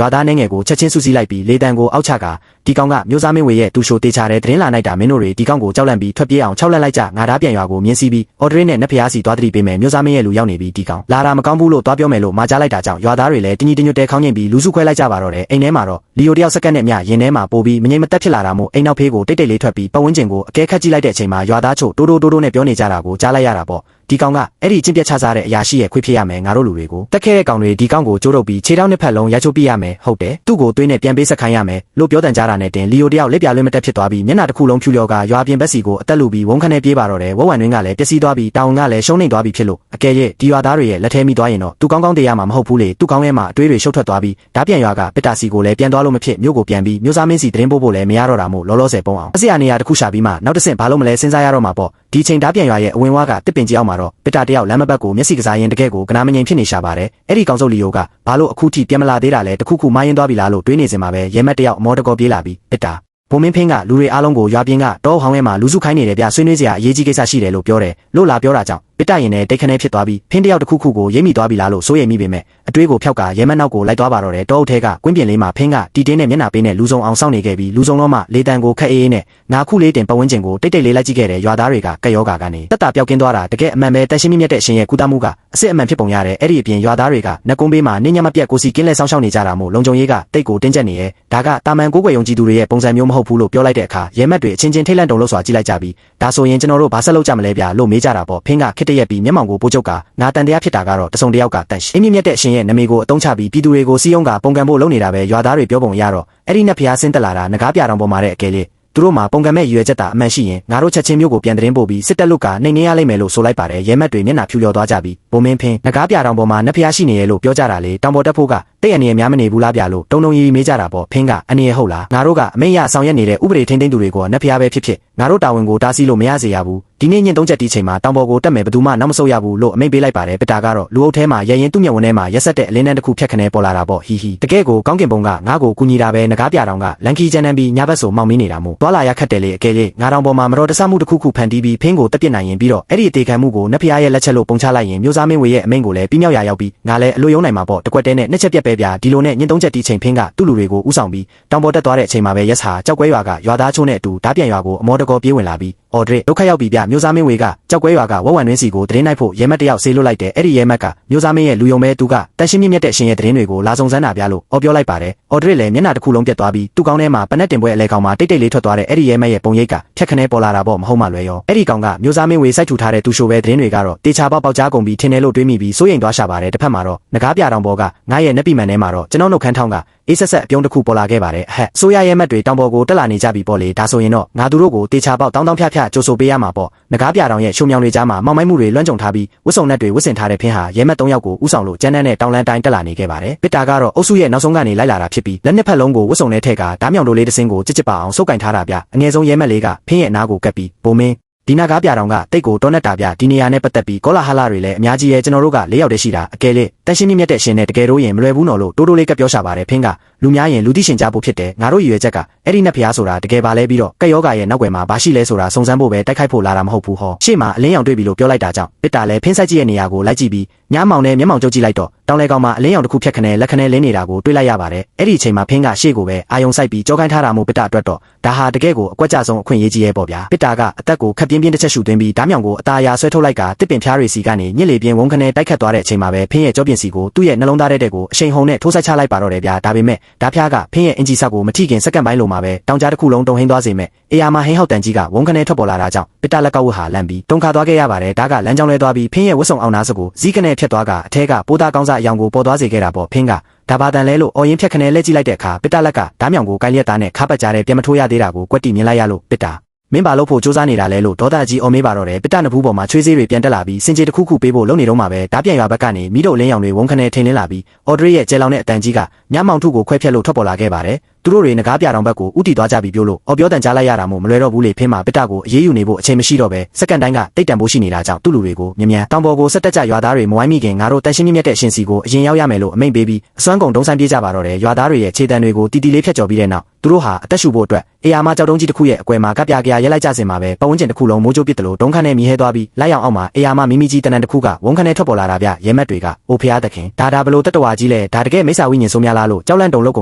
ွာသားနှင်းငယ်ကိုချက်ချင်းဆူဆီးလိုက်ပြီးလေတံကိုအောက်ချကဒီကောင်ကမျိုးစားမင်းဝေရဲ့သူရှိုတေချာတဲ့သတင်းလာလိုက်တာမင်းတို့တွေဒီကောင်ကိုကြောက်လန့်ပြီးထွက်ပြေးအောင်ခြောက်လန့်လိုက်ကြငါဓာပြန်ရွာကိုမြင်းစီးပြီးအော်ဒရင်းနဲ့နတ်ဖျားစီသွားတတိပေးမယ်မျိုးစားမင်းရဲ့လူရောက်နေပြီးဒီကောင်လာတာမကောင်းဘူးလို့သွားပြောမယ်လို့မှာကြားလိုက်တာကြောင့်ရွာသားတွေလည်းတင်းကြီးတင်းညွတ်တဲခေါင်းငိမ့်ပြီးလူစုခွဲလိုက်ကြပါတော့တယ်အိမ်ထဲမှာတော့လီယိုတယောက်စက္ကန့်နဲ့မြရင်ထဲမှာပို့ပြီးမငြိမ်မသက်ဖြစ်လာတာမို့အိမ်နောက်ဖေးကိုတိတ်တိတ်လေးထွက်ပြီးပတ်ဝန်းကျင်ကိုအကဲခတ်ကြည့်လိုက်တဲ့အချိန်မှာရွာသားချို့တိုးတိုးနဲ့ပြောနေကြတာကိုကြားလိုက်ရတာပေါ့ဒီကောင်ကအဲ့ဒီချင်းပြတ်ချစားတဲ့အရာရှိရဲ့ခွေးဖြစ်ရမယ်ငါတို့လူတွေကိုတက်ခဲ့တဲ့ကောင်တွေဒီကောင်ကိုကျိုးတော့ပြီးခြေထောက်နှစ်ဖက်လုံးရိုက်ချိုးပြရမယ်ဟုတ်တယ်သူ့ကိုသွေးနဲ့ပြန်ပေးဆက်ခိုင်းရမယ်လို့ပြောတန်ကြတာနဲ့တင်လီယိုတယောက်လက်ပြလွှဲမတက်ဖြစ်သွားပြီးမျက်နှာတစ်ခုလုံးဖြူလျော်ကရွာပြင်ဘက်စီကိုအသက်လူပြီးဝုန်းခနဲ့ပြေးပါတော့တယ်ဝဝံတွင်းကလည်းပျက်စီးသွားပြီးတောင်ကလည်းရှုံးနေသွားပြီးဖြစ်လို့အကယ်၍ဒီရွာသားတွေရဲ့လက်ထဲမိသွားရင်တော့သူကောင်းကောင်းတရားမှာမဟုတ်ဘူးလေသူကောင်းထဲမှာအတွေးတွေရှုပ်ထွက်သွားပြီးဓာပြန်ရွာကပစ်တာစီကိုလည်းပြန်သွားလို့မဖြစ်မြို့ကိုပြန်ပြီးမျိုးစားမင်းစီသတင်းပို့ဖို့လည်းမရတော့တာမို့လောလောဆယ်ပုံအောင်အစရနေရာတစ်ခုရှာပြီးမှနောက်တစ်ဆင့်ဘာလို့မလဲစဉ်းစားရတော့မှာပေါ့ဒီချိန်ဓာပြန်ရွာရဲ့အဝင်ဝါကတစ်ပင်ကြီးအောင်မှာတော့ပစ်တာတယောက်လမ်းမဘက်ကိုမျက်စိကစားရင်တကယ်ကိုကနာမငြိမ်ဖြစ်နေရှာပါတယ်အဲ့ဒီကောင်စုပ်လီယိုကဘာလို့အခုထိပြန်မလာသေးတာလဲတခုခုမာရင်သွားပြီလားလို့တွေးနေစင်မှာပဲရဲမက်တယောက်အမောတကောပြေးလာပြီးပစ်တာဘုံမင်းဖင်းကလူတွေအားလုံးကိုရွာပြင်းကတောဟောင်းထဲမှာလူစုခိုင်းနေတယ်ဗျဆွေးနွေးစရာအရေးကြီးကိစ္စရှိတယ်လို့ပြောတယ်လို့လာပြောတာကြောင့်ပစ်တရင်နဲ့တိတ်ခနဲဖြစ်သွားပြီးဖင်းတယောက်တစ်ခုခုကိုရိပ်မိသွားပြီလားလို့စိုးရိမ်မိပေမဲ့အတွေးကိုဖျောက်ကရဲမက်နောက်ကိုလိုက်သွားပါတော့တယ်တောအုပ်ထဲကကွင်းပြင်လေးမှာဖင်းကတီတင်းနဲ့မျက်နှာပေးနဲ့လူစုံအောင်စောင့်နေခဲ့ပြီးလူစုံတော့မှလေတံကိုခက်အေးနဲ့ငါခုလေးတင်ပတ်ဝန်းကျင်ကိုတိတ်တိတ်လေးလိုက်ကြည့်ခဲ့တယ်ရွာသားတွေကကက်ယောဂါကနေတက်တာပြောက်ကင်းသွားတာတကယ်အမှန်ပဲတန်ရှင်းမြတ်တဲ့ရှင်ရဲ့ကုသမှုကအစစ်အမှန်ဖြစ်ပုံရတယ်အဲ့ဒီအပြင်ရွာသားတွေကနှက်ကုန်းပေးမှာနင်းညမပြက်ကိုစီကင်းလဲဆောင်ရှောက်နေကြတာမို့လုံခြုံရေးကတိတ်ကိုတင်းကျပ်နေရဲ့ဒါကတာမန်ကိုကွယ်ယုံကြည်သူတွေရဲ့ပုံစံမျိုးမဟုတ်ဘူးလို့ပြောလိုက်တဲ့အခါရဲမက်တွေအချင်းချင်းထိတ်လန့်တုန်လှုပ်စွာကြည့်လိုက်ကြပြီးဒါဆိုရင်ကျွန်တော်တို့ဘာဆက်လုပ်ကြမလဲဗျာလို့မေးကြတာပေါ့ဖင်းကခစ်တရက်ပြီးမျက်မှောင်ကိုပိုးချုပ်ကငါတန်တရားဖြစ်တာကတော့တစုံတယောက်ကတန့်ရှင်းမြတ်တဲ့ရှင်ရဲ့နမေကိုအတုံးချပြီးပြည်သူတွေကိုစီးယုံကပုံကံဖို့လုပ်နေတာပဲရွာသားတွေပြောပုံရတော့အဲ့ဒီနတ်ဖျားဆင်းတက်လာတာငကားပြတောင်ပေါ်မှာတဲ့အကယ်လေးသူတို့မှာပုံကံမဲ့ရွယ်ချက်တာအမှန်ရှိရင်ငါတို့ချက်ချင်းမျိုးကိုပြန်သတင်းပို့ပြီးစစ်တပ်လုကနှိမ်နှင်းရလိမ့်မယ်လို့ဆိုလိုက်ပါတယ်ရဲမက်တွေမျက်နှာဖြူလျော်သွားကြပြီးဘုံမင်းဖင်းငကားပြတောင်ပေါ်မှာနတ်ဖျားရှိနေရဲ့လို့ပြောကြတာလေတောင်ပေါ်တက်ဖို့ကတိတ်အနေများမနေဘူးလားဗျာလို့တုံရီမေးကြတာပေါ့ဖင်းကအနေရဟုတ်လားငါတို့ကအမိန့်ရဆောင်ရွက်နေတဲ့ဥပဒေထိန်းသိမ်းသူတွေကိုနတ်ဖျားပဲဖြစ်ငါတို့တာဝန်ကိုတားဆီးလို့မရစေရဘူးဒီနေ့ညင်သုံးချက်တီးချိန်မှာတောင်ပေါ်ကိုတက်မယ်ဘယ်သူမှနောက်မဆုတ်ရဘူးလို့အမိန့်ပေးလိုက်ပါတယ်ပတာကတော့လူအုပ်ထဲမှာရရင်သူ့မျက်ဝန်းထဲမှာရက်ဆက်တဲ့အလင်းတန်းတစ်ခုဖြတ်ခနဲပေါ်လာတာပေါ့ဟီဟီတကယ်ကိုကောင်းကင်ဘုံကငါ့ကိုကူညီတာပဲငကားပြတောင်ကလန်ကီကျန်တန်းပြီးညဘက်ဆိုမောင်မင်းနေတာမို့သွားလာရခက်တယ်လေအကယ်လေးငါတောင်ပေါ်မှာမတော်တဆမှုတစ်ခုခုဖန်တီးပြီးဖင်းကိုတက်ပစ်နိုင်ရင်ပြီးတော့အဲ့ဒီအသေးခံမှုကိုနတ်ဖျားရဲ့လက်ချက်လို့ပုံချလိုက်ရင်မျိုးစားမင်းဝေရဲ့အမိန့်ကိုလည်းပြီးမြောက်ရရောက်ပြီးငါလည်းအလိုယုံနိုင်မှာပေါ့တကွက်တဲနဲ့နှစ်ချက်ပြက်ပဲဗျာဒီလိုနဲ့ညင်သုံးချက်တီးချိန်ဖင်းကသူ့လူတွေကိုဥဆောင်ပြီးတောင်ပေါ်တက်သွားတဲ့အချိန်မှာပဲရက်စာကြောက်ကွဲရွာကရွာသားချိုးနဲ့အတူဓာပြန်ရွာကိုအမောတကောပြေးဝင်လာပြီးအော်ဒရစ်ဒုက္ခရောက်ပြီဗျမျိုးစားမင်းဝေကကြောက်ကွဲရွာကဝဝံတွင်းစီကိုသတင်းလိုက်ဖို့ရဲမက်တယောက်ဆေးလွတ်လိုက်တယ်အဲ့ဒီရဲမက်ကမျိုးစားမင်းရဲ့လူယုံမဲသူကတန်ရှင်းမြတ်တဲ့ရှင်ရဲ့သတင်းတွေကိုလာစုံစမ်းတာဗျလို့အော်ပြောလိုက်ပါတယ်အော်ဒရစ်လည်းမျက်နှာတစ်ခုလုံးပြတ်သွားပြီးသူ့ကောင်းထဲမှာပနက်တင်ပွဲအလဲကောင်မှာတိတ်တိတ်လေးထွက်သွားတဲ့အဲ့ဒီရဲမက်ရဲ့ပုံရိပ်ကဖြက်ခနဲပေါ်လာတာပေါ့မဟုတ်မှလွယ်ရောအဲ့ဒီကောင်ကမျိုးစားမင်းဝေစိုက်ထူထားတဲ့သူရှိုပဲသတင်းတွေကတော့တေချာပေါက်ကြားကုန်ပြီးထင်တယ်လို့တွေးမိပြီးစိုးရိမ်သွားရှာပါတယ်တစ်ဖက်မှာတော့ငကားပြတောင်ပေါ်ကငါရဲ့နက်ပိမှန်ထဲမှာတော့ကျွန်တော်နှုတ်ခမ်းထောင်းကအေးဆက်ဆက်အပြုံးတစ်ခုပေါ်လာခဲ့ပါတယ်ဟဲ့ဆိုရရဲမက်တွေတောင်ပေါ်ကိုတက်လာနေကြပြီပေါ့လေဒါဆိုရင်တော့ငါတို့ကိုတေချာပေါက်တောင်းဖြဖြကြိုဆိုပေးရမှာပေါ့ငကားပြတောင်ရဲ့ရှုံမြောင်တွေကြားမှာမောင်မိုင်းမှုတွေလွှမ်းကြုံထားပြီးဝတ်စုံနဲ့တွေဝတ်ဆင်ထားတဲ့ဖင်းဟာရဲမက်၃ယောက်ကိုဥဆောင်လို့ကျန်းတန်းနဲ့တောင်လန်းတိုင်းတက်လာနေခဲ့ပါတယ်ပစ်တာကတော့အုပ်စုရဲ့နောက်ဆုံးကနေလိုက်လာတာဖြစ်ပြီးလက်နှစ်ဖက်လုံးကိုဝတ်စုံနဲ့ထက်ကဓားမြောင်တို့လေးတစ်စင်းကိုကြစ်ပါအောင်စုပ်ကင်ထားတာဗျအငယ်ဆုံးရဲမက်လေးကဖင်းရဲ့နားကိုကပ်ပြီးဘုံမင်းဒီနာကားပြတောင်ကတိတ်ကိုတောနဲ့တာပြဒီနေရာနဲ့ပတ်သက်ပြီးကောလာဟလတွေလည်းအများကြီးရဲ့ကျွန်တော်တို့က၄ယောက်တည်းရှိတာအကယ်လေတန်ရှင်းမြတ်တဲ့ရှင်နဲ့တကယ်တော့ရင်မလွယ်ဘူးနော်လို့တိုးတိုးလေးကပြောရှာပါတယ်ဖင်းကလူ လူများရင်လူသိရှင်ကြားဖို့ဖြစ်တယ်ငါတို့ရည်ရွယ်ချက်ကအဲ့ဒီနတ်ဖျားဆိုတာတကယ်ပါလဲပြီးတော့ကက်ယောဂါရဲ့နောက်ွယ်မှာဘာရှိလဲဆိုတာစုံစမ်းဖို့ပဲတိုက်ခိုက်ဖို့လာတာမဟုတ်ဘူးဟောရှေ့မှာအလင်းရောင်တွေ့ပြီလို့ပြောလိုက်တာကြောင့်ပစ်တာလဲဖင်းဆက်ကြည့်ရဲ့နေရာကိုလိုက်ကြည့်ပြီးညမောင်နဲ့မျက်မှောင်ကျုပ်ကြည့်လိုက်တော့တောင်လေကောင်မှာအလင်းရောင်တစ်ခုဖြတ်ခနဲလက်ခနဲလင်းနေတာကိုတွေ့လိုက်ရပါတယ်အဲ့ဒီအချိန်မှာဖင်းကရှေ့ကိုပဲအာယုံဆိုင်ပြီးကြောခိုင်းထားတာမို့ပစ်တာအတွက်တော့ဒါဟာတကယ်ကိုအကွက်ကြဆုံးအခွင့်အရေးကြီးရဲ့ပေါ့ဗျာပစ်တာကအသက်ကိုခက်ပြင်းပြင်းတစ်ချက်ရှူသွင်းပြီးဓားမြောင်ကိုအသားအရာဆွဲထုတ်လိုက်ကတစ်ပင်ဖျားရီစီကနေညစ်လေပြင်းဝုန်းခနဲတိုက်ခတ်သွားတဲ့အချိန်မှာပဲဖင်းရဲ့ကြောပြင်စီကိုသူ့ရဲ့နှလုံးသားထဲကိုအရှိန်ဟုန်နဲ့ထိုးဆက်ချလိုက်ပါတော့တယ်ဗျာဒါပေမဲ့ဓားဖျားကဖင်းရဲ့အင်ဂျီဆောက်ကိုမထိခင်စက္ကန့်ပိုင်းလိုမှာပဲတောင်ကြားတစ်ခုလုံးတုံဟင်းသွားစေမဲ့အေယာမဟင်းဟောက်တန်ကြီးကဝုန်းခနဲထွက်ပေါ်လာတာကြောင့်ပစ်တာလက်ကောက်ဝတ်ဟာလန့်ပြီးတုံခါသွားခဲ့ရပါတယ်ဒါကလမ်းကြောင်းလဲသွားပြီးဖင်းရဲ့ဝတ်စုံအောင်နာစကိုဇီးကနေဖြတ်သွားကအထဲကပိုးသားကောင်းစားအယောင်ကိုပေါ်သွားစေခဲ့တာပေါ့ဖင်းကဒါပါတန်လဲလို့အော်ရင်ဖြတ်ခနဲလဲကြည့်လိုက်တဲ့အခါပစ်တာလက်ကဓားမြောင်ကိုကိုင်းလျက်သားနဲ့ခါပတ်ကြတဲ့ပြန်မထိုးရသေးတာကိုကွက်တီမြင်လိုက်ရလို့ပစ်တာမင်းပါလို့ဖို့စူးစမ်းနေတာလဲလို့ဒေါသကြီးအော်မေးပါတော့တယ်ပစ်တာနဘူးပေါ်မှာချွေးစေးတွေပြန်တက်လာပြီးစင်ကြေတစ်ခုခုပေးဖို့လုပ်နေတော့မှပဲဓားပြန်ရွာဘက်ကနေမိတို့လင်းရောင်တွေဝုန်းခနဲထိန်လင်းလာပြီးအော်ဒရီရဲ့ကျဲလောင်တဲ့အတန်ကြီးကညမောင်ထုကိုခွဲဖြက်လို့ထွက်ပေါ်လာခဲ့ပါတယ်သူတို့တွေငကားပြတောင်ဘက်ကိုဥတီသွားကြပြီးပြောလို့အော်ပြောတန်ကြားလိုက်ရတာမို့မလွယ်တော့ဘူးလေဖင်းမှာပစ်တာကိုအေးအေးယူနေဖို့အချိန်မရှိတော့ပဲစက္ကန့်တိုင်းကတိတ်တန်ဖို့ရှိနေတာကြောင့်သူ့လူတွေကိုမြ мянတောင်ပေါ်ကိုဆက်တက်ကြရွာသားတွေမဝိုင်းမိခင်ငါတို့တန်ရှင်းမြင့်မြတ်တဲ့ရှင်စီကိုအရင်ရောက်ရမယ်လို့အမိန့်ပေးပြီးအစွမ်းကုန်တုံးဆိုင်ပြေးကြပါတော့တယ်ရွာသားတွေရဲ့ခြေတံတွေကိုတီတီလေးဖြတ်ကျော်ပြီးတဲ့နောက်သူတို့ဟာအသက်ရှူဖို့အတွက်အေယာမကြောက်တုံးကြီးတစ်ခုရဲ့အကွယ်မှာကပြာကရက်လိုက်ကြစင်မှာပဲပတ်ဝန်းကျင်တစ်ခုလုံးမိုးကြိုးပစ်တယ်လို့ဒုံခနဲ့မြည်ဟဲသွားပြီးလိုက်အောင်အောက်မှာအေယာမမိမိကြီးတနန်တစ်ခုကဝုန်းခနဲ့ထွက်ပေါ်လာတာဗျရဲမက်တွေကအိုဖျားသခင်ဒါဘလို့တတဝါကြီးလဲဒါတကယ်မိစ္ဆာဝိညာဉ်ဆိုးများလားလို့ကြောက်လန့်တုံလောက်က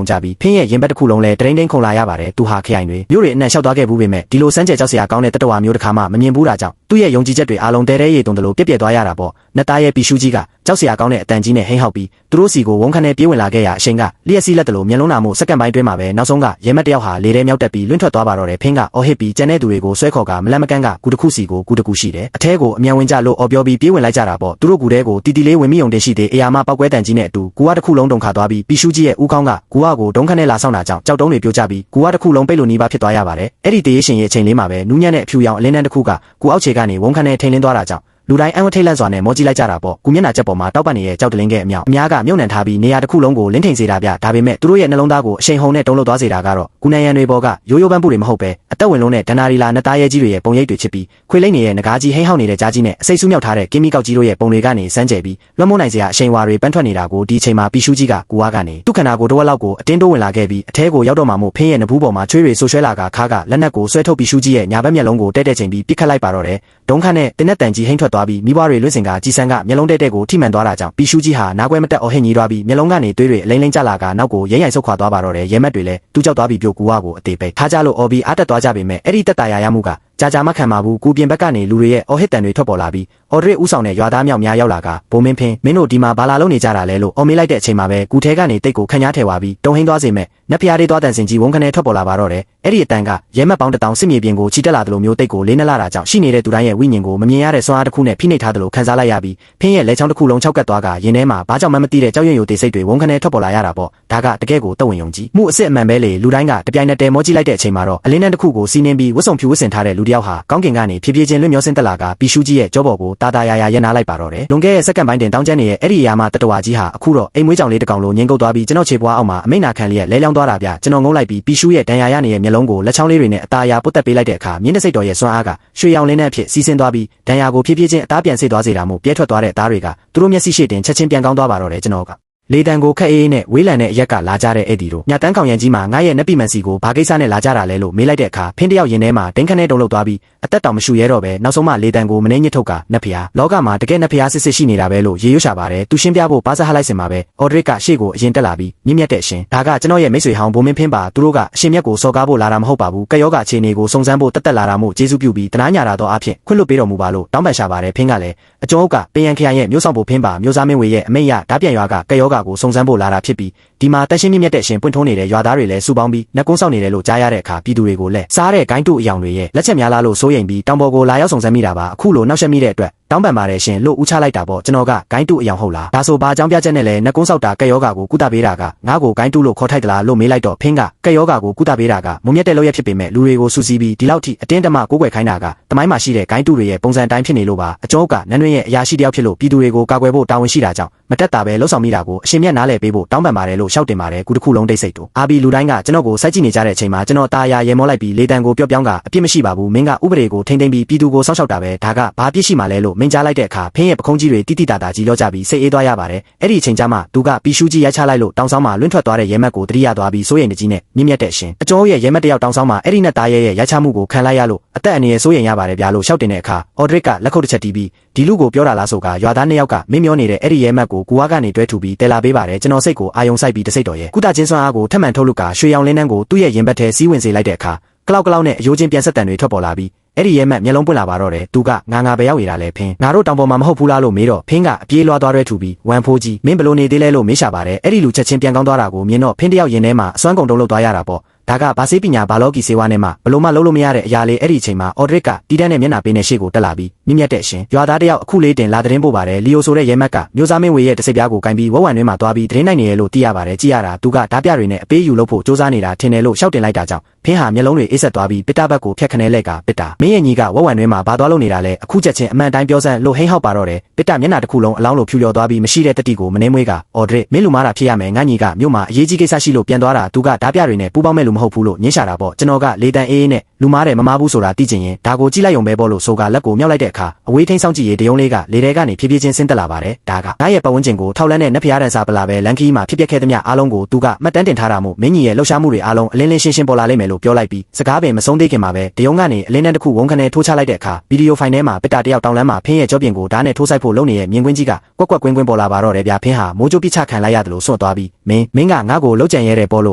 ုန်ကြပြီးဖင်းရဲ့ရင်ဘက်တစ်ခုလုံးလဲတရင်ခုန်လာရပါတယ်သူဟာခရိုင်တွေမြို့တွေအနှံ့လျှောက်သွားခဲ့ဘူးပေမဲ့ဒီလိုစမ်းကြဲကြောက်စရာကောင်းတဲ့တတဝါမျိုးတစ်ခါမှမမြင်ဘူးတာကြောင့်သူ့ရဲ့ယုံကြည်ချက်တွေအားလုံးတဲတဲရေတုံတယ်လို့ပြက်ပြက်သွားရတာပေါ့နတ်သားရဲ့ပီရှူးကြီးကကြောက်စရာကောင်းတဲ့အတန်ကြီးနဲ့ဟိန်းဟောက်ပြီးသူတို့စီကိုဝုန်းခနဲ့ပြေးဝင်လာခဲ့ရအချိန်ကလျှက်စီးလက်တယ်လို့မျက်လုံးနာမှုစက္ကန့်ပိုင်းတွင်းမှာပဲနောက်ဆုံးကရဲမက်တယောက်ဟာလေထဲမြောက်တက်ပြီးလွင့်ထွက်သွားပါတော့တယ်ဖင်းကအော်ဟစ်ပြီးကျန်တဲ့သူတွေကိုဆွဲခေါ်ကမလန့်မကန်းကကူတစ်ခုစီကိုကူတစ်ခုရှိတယ်အထဲကိုအမြန်ဝင်ကြလို့အော်ပြောပြီးပြေးဝင်လိုက်ကြတာပေါ့သူတို့ကူတဲကိုတီတီလေးဝင်မိုံတင်ရှိသေးအေယာမပောက်ကွဲတန်ကြီးနဲ့အတူကူဝါတစ်ခုလုံးတုံခါသွားပြီးပီရှူးကြီးရဲ့ဦးခေါင်းကကူဝါကိုဒုံခနဲ့လာဆောင်တာကြောင့်ကြောက်တုံးတွေပြိုကျပြီးကူဝါတစ်ခုလုံးပိတ်လို့နီးပါးဖြစ်သွားရပါတယ်အဲ့ဒီတေးရှင်ရဲ့အချိန်လေးမှာပဲနူးညံ့တဲ့အဖြူရောင်အလင်းတန်းတစ်ခုကကူအောက်ခြေကနေဝုန်းခနဲ့ထိန်လင်းသွားတာကြောင့်လူတိုင်းအံဝထိတ်လန့်စွာနဲ့မောကြည့်လိုက်ကြတာပေါ့ကူမျက်နှာချက်ပေါ်မှာတောက်ပန်နေတဲ့ကြောက်တလင်းကဲအမြောက်အများကမြုပ်နှံထားပြီးနေရာတစ်ခုလုံးကိုလင်းထိန်စေတာဗျဒါပေမဲ့သူတို့ရဲ့နှလုံးသားကိုအရှိန်ဟုန်နဲ့တုံးလို့သွားစေတာကတော့ကူနန်ရန်တွေပေါ်ကရိုးရိုးပန်းပူတွေမဟုတ်ပဲအသက်ဝင်လုံးနဲ့ဒဏ္ဍာရီလာနှစ်သားရဲကြီးတွေရဲ့ပုံရိပ်တွေချစ်ပြီးခွေလိမ့်နေတဲ့ငကားကြီးဟိန်းဟောက်နေတဲ့ကြားကြီးနဲ့အစိတ်ဆူးမြောက်ထားတဲ့ကင်းမီကောက်ကြီးတို့ရဲ့ပုံတွေကနေစမ်းကြဲပြီးလွှမ်းမိုးနိုင်စရာအရှိန်ဝါတွေပန်းထွက်နေတာကိုဒီချိန်မှာပီရှူးကြီးကကူဝါကနေသူ့ခန္ဓာကိုယ်တစ်ဝက်လောက်ကိုအတင်းတိုးဝင်လာခဲ့ပြီးအထဲကိုရောက်တော့မှမို့ဖင်းရဲ့နဘူးပေါ်မှာချွေးတွေဆူဆွဲလာကခါကလက်နက်ကိုဆွဲထုတ်ပီရှူးကြီးရဲ့ညာဘက်မျက်လုံးကိုတဲ့ချိန်ပြီးပစ်ခတ်လိုက်ပါတော့တယ်ဒုံခနဲ့တင်းနဲ့တန်ကြီးဟိန်းထွက်သွားပြီးမိဘတွေလွင့်စင်ကကြီးစံကမျက်လုံးတဲ့ကိုထိမှန်သွားတာကြောင့်ပီရှူးကြီးဟာနားကွဲမတက်အော်ဟစ်ညီးသွားပြီးမျက်လုံးကနေသွေးတွေအလိမ့်လိမ့်ကျလာကနောက်ကိုရိမ့်ရိုင်ဆုတ်ခွာသွားပါတော့တယ်ရဲမက်တွေလည်းတူးကြောက်သွားပြီးပြိုကူဝါကိုအသေးပိတ်ထားကြလို့အော်ပြီးအားတက်သွားကြပေမဲ့အဲ့ဒီတက်တာရမှုကကြာမခံပါဘူးကူပြင်ဘက်ကနေလူတွေရဲ့အော်ဟစ်တန်တွေထွက်ပေါ်လာပြီးအော်ဒရစ်ဦးဆောင်တဲ့ရွာသားမြောက်များရောက်လာကဘိုးမင်းဖင်းမင်းတို့ဒီမှာဘာလာလုပ်နေကြတာလဲလို့အော်မေးလိုက်တဲ့အချိန်မှာပဲကူထဲကနေတိတ်ကိုခန့်ညားထဲဝါပြီးတုံဟင်းသွားစေမဲ့နက်ဖျားလေးသွားတန်စင်ကြီးဝုန်းခနဲထွက်ပေါ်လာပါတော့တယ်အဲ့ဒီအတန်ကရဲမက်ပေါင်း1000စစ်မြေပြင်ကိုချီတက်လာတယ်လို့မျိုးတိတ်ကိုလေးနက်လာတာကြောင့်ရှိနေတဲ့သူတိုင်းရဲ့ဝိညာဉ်ကိုမမြင်ရတဲ့စွမ်းအားတစ်ခုနဲ့ဖိနှိပ်ထားတယ်လို့ခံစားလိုက်ရပြီးဖင်းရဲ့လက်ချောင်းတစ်ခုလုံးခြောက်ကပ်သွားကရင်ထဲမှာဘာကြောင့်မှမသိတဲ့ကြောက်ရွံ့ယိုတေစိတ်တွေဝုန်းခနဲထွက်ပေါ်လာရတာပေါ့ဒါကတကယ်ကိုတက်ဝင်ယုံကြည်မှုအစ်အမှန်ပဲလေလူတိုင်းကတပြိုင်နက်တည်းမောကြည့်လိုက်တဲ့အချိန်မှာတော့အလင်းတန်းတစ်ခုကိုစီးနှင်းပြီးဝတ်စုံဖြူဝတ်ဆင်ထားတဲ့လူတစ်ယောက်ဟာကောင်းကင်ကနေဖြည်းဖြည်းချင်းလွတ်မျောစင်းတက်လာကပီရှူးကြီးရဲ့ကြောပေါ်ကိုတာရရက်နားလိုက်ပါတော့တယ်လွန်ခဲ့တဲ့စက္ကန့်ပိုင်းတင်တောင်းကျမ်းနေတဲ့အဲ့ဒီအရာမှတတဝါကြီးဟာအခုတော့အိမ်မွေးကြောင်လေးတစ်ကောင်လိုငင်းကုတ်သွားပြီးကျွန်တော်ခြေပွားအောက်မှာအမိန့်နာခံလျက်လဲလောင်းသွားတာဗျကျွန်တော်ငုံလိုက်ပြီးပီရှူးရဲ့ဒဏ်ရာရနေတဲ့မျက်လုံးကိုလက်ချောင်းလေးတွေနဲ့အသားအရာပုတ်တက်ပေးလိုက်တဲ့အခါမြင်းတစိတ်တော်ရဲ့စွမ်းအားကရွှေရောင်လင်းနဲ့အဖြစ်စီးဆင်းသွားပြီးဒဏ်ရာကိုဖြည်းဖြည်းချင်းအသားပြန်ဆေးသွားစေတာမို့ပြဲထွက်သွားတဲ့အသားတွေကသူတို့မျက်စိရှိတင်ချက်ချင်းပြန်ကောင်းသွားပါတော့တယ်ကျွန်တော်ကလေတံကိုခက်အေးနဲ့ဝေးလံတဲ့အရက်ကလာကြတဲ့အဲ့ဒီတို့ညတန်းကောင်ရန်ကြီးမှာငါရဲ့နက်ပီမန်စီကိုဘာကိစ္စနဲ့လာကြတာလဲလို့မေးလိုက်တဲ့အခါဖင်းတယောက်ရင်ထဲမှာဒိန်းခနဲ့တုံလို့သွားပြီးအသက်တောင်မရှူရဲတော့ပဲနောက်ဆုံးမှလေတံကိုမနှင်းညစ်ထုတ်ကနက်ဖျားလောကမှာတကယ်နက်ဖျားစစ်ရှိနေတာပဲလို့ရေရွှရှာပါတယ်သူရှင်းပြဖို့ဘာသာဟလိုက်စင်မှာပဲအော်ဒရစ်ကရှေ့ကိုအရင်တက်လာပြီးမြင့်မြတ်တဲ့ရှင်ဒါကကျွန်တော်ရဲ့မိတ်ဆွေဟောင်းဘိုးမင်းဖင်းပါသူတို့ကအရှင်မြတ်ကိုစော်ကားဖို့လာတာမဟုတ်ပါဘူးကယောဂအခြေအနေကိုစုံစမ်းဖို့တက်လာတာမို့ကျေးဇူးပြုပြီးတနာညာတာတော့အဖြစ်ခွင့်လွတ်ပေးတော်မူပါလို့တောင်းပန်ရှာပါတယ်ဖင်းကလည်းအကျုံးအုပ်ကပင်ရန်ခရိုင်ရဲ့မျိုးဆောင်ဖို့ဖင်းပါမျိုးစားမင်းဝေရဲ့အမိတ်ရဓာပြန်ရွာကကယောဂကိုစုံစမ်းဖို့လာတာဖြစ်ပြီးဒီမှာတက်ရှင်းမြင့်မြတ်တဲ့ရှင်ပွင့်ထုံးနေတဲ့ရွာသားတွေလည်းစုပေါင်းပြီးနှက်ကုန်းဆောင်နေတယ်လို့ကြားရတဲ့အခါပြည်သူတွေကိုလည်းစားတဲ့ဂိုင်းတုအယောင်တွေရဲ့လက်ချက်များလားလို့စိုးရိမ်ပြီးတောင်ပေါ်ကိုလာရောက်စုံစမ်းမိတာပါအခုလိုနောက်ဆက်မိတဲ့အတွက်တောင်းပန်ပါတယ်ရှင်လို့ဦးချလိုက်တာပေါ့ကျွန်တော်ကဂိုင်းတုအယောင်ဟုတ်လားဒါဆိုဘာအကြောင်းပြချက်နဲ့လဲနှက်ကုန်းဆောက်တာကက်ယောဂါကိုကုသပေးတာကငါ့ကိုဂိုင်းတုလို့ခေါ်ထိုက်သလားလို့မေးလိုက်တော့ဖင်းကကက်ယောဂါကိုကုသပေးတာကမုံမြတ်တဲ့လောက်ရဖြစ်ပေမဲ့လူတွေကိုစူးစီးပြီးဒီလောက်ထိအတင်းတမကိုးကွယ်ခိုင်းတာကတမိုင်းမှာရှိတဲ့ဂိုင်းတုတွေရဲ့ပုံစံတိုင်းဖြစ်နေလို့ပါအကျုံးကနန်းတွင်းရဲ့အရာရှိတယောက်ဖြစ်လို့ပြည်သူတွေကိုကာကွယ်ဖို့တာဝန်ရှိတာကြောင့်မတက်တာပဲလှုပ်ဆောင်မိတာကိုအရှင်မြတ်နားလည်ပေးဖို့တောင်းပန်ပါတယ်လို့ ရှောက်တင်ပါတယ်ကူတစ်ခုလုံးတိတ်ဆိတ်တို့အာဘီလူတိုင်းကကျွန်တော်ကိုစိုက်ကြည့်နေကြတဲ့အချိန်မှာကျွန်တော်တာယာရေမောလိုက်ပြီးလေတံကိုပျော့ပြောင်းကအပြစ်မရှိပါဘူးမင်းကဥပဒေကိုထိမ့်သိမ့်ပြီးပြည်သူကိုစောင့်ရှောက်တာပဲဒါကဘာပြစ်ရှိမှလဲလို့မင်းကြားလိုက်တဲ့အခါဖင်းရဲ့ပခုံးကြီးတွေတိတိတာတာကြီးလောကြပြီးစိတ်အေးသွားရပါတယ်အဲ့ဒီအချိန်ကျမှသူကပီရှူးကြီးရိုက်ချလိုက်လို့တောင်ဆောင်မှာလွင့်ထွက်သွားတဲ့ရဲမက်ကိုတတိယသွားပြီးစိုးရိမ်တကြီးနဲ့မြင့်မြတ်တဲ့ရှင်အကျော်ရဲ့ရဲမက်တယောက်တောင်ဆောင်မှာအဲ့ဒီနဲ့သားရဲရဲ့ရိုက်ချမှုကိုခံလိုက်ရလို့အသက်အန္တရာယ်စိုးရိမ်ရပါတယ်ဗျာလို့ရှောက်တင်တဲ့အခါအော်ဒရစ်ကလက်ခုပ်တစ်ချက်တီးပြီးဒီလူကိုပြောတာလားဆိုကရွာသားနှစ်ယောက်ကမင်းမျောနေတဲ့အဲ့ဒီရဲမက်ကိုကူဝါကနေတွဲထူပြီးတဲလာပေးပါတယ်ကျွန်တော်စိတ်ကိုအာယုံဆိုင်ပြီးတစိတ်တော်ရဲ့ကုတချင်းစွမ်းအားကိုထက်မှန်ထုတ်လို့ကရွှေရောင်လင်းနှန်းကိုသူ့ရဲ့ရင်ဘတ်ထဲစီးဝင်စေလိုက်တဲ့အခါကလောက်နဲ့အယိုးချင်းပြန်ဆက်တန်တွေထွက်ပေါ်လာပြီးအဲ့ဒီရဲမက်မျက်လုံးပွင့်လာပါတော့တယ်သူကငါပဲရောက်ရတာလဲဖင်းငါတို့တောင်ပေါ်မှာမဟုတ်ဘူးလားလို့မေးတော့ဖင်းကအပြေးလွှားသွားရဲထူပြီးဝမ်ဖိုးကြီးမင်းဘလို့နေသေးလဲလို့မေးရှာပါတယ်အဲ့ဒီလူချက်ချင်းပြန်ကောင်းသွားတာကိုမြင်တော့ဖင်းတယောက်ရင်ထဲမှာအစွမ်းကုန်တုံးလို့သွားရတာပေါ့ဒါကဘာစေးပညာဘာလောကီစေဝါနဲ့မှဘလို့မှလုံးလို့မရတဲ့အရာလေးအဲ့ဒီအချိန်မှာအော်ဒရစ်ကတီးတန်းနဲ့မျက်နှာပေးနဲ့ရှေ့ကိုတက်လာပြီးမြင့်မြတ်တဲ့ရှင်ရွာသားတယောက်အခုလေးတင်လာသတင်းပို့ပါတယ်လီယိုဆိုတဲ့ရဲမက်ကမျိုးစားမင်းဝေရဲ့တစိပ်ပြားကိုကင်ပြီးဝက်ဝံတွင်းမှာသွားပြီးသတင်းနိုင်နေရလို့သိရပါတယ်ကြည့်ရတာသူကဓာပြတွေနဲ့အပေးယူလို့ဖို့စူးစမ်းနေတာထင်တယ်လို့ရှောက်တင်လိုက်တာကြောင့်ဖင်းဟာမျက်လုံးတွေအေးဆက်သွားပြီးပစ်တာဘက်ကိုဖျက်ခနဲလက်ကပစ်တာမင်းရဲ့ညီကဝက်ဝံတွင်းမှာဘာသွားလို့နေတာလဲအခုချက်ချင်းအမှန်တိုင်းပြောစမ်းလို့ဟိန်းဟောက်ပါတော့တယ်ပစ်တာမျက်နှာတစ်ခုလုံးအလောင်းလိုဖြူလျော်သွားပြီးမရှိတဲ့တတိကိုမနှင်းမွေးကအော်ဒရစ်မင်းလူမားတာဖြစ်ရမယ်ငါညီကမြို့မှာအရေးကြီးကိစ္စရှိလို့ပြန်သွားတာသူကဓာပြတွေနဲ့ပူပေါင်းမဲ့လူမဟုတ်ဘူးလို့ညှင်းရှာတာပေါ့ကျွန်တော်ကလေတန်အေးအေးနဲ့လူမားတယ်မမားဘူးဆိုတာသိချင်ရင်ဒါကိုကြည့်လိုက်ုံပဲပေါ့လို့ဆိုကလက်ကိုမြောက်လိုက်တဲ့အခါအဝေးထိန်းဆောင်ကြည့်ရေးတယုံလေးကလေထဲကနေဖြည်းဖြည်းချင်းဆင်းတက်လာပါတယ်ဒါကငါရဲ့ပတ်ဝန်းကျင်ကိုထောက်လန်းတဲ့နက်ဖျားတန်စာပလာပဲလန်ခီးမှာဖြစ်ပျက်ခဲ့သမျှအားလုံးကိုသူကမှတ်တမ်းတင်ထားတာမို့မင်းကြီးရဲ့လှုပ်ရှားမှုတွေအားလုံးအလင်းလင်းရှင်းရှင်းပေါ်လာလိမ့်မယ်လို့ပြောလိုက်ပြီးစကားပင်မဆုံးသေးခင်မှာပဲတယုံကနေအလင်းတန်းတစ်ခုဝုန်းခနဲထိုးချလိုက်တဲ့အခါဗီဒီယိုဖိုင်ထဲမှာပစ်တာတယောက်တောင်လန်းမှာဖင်းရဲ့ကြောပြင်ကိုဓာတ်နဲ့ထိုးဆိုင်ဖို့လုပ်နေတဲ့မြင်ကွင်းကြီးကကွက်ကွက်ကွင်းကွင်းပေါ်လာပါတော့တယ်ဗျာဖင်းဟာမိုးကြိုးပြစ်ချခံလိုက်ရတယ်လို့စွန့်သွားပြီးမင်းကငါ့ကိုလှုပ်ကြံရဲတယ်ပေါ်လိ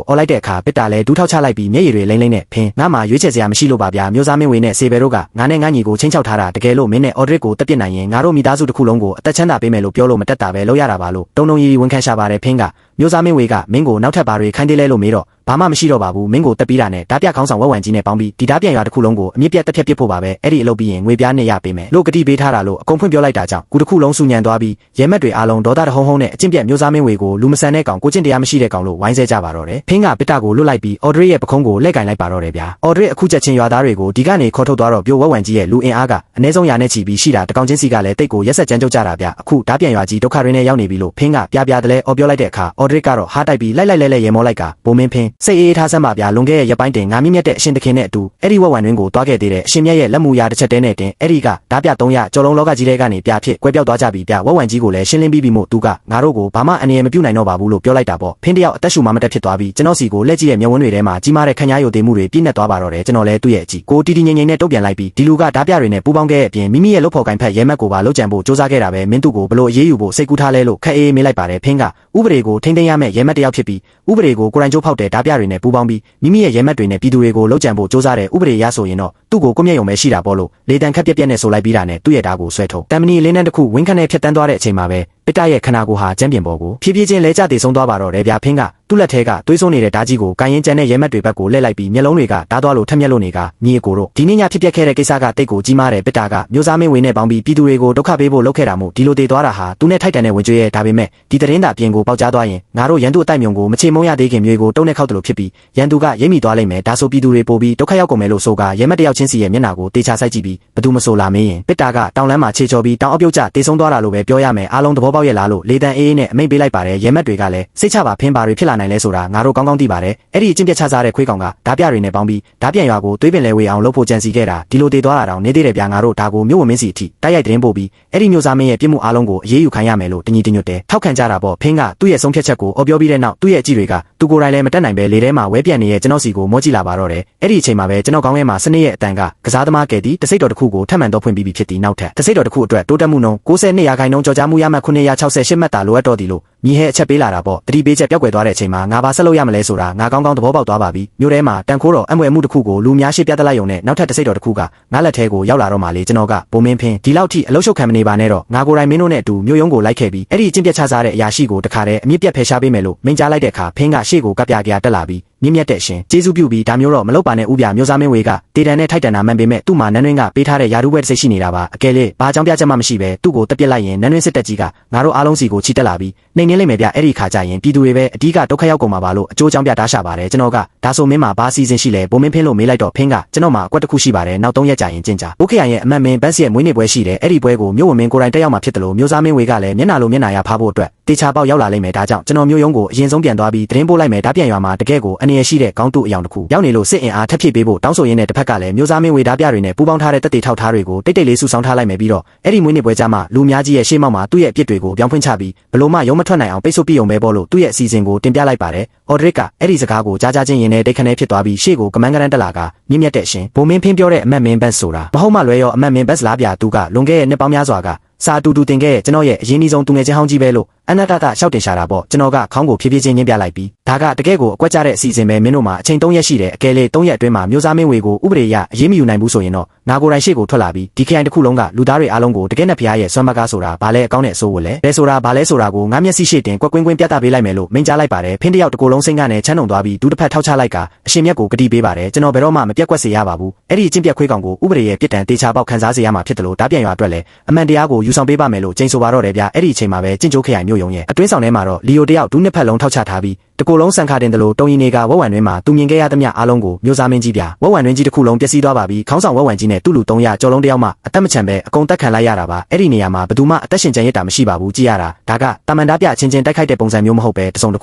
ု့အော်လိုက်တဲ့အခါပစ်တာလဲဒူးထောက်ချလိုက်ပြီးမျက်ရည်တွေလိမ့်လိမ့်နဲ့ဖင်းငါမှရွေးချယ်စရာမရှိလို့ပါဗျာမျိုးစားမင်းဝေနဲ့စေဘယ်တို့ကငါနဲ့ငါညီကိုချင်းချောက်ထားတာတကယ်လို့မင်းနဲ့အော်ဒရစ်ကိုတက်ပြစ်နိုင်ရင်ငါတို့မိသားစုတစ်ခုလုံးကိုအသက်ချမ်းသာပေးမယ်လို့ပြောလို့မတက်တာပဲလုပ်ရတာပါလို့တုံရီဝန်ခံရှာပါတယ်ဖင်းကမျိုးစားမင်းဝေကမင်းကိုနောက်ထပ်ဘာတွေခိုင်းသေးလဲလို့မေးတော့ဘာမှမရှိတော့ပါဘူးမင်းကိုတက်ပြီးတာနဲ့ဓာပြခေါင်းဆောင်ဝက်ဝံကြီးနဲ့ပေါင်းပြီးဒီဓာပြန်ရွာတစ်ခုလုံးကိုအမြင့်ပြတ်တက်ဖြတ်ပစ်ဖို့ပါပဲအဲ့ဒီအလုပ်ပြီးရင်ငွေပြားနဲ့ရပေးမယ်လို့ကတိပေးထားတာလို့အကုန်ဖွင့်ပြောလိုက်တာကြောင့်ကူတစ်ခုလုံးစူညံသွားပြီးရဲမက်တွေအားလုံးဒေါသတဟုံးဟုံးနဲ့အကျင့်ပြတ်မျိုးစားမင်းဝေကိုလူမဆန်တဲ့ကောင်ကိုကျင့်တရားမရှိတဲ့ကောင်လို့ဝိုင်းဆဲကြပါတော့တယ်ဖင်းကပစ်တာကိုလွတ်လိုက်ပြီးအော်ဒရစ်ရဲ့ပခုံးကိုလက်ကင်လိုက်ပါတော့တယ်ဗျာအော်ဒရစ်အခုချက်ချင်းရွာသားတွေကိုဒီကနေခေါ်ထုတ်သွားတော့ပြိုဝက်ဝံကြီးရဲ့လူအင်အားကအနည်းဆုံးရာနဲ့ချီပြီးရှိတာတကောင်ချင်းစီကလည်းတိတ်ကိုရက်ဆက်ကြမ်းကြုတ်ကြတာဗျာအခုဓာပြန်ရွာကြီးဒုက္ခရင်းနဲ့ရောက်နေပြီလို့ဖင်းကပြပြတလဲအော်ပြောလိုက်တဲ့အခါအော်ဒရစ်ကတော့ဟားတိုက်ပြီးလိုက်လဲရဲမောလိုက်ကဘိုးမင်းဖင်းစိတ်အေးထားစမ်းပါဗျာလွန်ခဲ့တဲ့ရက်ပိုင်းတင်ငါမြင့်မြတ်တဲ့အရှင်သခင်နဲ့အတူအဲ့ဒီဝက်ဝံတွင်ကိုတွားခဲ့သေးတဲ့အရှင်မြတ်ရဲ့လက်မူရာတစ်ချက်တည်းနဲ့တင်အဲ့ဒီကဓာပြ300ကျော်လုံးလောကကြီးထဲကနေပြဖြစ်ကွဲပြောက်သွားကြပြီဗျဝက်ဝံကြီးကိုလည်းရှင်းလင်းပြီးပြီမို့သူကငါတို့ကိုဘာမှအန္တရာယ်မပြုနိုင်တော့ပါဘူးလို့ပြောလိုက်တာပေါ့ဖင်းတယောက်အသက်ရှူမှမတက်ဖြစ်သွားပြီးကျွန်တော်စီကိုလက်ကြည့်ရဲ့မျက်ဝန်းတွေထဲမှာကြီးမားတဲ့ခညာယိုသေးမှုတွေပြည့်နေသွားပါတော့တယ်ကျွန်တော်လည်းသူ့ရဲ့အကြည့်ကိုတီတီငိမ့်ငိမ့်နဲ့တုတ်ပြန်လိုက်ပြီးဒီလူကဓာပြတွေနဲ့ပူပေါင်းခဲ့တဲ့အပြင်မိမိရဲ့လုပ်ဖော်ကိုင်ဖက်ရဲမက်ကိုပါလှုပ်ကြံဖို့စူးစမ်းခဲ့တာပဲမင်းသူ့ကိုဘလို့အေးအေးယူဖို့စိတ်ကူးထားလဲလို့ခက်အေးမေးလိုက်ပါတယ်ဖင်းကဥပဒေကိုထိမ့်သိမ်းရမယ့်ရဲမက်တယောက်ဖြစ်ပြီးဥပဒေကိုကိုရိုင်းကျိုးဖောက်တဲ့ဓာပြတွေနဲ့ပူပေါင်းပြီးမိမိရဲ့ရဲမက်တွေနဲ့ပြည်သူတွေကိုလှုပ်ကြံဖို့စူးစမ်းတဲ့ဥပဒေရဆိုရင်တော့သူ့ကိုကိုမျက်ရုံပဲရှိတာပေါ့လို့လေတံခက်ပြက်ပြက်နဲ့ဆိုလိုက်ပြီးတာနဲ့သူ့ရဲ့ဓာတ်ကိုဆွဲထုတ်တမ်မနီလင်းနဲ့တခုဝင်းခနဲ့ဖြတ်တန်းသွားတဲ့အချိန်မှာပဲပစ်တာရဲ့ခနာကိုဟာကျမ်းပြင်ပေါ်ကိုဖြည်းဖြည်းချင်းလဲကျတည်ဆုံးသွားပါတော့တယ်ဗျာဖင်းကသူ့လက်ထဲကသွေးဆုံးနေတဲ့ဓာကြီးကိုကိုင်းရင်ကျန်တဲ့ရဲမက်တွေဘက်ကိုလှည့်လိုက်ပြီးမျက်လုံးတွေကဓာသွားလို့ထက်မြက်လို့နေကညီအကိုတို့ဒီနေ့ညဖြစ်ပျက်ခဲ့တဲ့ကိစ္စကတိတ်ကိုကြီးမားတဲ့ပစ်တာကမျိုးစားမင်းဝေနဲ့ပေါင်းပြီးပြည်သူတွေကိုဒုက္ခပေးဖို့လုပ်ခဲ့တာမို့ဒီလိုတည်သွားတာဟာသူနဲ့ထိုက်တန်တဲ့ဝင်ကြွေးရဲ့ဒါပေမဲ့ဒီသတင်းသာပြင်ကိုပေါက်ကြားသွားရင်ငါတို့ရန်သူအတိုက်မြုံကိုမချေမုံရသေးခင်မျိုးကိုတုံးနဲ့ခောက်တယ်လို့ဖြစ်ပြီးရန်သူကရိပ်မိသွားလိမ့်မယ်ဒါဆိုပြည်သူတွေပို့ပြီးဒုက္ခရောက်ကုန်မယ်လို့ဆိုကရဲမက်တယောက်ချင်းစီရဲ့မျက်နှာကိုတေချာစိုက်ကြည့်ပြီးဘသူမဆိုလာမင်းရင်ပစ်တာကတောင်လန်းမှာခြေချော်ပြီးတောင်အပြုတ်ကျတေဆုံးသွားတာလို့ပဲပြောရမယ်အားလုံးသဘောပေါက်ရဲ့လားလို့လေတန်အေးနဲ့အမိန့်ပေးလိုက်ပါတယ်ရဲမက်တွေကလည်းစိတ်ချပါဖင်းပါတွေဖြစ်လာနိုင်လဲဆိုတာငါတို့ကောင်းကောင်းသိပါတယ်အဲ့ဒီအကျင့်ပြတ်ချစားတဲ့ခွေးကောင်ကဓာပြတွေနဲ့ပေါင်းပြီးဓာပြန်ရွာကိုသွေးပင်လဲဝေအောင်လုပ်ဖို့ကြံစီခဲ့တာဒီလိုတည်သွားတာတောင်နေသေးတယ်ဗျာငါတို့ဒါကိုမြို့ဝမင်းစီအထိတိုက်ရိုက်သတင်းပို့ပြီးအဲ့ဒီမျိုးစားမင်းရဲ့ပြစ်မှုအားလုံးကိုအေးအေးယူခံရမယ်လို့တညီတညွတ်တယ်ထောက်ခံကြတာပေါ့ဖင်းကသူ့ရဲ့ဆုံးဖြတ်ချက်ကိုအော်ပြောပြီးတဲ့နောက်သူ့ရဲ့အကြည့်တွေကသူကိုယ်တိုင်လည်းမတက်နိုင်ပဲလေထဲမှာဝဲပြန်နေတဲ့ကျွန်တော်စီကိုမောကြည့်လာပါတော့တယ်အဲ့ဒီအချိန်မှာပဲကျွန်တော်ကောင်းထဲမှာစနစ်ရဲ့အတန်ကကစားသမားကယ်တီတစိတ်တော်တစ်ခုကိုထပ်မံတော့ဖွင့်ပြီးဖြစ်ပြီးနောက်ထပ်တစိတ်တော်တစ်ခုအတွက်တိုးတက်မှုနှုန်း92%ကြော်ကြားမှုရမှ968မှတ်တာလိုအပ်တော့ဒီလို့ညီဟဲအချက်ပေးလာတာပေါ့တတိပေးချက်ပြောက်ွယ်သွားတဲ့အချိန်မှာငါဘာဆက်လုပ်ရမလဲဆိုတာငါကောင်းကောင်းသဘောပေါက်သွားပါပြီမြို့ထဲမှာတန်ခိုးတော်အမွေမှုတစ်ခုကိုလူများရှိပြတ်လိုက်ရုံနဲ့နောက်ထပ်တစိတ်တော်တစ်ခုကငါလက်ထဲကိုရောက်လာတော့မှလေကျွန်တော်ကဘုံမင်းဖင်းဒီလောက်ထိအလုရှုပ်ခံမနေပါနဲ့တော့ငါကိုယ်တိုင်မင်းတို့နဲ့အတူမြို့ရုံးကိုလိုက်ခဲ့ပြီးအဲ့ဒီအကျင့်ပြတ်ချစားတဲ့အရာရှိကိုတခါတည်းအမြင့်ပြတ်ဖယ်ရှားပေးမယ်လို့မိန့်ကြားလိုက်တဲ့အခါဖင်းကရှေ့ကိုကပ်ပြပြတက်လာပြီးမြင့်မြတ်တဲ့ရှင်ကျေးဇူးပြုပြီးဒါမျိုးတော့မလုပ်ပါနဲ့ဥပြမျိုးစားမင်းဝေကတေတန်နဲ့ထိုက်တန်နာမှန်ပေမဲ့သူ့မှာနန်းတွင်းကပေးထားတဲ့ယာရုဘွဲတစ်စိတ်ရှိနေတာပါအကယ်လေဘာကြောင့်ပြချက်မှမရှိပဲသူ့ကိုတက်ပြစ်လိုက်ရင်နန်းတွင်းစစ်တပ်ကြီးကငါတို့အားလုံးစီကိုချီတက်လာပြီးနှိမ်နှင်းလိုက်မယ်ဗျအဲ့ဒီခါကျရင်ပြည်သူတွေပဲအဓိကဒုက္ခရောက်ကုန်မှာပါလို့အကျိုးကြောင့်ပြတားရှာပါတယ်ကျွန်တော်က ဒါဆိုမင်းမှာဘာစီစဉ်ရှိလဲဘိုမင်းဖင်းလို့မေးလိုက်တော့ဖင်းကကျွန်တော်မှာအကွက်တစ်ခုရှိပါတယ်နောက်3ရက်ကြာရင်ကျင့်ကြဘိုးခရိုင်ရဲ့အမတ်မင်းဘတ်စ်ရဲ့မွေးနေ့ပွဲရှိတယ်အဲ့ဒီပွဲကိုမြို့ဝင်မင်းကိုယ်တိုင်တက်ရောက်မှာဖြစ်တယ်လို့မျိုးစားမင်းဝေကလည်းမျက်နှာလိုမျက်နှာရဖားဖို့အတွက်တေချာပေါက်ရောက်လာလိမ့်မယ်ဒါကြောင့်ကျွန်တော်မျိုးရုံးကိုအရင်ဆုံးပြန်သွားပြီးသတင်းပို့လိုက်မယ်ဒါပြန်ရွာမှာတကယ်ကိုအနေရရှိတဲ့ကောင်းတုအယောင်တစ်ခုရောက်နေလို့စစ်အင်အားထပ်ဖြည့်ပေးဖို့တောင်းဆိုရင်းနဲ့တစ်ဖက်ကလည်းမျိုးစားမင်းဝေဓာပြတွေနဲ့ပူးပေါင်းထားတဲ့တက်တေထောက်ထားတွေကိုတိတ်တိတ်လေးစုဆောင်းထားလိုက်မယ်ပြီးတော့အဲ့ဒီမွေးနေ့ပွဲကြမှာလူများကြီးရဲ့ရှေ့မောက်မှာသူ့ရဲ့အပြစ်တွေကိုပြောင်းဖွင့်ချပြီးဘလို့မှရုံးမထွက်နိုင်အောင်ပိတ်ဆို့ပြုံပဲပေါ့လို့သူ့ရဲ့အစီအစဉ်ကိုတင်ပြလိုက်ပါတယ်အော်ဒရစ်ကအဲ့ဒီစကားကိုကြားချင်းရင်နဲ့တိတ်ခနဲဖြစ်သွားပြီးရှေ့ကိုကမန်းကရန်တက်လာကမြင့်မြတ်တဲ့ရှင်ဘိုမင်းဖင်းပြောတဲ့အမတ်မင်းဘတ်ဆိုတာမဟုတ်မှလွဲရောအမတ်မင်းဘတ်လားပြသူကလွန်ခဲ့တဲ့နှစ်ပေါင်းများစွာကစာတူတူတင်ခဲ့တဲ့ကျွန်တော်ရဲ့အရင်းနှီးဆုံးသူငယ်ချင်းဟောင်းကြီးပဲလို့အနတ္တတရှောက်တင်ရှာတာပေါ့ကျွန်တော်ကခေါင်းကိုဖြည်းဖြည်းချင်းညှင်းပြလိုက်ပြီးဒါကတကယ်ကိုအကွက်ကြတဲ့အစီအစဉ်ပဲမင်းတို့မှာအချိန်3ရက်ရှိတယ်အကယ်လေ3ရက်အတွင်းမှာမျိုးစားမင်းဝေကိုဥပဒေအရအရေးမယူနိုင်ဘူးဆိုရင်တော့ငါကိုယ်တိုင်ရှေ့ကိုထွက်လာပြီးဒီခရိုင်တစ်ခုလုံးကလူသားတွေအားလုံးကိုတကယ်နဲ့ဖျားရဲ့ဆွမ်းမကားဆိုတာဘာလဲအကောင်းနဲ့အဆိုးကိုလဲဘယ်ဆိုတာဘာလဲဆိုတာကိုငါမျက်စိရှေ့တင်ကွက်ကွင်းကွင်းပြသပေးလိုက်မယ်လို့မိန့်ကြားလိုက်ပါတယ်ဖင်းတယောက်တကိုယ်လုံးစိတ်ကနေချမ်းုံသွားပြီးဒူးတစ်ဖက်ထောက်ချလိုက်ကအရှင်မြတ်ကိုဂတိပေးပါတယ်ကျွန်တော်ဘယ်တော့မှမပြတ်ကွက်စေရပါဘူးအဲ့ဒီအချင်းပြက်ခွေးကောင်ကိုဥပဒေရဲ့ပြစ်ဒဏ်တေချာပေါက်ခံစားစေရမှာဖြစ်တယ်လို့တားပြန်ရွာအတွက်လည်းအမှန်တရားကိုယူဆောင်ပေးပါမယ်လို့ကျိန်ဆိုပါတော့တယ်ဗျအဲ့ဒီအချိန်မှာပဲကျင့်ကြိုးခရိုင်မြို့ရုံရဲ့အတွင်းဆောင်ထဲမှာတော့လီယိုတယောက်ဒူးနှစ်ဖက်လုံးထောက်ချထားပြီးတကိုယ်လုံးစံခါတင်တယ်လို့တုံရင်တွေကဝက်ဝံတွင်မှာသူမြင်ခဲ့ရသမျှအားလုံးကိုမျိုးစားမင်းကြီးပြဝက်ဝံတွင်ကြီးတစ်ခုလုံးပျက်စီးသွားပါပြီခေါင်းဆောင်ဝက်ဝံကြီးနဲ့သူ့လူ300ကျော်လုံးတယောက်မှအသက်မချမ်းပဲအကုန်တက်ခံလိုက်ရတာပါအဲ့ဒီနေရာမှာဘယ်သူမှအသက်ရှင်ကျန်ရတာမရှိပါဘူးကြည့်ရတာဒါကတာမန်သားပြချင်းချင်းတိုက်ခိုက်တဲ့ပုံစံမျိုးမဟုတ်ပဲတစုံတစ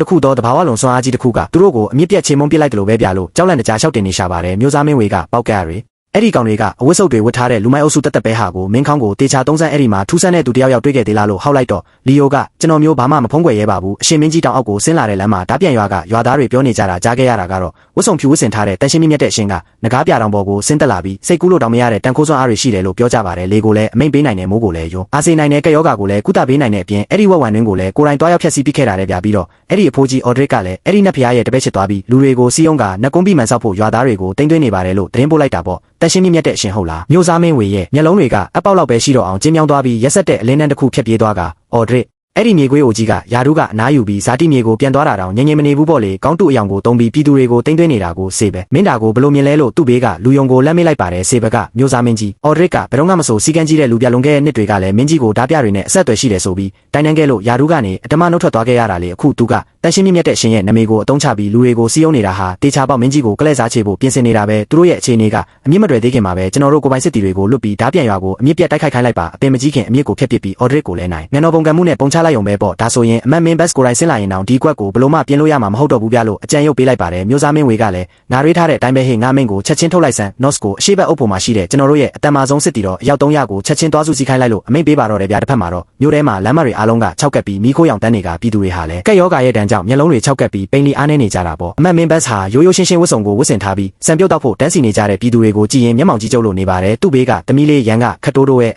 ်ခုသောတဘာဝလုံးစွမ်းအားကြီးတစ်ခုကသူတို့ကိုအမြင့်ပြတ်ချေမုန်းပစ်လိုက်တယ်လို့ပဲပြလို့ကြောက်လန့်တကြားလျှောက်တင်နေရှာပါတယ်မျိုးစားမင်းဝေကပေါက်ကရတွေအဲ့ဒီကောင်တွေကအဝတ်စုပ်တွေဝတ်ထားတဲ့လူမိုက်အုပ်စုတက်ပဲဟာကိုမင်းခေါင်းကိုတေချာသုံးဆန်းအဲ့ဒီမှာထူးဆန်းတဲ့သူတယောက်တွေ့ခဲ့သေးလားလို့ဟောက်လိုက်တော့လီယိုကကျွန်တော်မျိုးဘာမှမဖုံးကွယ်ရဲပါဘူးအရှင်မင်းကြီးတောင်အောက်ကိုဆင်းလာတဲ့လမ်းမှာဓာပြန်ရွာကရွာသားတွေပြောနေကြတာကြားခဲ့ရတာကတော့ဝတ်စုံဖြူဝတ်ဆင်ထားတဲ့တန်ရှင်းမြင့်မြတ်တဲ့အရှင်ကငကားပြတောင်ပေါ်ကိုဆင်းတက်လာပြီးစိတ်ကူးလို့တောင်မရတဲ့တန်ခိုးစွမ်းအားတွေရှိတယ်လို့ပြောကြပါတယ်လေကိုလည်းအမိန်ပေးနိုင်တဲ့မိုးကိုလည်းရောအာစေနိုင်တဲ့ကက်ယောဂါကိုလည်းကုသပေးနိုင်တဲ့အပြင်အဲ့ဒီဝက်ဝံတွင်ကိုလည်းကိုယ်တိုင်တွားရောက်ဖြတ်စီးပစ်ခဲ့တာလည်းပြပြီးတော့အဲ့ဒီအဖိုးကြီးအော်ဒရစ်ကလည်းအဲ့ဒီနတ်ဖျားရဲ့တပည့်ချစ်သွားပြီးလူတွေကိုစီးအောင်ကနှက်ကုန်းပြီးမှန်ဆောက်ဖို့ရွာသားတွေကိုတင်သွင်းနေပါတယ်လို့သတင်းပို့လိုက်တာပေါ့တန်ရှင်းမြင့်မြတ်တဲ့အရှင်ဟုတ်လားမျိုးစားမင်းဝေရဲ့မျက်လုံးတွေကအပေါက်လောက်ပဲရှိတော့အောင်ကျင်းမြောင်းသွားပြီးရက်ဆက်တဲ့အလင်းနှန်းတစ်ခုဖြတ်ပြေးသွားကအော်ဒရစ်အဲ့ဒီမြေခွေးအိုကြီးကယာဒူးကအနားယူပြီးဇာတိမြေကိုပြန်သွားတာတောင်ငြိမ်ငြိမ်မနေဘူးပေါ့လေကောင်းတုအယောင်ကိုတုံးပြီးပြည်သူတွေကိုတင်သွင်းနေတာကိုစေပဲမင်းတာကိုဘလို့မြင်လဲလို့သူ့ဘေးကလူယုံကိုလက်မေးလိုက်ပါတယ်စေဘကမျိုးစားမင်းကြီးအော်ဒရစ်ကဘယ်တော့မှမဆိုစီကန်းကြီးတဲ့လူပြလုံခဲ့တဲ့နှစ်တွေကလည်းမင်းကြီးကိုဓာပြတွေနဲ့အဆက်အသွယ်ရှိတယ်ဆိုပြီးတိုင်တန်းခဲ့လို့ယာဒူးကနေအတမနှုတ်ထွက်သွားခဲ့ရတာလေအခုသူကတန်ရှင်းမြင့်မြတ်တဲ့ရှင်ရဲ့နာမည်ကိုအသုံးချပြီးလူတွေကိုစီးယုံနေတာဟာတေချာပေါက်မင်းကြီးကိုကလဲစားချေဖို့ပြင်ဆင်နေတာပဲသူတို့ရဲ့အခြေအနေကအမြင့်မတွေသေးခင်မှာပဲကျွန်တော်တို့ကိုပိုင်စစ်တီတွေကိုလွတ်ပြီးဓာပြန်ရွာကိုအမြင့်ပြတ်တိုက်ခိုက်ခိုင်းလိုက်ပါအပင်မကြီးခင်အမြင့်ကိုဖျက်ပစ်ပြီးအော်ဒရစ်ကိုလည်းနိုင်မျက်နှာပုံကံမှုနဲ့ပုံချလိုက်ုံပဲပေါ့ဒါဆိုရင်အမတ်မင်းဘတ်ကိုတိုင်းဆင်းလာရင်တောင်ဒီကွက်ကိုဘလို့မှပြင်လို့ရမှာမဟုတ်တော့ဘူးပြလို့အကြံရုပ်ပေးလိုက်ပါတယ်မျိုးစားမင်းဝေကလည်းငါရွေးထားတဲ့အတိုင်းပဲဟေ့ငါမင်းကိုချက်ချင်းထုတ်လိုက်စမ်း NOS ကိုအရှိတ်အုပ်ဖို့မှာရှိတဲ့ကျွန်တော်တို့ရဲ့အတန်မာဆုံးစစ်တီတော့အယောက်300ကိုချက်ချင်းသွားစုစည်းခိုင်းလိုက်လို့အမိန့်ပေးပါတော့တယ်ဗျာတစ်ဖက်မှာတော့မျိုးထဲမှာလမ်းမတွေအားလုံးက6ကက်ပြီးမိခိုးရောင်တန်းတွေကပြည်သူတွေဟာလည်းကက်ယောဂါရဲ့တန်းကြောင့်မျက်လုံးတွေ6ကက်ပြီးပိန်လီအားနေနေကြတာပေါ့အမတ်မင်းဘတ်ဟာရိုးရိုးရှင်းရှင်းဝတ်စုံကိုဝတ်ဆင်ထားပြီးစံပြုတ်တောက်ဖို့တန်းစီနေကြတဲ့ပြည်သူတွေကိုကြည်ရင်မျက်မှောင်ကြီးကျုပ်လို့နေပါတယ်သူ့ဘေးကတမီးလေးရန်ကခတ်တိုးတို့ရ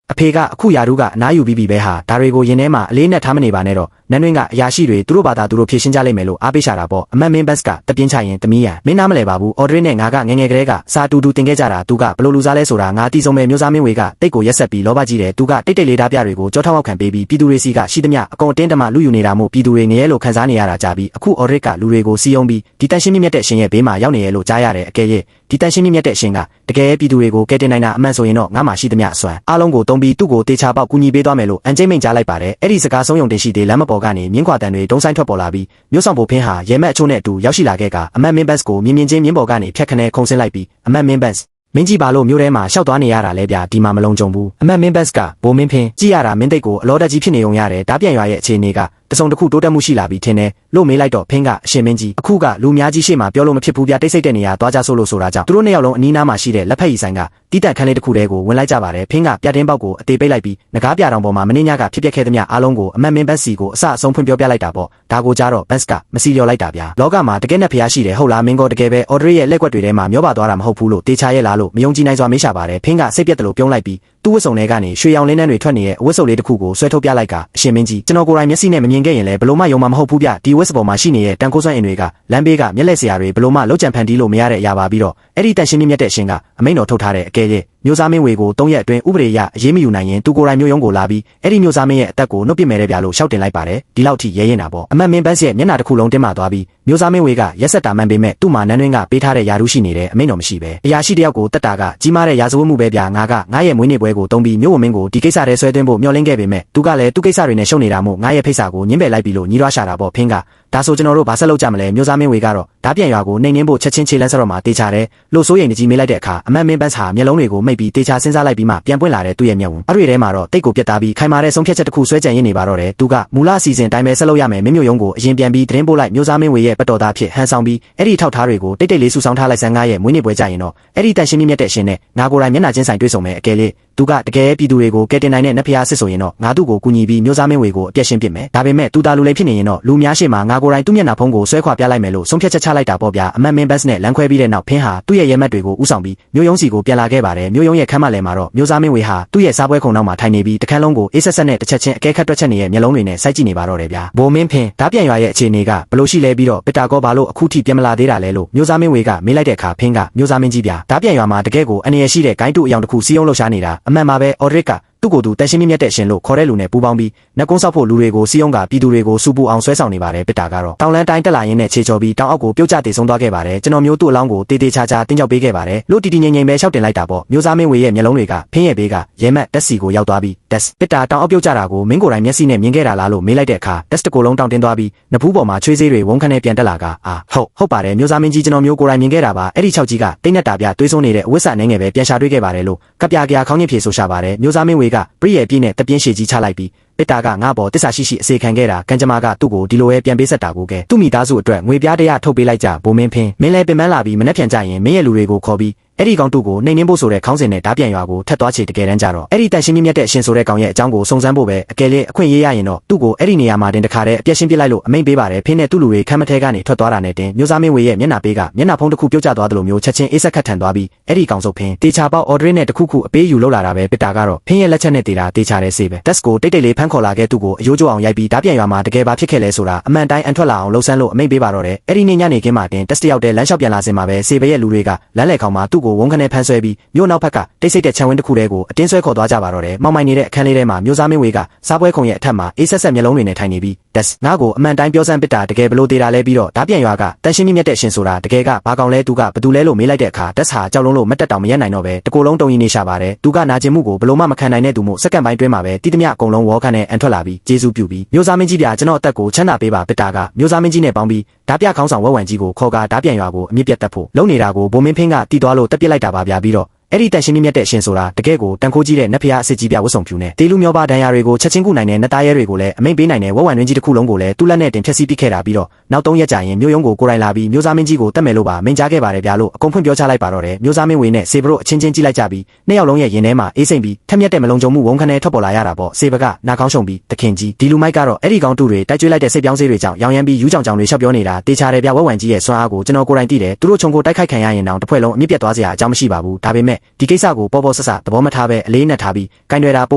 ဲ့အဖေကအခုယာဒူးကအနားယူပြီးပြီပဲဟာဒါတွေကိုရင်ထဲမှာအလေးနဲ့ထားမနေပါနဲ့တော့နန်းတွင်းကအရာရှိတွေသူတို့ဘာသာသူတို့ဖြည့်ရှင်းကြလိမ့်မယ်လို့အားပေးရှာတာပေါ့အမတ်မင်းဘတ်ကတပြင်းချရင်တမီးရန်မင်းနားမလဲပါဘူးအော်ဒရစ်နဲ့ငါကငငယ်ကလေးကစာတူတူတင်ခဲ့ကြတာသူကဘလို့လူစားလဲဆိုတာငါတီးဆုံးပဲမျိုးစားမင်းဝေကတိတ်ကိုရက်ဆက်ပြီးလောဘကြီးတယ်သူကတိတ်လေးဓာပြတွေကိုကြောထောက်အောက်ခံပေးပြီးပြည်သူတွေစီကရှိသမျှအကုန်တင်းတမလူယူနေတာမို့ပြည်သူတွေငရဲလို့ခံစားနေရတာကြပြီးအခုအော်ဒရစ်ကလူတွေကိုစီးယုံပြီးဒီတန်ရှင်းမြင့်မြတ်တဲ့ရှင်ရဲ့ဘေးမှာရောက်နေရလို့ကြားရတယ်အကယ်၍ဒီတန်ရှင်းမြင့်မြတ်တဲ့ရှင်ကတကယ်ပြည်သူတွေကိုကယ်တင်နိုင်တာအမှန်ဆိုရင်တော့ငါမှရှိသမျှအစွမ်းအားလုံးကိုတုံးပြီးသူ့ကိုတေချာပေါက်ကူညီပေးသွားမယ်လို့အန်ကျိတ်မိန်ကြားလိုက်ပါတယ်အဲ့ဒီစကားဆုံးယုံတင်ရှိသေးလမ်းမပေါ်ကနေမြင်းခွာတန်တွေတုံးဆိုင်ထွက်ပေါ်လာပြီးမြို့ဆောင်ဘိုဖင်းဟာရဲမက်အချို့နဲ့အတူရောက်ရှိလာခဲ့ကအမတ်မင်းဘတ်ကိုမြင်းချင်းမြင်းပေါ်ကနေဖြတ်ခနဲခုံဆင်းလိုက်ပြီးအမတ်မင်းဘတ်မင်းကြီးပါလို့မြို့ထဲမှာရှောက်သွားနေရတာလဲဗျာဒီမှာမလုံးကြုံဘူးအမတ်မင်းဘတ်ကဘိုမင်းဖင်းကြည့်ရတာမင်းသိတ်ကိုအလောတက်ကြီးဖြစ်နေုံရတယ်ဓာပြန်ရွာရဲ့အခြေအနေကတစုံတစ်ခုတိုးတက်မှုရှိလာပြီးထင်တယ်လို့မေးလိုက်တော့ဖင်းကအရှင်မင်းကြီးအခုကလူများကြီးရှေ့မှာပြောလို့မဖြစ်ဘူးဗျတိတ်ဆိတ်တဲ့နေရာသွားကြဆိုလို့ဆိုတာကြောင့်သူတို့နှစ်ယောက်လုံးအနီးနားမှာရှိတဲ့လက်ဖက်ရည်ဆိုင်ကတီးတက်ခန်းလေးတစ်ခုတည်းကိုဝင်လိုက်ကြပါတယ်ဖင်းကပြတင်းပေါက်ကိုအသေးပိတ်လိုက်ပြီးငကားပြတောင်ပေါ်မှာမင်းညကဖြစ်ပျက်ခဲ့သမျှအားလုံးကိုအမတ်မင်းဘတ်စီကိုအစအဆုံးဖွင့်ပြောပြလိုက်တာပေါ့ဒါကိုကြတော့ဘတ်ကမစီလျော်လိုက်တာဗျာလောကမှာတကယ်နဲ့ဖျားရှိတယ်ဟုတ်လားမင်းကတကယ်ပဲအော်ဒရစ်ရဲ့လက်ကွက်တွေထဲမှာမျောပါသွားတာမဟုတ်ဘူးလို့တေချာရဲ့လားလို့မယုံကြည်နိုင်စွာမေးရှာပါတယ်ဖင်းကစိတ်ပြက်တယ်လို့ပြုံးလိုက်ပြီးသူ့ဝတ်စုံထဲကနေရွှေရောင်လင်းနှန်းတွေထွက်နေတဲ့အဝတ်စုံလေးတစ်ခုကိုဆွဲထုတ်ပြလိုက်ကအရှင်မင်းကြီးကျွန်တော်ကိုယ်တိုင်မျက်စိနဲ့မမြင်ခဲ့ရင်လည်းဘလို့မှယုံမှာမဟုတ်ဘူးဗျဒီဝတ်စပေါ်မှာရှိနေတဲ့တန်ခိုးစွမ်းအင်တွေကလမ်းဘေးကမျက်လက်စရာတွေဘလို့မှလောက်ကြံဖန်တီးလို့မရတဲ့အရာပါပြီးတော့အဲ့ဒီတန်ရှင်းမြင့်တဲ့ရှင်ကအမိန့်တော်ထုတ်ထားတဲ့အကယ်၍မျိုးစားမင်းဝေကို3ရက်အတွင်းဥပဒေအရအရေးမယူနိုင်ရင်သူကိုယ်တိုင်မျိုးရုံးကိုလာပြီးအဲ့ဒီမျိုးစားမင်းရဲ့အသက်ကိုနှုတ်ပစ်မယ်တဲ့ဗျာလို့ရှောက်တင်လိုက်ပါတယ်ဒီလောက်ထိရဲရင်တာပေါ့အမတ်မင်းဘတ်ရဲ့မျက်နှာတစ်ခုလုံးတင်းမာသွားပြီးမျိုးစားမင်းဝေကရက်ဆက်တာမှန်ပေမဲ့သူ့မှာနန်းတွင်းကပေးထားတဲ့ယာရုရှိနေတဲ့အမိန့်တော်မရှိပဲအရာရှိတယောက်ကိုတက်တာကကြီးမားတဲ့ရာဇဝတ်မှုပဲဗျာငါရဲ့မွေးနေ့ပွဲကိုတုံးပြီးမျိုးဝမင်းကိုဒီကိစ္စထဲဆွဲသွင်းဖို့မျှော်လင့်ခဲ့ပေမဲ့သူကလည်းသူ့ကိစ္စတွေနဲ့ရှုံနေတာမို့ငါရဲ့ဖိတ်စာကိုညှင်းပယ်လိုက်ပြီလို့ညီးရွားရှာတာပေါ့ဖင်းက ဒါဆိုကျွန်တော်တို့ဘာဆက်လုပ်ကြမလဲမျိုးသားမင်းဝေကတော့ဓာပြန်ရွာကိုနှိမ်နှင်းဖို့ချက်ချင်းခြေလန်းဆက်တော့မှတေချာတယ်လို့စိုးရိမ်တကြီးမေးလိုက်တဲ့အခါအမတ်မင်းပန်းစာမျက်လုံးတွေကိုမိတ်ပြီးတေချာစဉ်းစားလိုက်ပြီးမှပြန်ပွင့်လာတဲ့သူ့ရဲ့မျက်ဝန်းအဲ့ဒီထဲမှာတော့တိတ်ကိုပြတ်သားပြီးခိုင်မာတဲ့ဆုံးဖြတ်ချက်တစ်ခုဆွဲကြံရင်းနေပါတော့တယ်သူကမူလအစီအစဉ်တိုင်းပဲဆက်လုပ်ရမယ်မင်းမျိုးရုံကိုအရင်ပြန်ပြီးသတင်းပို့လိုက်မျိုးသားမင်းဝေရဲ့ပတ်တော်သားဖြစ်ဟန်ဆောင်ပြီးအဲ့ဒီထောက်ထားတွေကိုတိတ်တိတ်လေးစုဆောင်းထားလိုက်စမ်းငါရဲ့မွေးနေ့ပွဲကြရင်တော့အဲ့ဒီတန်ရှင်းမြတ်တဲ့ရှင်နဲ့ငါကိုယ်တိုင်မျက်နှာချင်းဆိုင်တွေ့ဆုံမယ်အကယ်လေးသူကတကယ်ပြည်သူတွေကိုကဲတင်နိုင်တဲ့နတ်ဖျားစစ်ဆိုရင်တော့ငါသူ့ကိုကူညီပြီးမျိုးသားမင်းဝေကိုအပြည့်ရှင်းပစ်မယ်ဒါပေမဲ့သူတာလူလိမ်ဖြစ်နေရင်တော့လူများရှိမှငါကိုယ်တိုင်သူ့မျက်နှာဖုံးကိုဆွဲခွာပြလိုက်မယ်လို့ဆုံးဖြတ်ချက်ချလိုက်တာပေါ့ဗျာအမတ်မင်းဘတ်နဲ့လမ်းခွဲပြီးတဲ့နောက်ဖင်းဟာသူ့ရဲ့ရဲမက်တွေကိုဥဆောင်ပြီးမျိုးရုံးစီကိုပြန်လာခဲ့ပါတယ်မျိုးရုံးရဲ့ခမ်းမလယ်မှာတော့မျိုးသားမင်းဝေဟာသူ့ရဲ့စားပွဲခုံနောက်မှာထိုင်နေပြီးတခန်းလုံးကိုအေးဆက်ဆက်နဲ့တစ်ချက်ချင်းအကဲခတ်တွက်ချက်နေတဲ့မျက်လုံးတွေနဲ့စိုက်ကြည့်နေပါတော့တယ်ဗျာဘိုမင်းဖင်းဓာပြန်ရွာရဲ့အခြေအနေကဘလို့ရှိလဲပြီးတော့ပစ်တာကောဘာလို့အခုထိပြန်မလာသေးတာလဲလို့မျိုးသားမင်းဝေကမေးလိုက်တဲ့အခါဖင်းကမျိုးသားမင်းကြီးဗျာဓာပြန်ရွာမှာတကယ်ကိုအနေရရှိတဲ့ဂိုင်းတုအယောင်တစ်ခုစီးအောင်လှုပ်ရှားနေတာအမှန်ပါပဲအော်ရစ်ကသူ့ကိုယ်သူတန်ရှင်းမြတ်တဲ့ရှင်လို့ခေါ်တဲ့လူနဲ့ပူးပေါင်းပြီးနှက်ကုန်းဆောက်ဖို့လူတွေကိုစီးအောင်ကပြည်သူတွေကိုစူပူအောင်ဆွဲဆောင်နေပါတယ်ပစ်တာကတော့တောင်လန်းတိုင်းတက်လာရင်းနဲ့ခြေချော်ပြီးတောင်အောက်ကိုပြုတ်ကျတည်ဆုံးသွားခဲ့ပါတယ်ကျွန်တော်မျိုးသူ့အလောင်းကိုတေးသေးချာချာတင်းကြောက်ပေးခဲ့ပါတယ်လို့တီတီငိမ့်ငိမ့်ပဲရှောက်တင်လိုက်တာပေါ့မျိုးသားမင်းဝေရဲ့မျက်လုံးတွေကဖင်းရဲ့ဘေးကရဲမက်တက်စီကိုရောက်သွားပြီးတက်ပစ်တာတောင်အောက်ပြုတ်ကျတာကိုမင်းကိုယ်တိုင်မျက်စိနဲ့မြင်ခဲ့တာလားလို့မေးလိုက်တဲ့အခါတက်တကိုယ်လုံးတောင်တင်းသွားပြီးနဖူးပေါ်မှာချွေးစေးတွေဝုန်းခနဲ့ပြန်တက်လာကဟုတ်ပါတယ်မျိုးသားမင်းကြီးကျွန်တော်မျိုးကိုယ်တိုင်မြင်ခဲ့တာပါအဲ့ဒီ6ကြီးကတိတ်နဲ့တာပြတွေးဆုံးနေတဲ့အဝတ်စအနေငယ်ပဲပြန်ရှာတွေ့ခဲ့ပါတယ်လို့ကပြာခေါင်းညစ်ဖြေဆိုရှာပါတယ်မျိုးသားမင်းဝေကပြည့်ရဲ့ပြည့်နဲ့တပြင်းရှည်ကြီးချလိုက်ပြီးပစ်တာကငါပေါ်တစ္ဆာရှိရှိအစေခံခဲ့တာကံကြမ္မာကသူ့ကိုဒီလိုပဲပြန်ပေးဆက်တာကိုကဲသူ့မိသားစုအတွက်ငွေပြားတရားထုတ်ပေးလိုက်ကြဘိုးမင်းဖင်းမင်းလည်းပင်ပန်းလာပြီးမနှက်ပြန်ကြရင်မင်းရဲ့လူတွေကိုခေါ်ပြီးအဲ့ဒီကောင်တူကိုနှိမ်နှင်းဖို့ဆိုတဲ့ခေါင်းစဉ်နဲ့ဓာပြန်ရွာကိုထက်သွားချေတကယ်တမ်းကြတော့အဲ့ဒီတန်ရှင်းမြတ်တဲ့အရှင်ဆိုတဲ့ကောင်ရဲ့အကြောင်းကိုစုံစမ်းဖို့ပဲအကယ်လေးအခွင့်ရေးရရင်တော့သူ့ကိုအဲ့ဒီနေရာမှာတင်တခါတည်းအပြည့်ရှင်းပြလိုက်လို့အမိန့်ပေးပါတယ်ဖင်းနဲ့သူ့လူတွေခမ်းမထဲကနေထွက်သွားတာနဲ့တင်မျိုးသားမင်းဝေရဲ့မျက်နှာပေးကမျက်နှာဖုံးတစ်ခုပြုတ်ကျသွားတယ်လို့မျိုးချက်ချင်းအေးဆက်ခတ်ထန်သွားပြီးအဲ့ဒီကောင်စုပ်ဖင်းတေချာပေါက်အော်ဒရစ်နဲ့တခုခုအပေးယူလောက်လာတာပဲပစ်တာကတော့ဖင်းရဲ့လက်ချက်နဲ့တေတာတေချာတဲ့စေပဲတက်စ်ကိုတိတ်တိတ်လေးဖမ်းခေါ်လာခဲ့သူ့ကိုအယိုးကျအောင်ရိုက်ပြီးဓာပြန်ရွာမှာတကယ်ပါဖြစ်ခဲ့လဲဆိုတာအမှန်တိုင်းအန်ထွက်လာအောင်လှုပ်ဆန်းလို့အမိန့်ပေးပါတော့တယ်အဲ့ဒီနေ့ညနေခင်းမှာတင်တက်စ်တယောက်တည်းလမ်းလျှောက်ပြန်လာစင်မှာပဲစေပဲရဲ့လူတွေကလမ်းလေခေါင်မှာသူ့ကိုဝုန်းခနဲ့ဖမ်းဆွဲပြီးမြို့နောက်ဘက်ကတိတ်ဆိတ်တဲ့ခြံဝင်းတစ်ခုတည်းကိုအတင်းဆွဲခေါ်သွားကြပါတော့တယ်။မောင်မိုင်နေတဲ့အခန်းလေးထဲမှာမျိုးသားမင်းဝေကစားပွဲခုံရဲ့အထက်မှာအေးဆက်ဆက်မျက်လုံးတွေနဲ့ထိုင်နေပြီးတက်ငါ့ကိုအမှန်တိုင်းပြောစမ်းပစ်တာတကယ်ဘလို့သေးတာလဲပြီးတော့ဓာပြန်ရွာကတန်ရှင်းမြတ်တဲ့ရှင်ဆိုတာတကယ်ကဘာကောင်လဲသူကဘသူလဲလို့မေးလိုက်တဲ့အခါတက်ဟာကြောက်လုံးလို့မတက်တောင်မရက်နိုင်တော့ပဲတကိုယ်လုံးတုံရင်နေရှာပါတယ်။သူကနာကျင်မှုကိုဘလို့မှမခံနိုင်တဲ့သူမို့စက္ကန့်ပိုင်းတွင်းမှာပဲတိတမျှအကုန်လုံးဝေါ်ခနဲ့အန်ထွက်လာပြီးကျေးဇူးပြုပြီးမျိုးသားမင်းကြီးပြကျွန်တော်အသက်ကိုချမ်းသာပေးပါပစ်တာကမျိုးသားမင်းကြီးနဲ့ပေါင်းပြီးဓာပြခေါင်းဆောင်ဝက်ဝံကြီးကိုခေါ်ကာဓာပြန်ရွာကိုအမြင့်ပြတ်တက်ဖို့လုံနေတာကိုဘိုမင်းဖင်းကတီးသွားလို့တက်ပစ်လိုက်တာပါဗျာပြီးတော့အဲ့ဒီတန်ရှင်းမြတ်တဲ့အရှင်ဆိုတာတကယ်ကိုတန်ခိုးကြီးတဲ့နတ်ဖျားအစစ်ကြီးပြဝတ်ဆောင်ဖြူနဲ့တေးလူမျိုးပါဒဏ်ရာတွေကိုချက်ချင်းကုနိုင်တဲ့နတ်သားရဲတွေကိုလည်းအမိန့်ပေးနိုင်တဲ့ဝက်ဝံရင်းကြီးတစ်ခုလုံးကိုလည်းသူ့လက်နဲ့တင်ဖျက်ဆီးပစ်ခဲ့တာပြီးတော့နောက်3ရက်ကြာရင်မျိုးရုံးကိုကိုယ်တိုင်လာပြီးမျိုးသားမင်းကြီးကိုတတ်မယ်လို့ပါမိန့်ကြားခဲ့ပါတယ်ဗျာလို့အကုန်ဖွင့်ပြောချလိုက်ပါတော့တယ်မျိုးသားမင်းဝေနဲ့စေဘရိုအချင်းချင်းကြည့်လိုက်ကြပြီးနှစ်ယောက်လုံးရဲ့ရင်ထဲမှာအေးစိမ့်ပြီးထက်မြက်တဲ့မလုံခြုံမှုဝုန်းခနဲ့ထွက်ပေါ်လာရတာပေါ့စေဘကနာကောင်းရှုံပြီးတခင်ကြီးဒီလူမိုက်ကတော့အဲ့ဒီကောင်တူတွေတိုက်ကျွေးလိုက်တဲ့စိတ်ပြောင်းစေးတွေကြောင့်ရောင်ရမ်းပြီးယူးကြောင်ကြောင်တွေရှောက်ပြောနေတာတေချာတယ်ဗျာဝက်ဝံကြီးရဲ့စွမ်းအားကိုကျွန်တော်ကိုယ်တိုင်သိတယ်သူတို့ခြုံကိုတိုက်ခိုက်ခံရရင်တောင်တစ်ဖွဲ့လုံးအမြင့်ပြတ်သွားစရာအကြောင်းမရှိပါဘူးဒါပေမဲ့ဒီကိစ္စကိုပေါ်ပေါ်ဆဆသဘောမထားပဲအလေးနဲ့ထားပြီးကင်တွယ်တာပ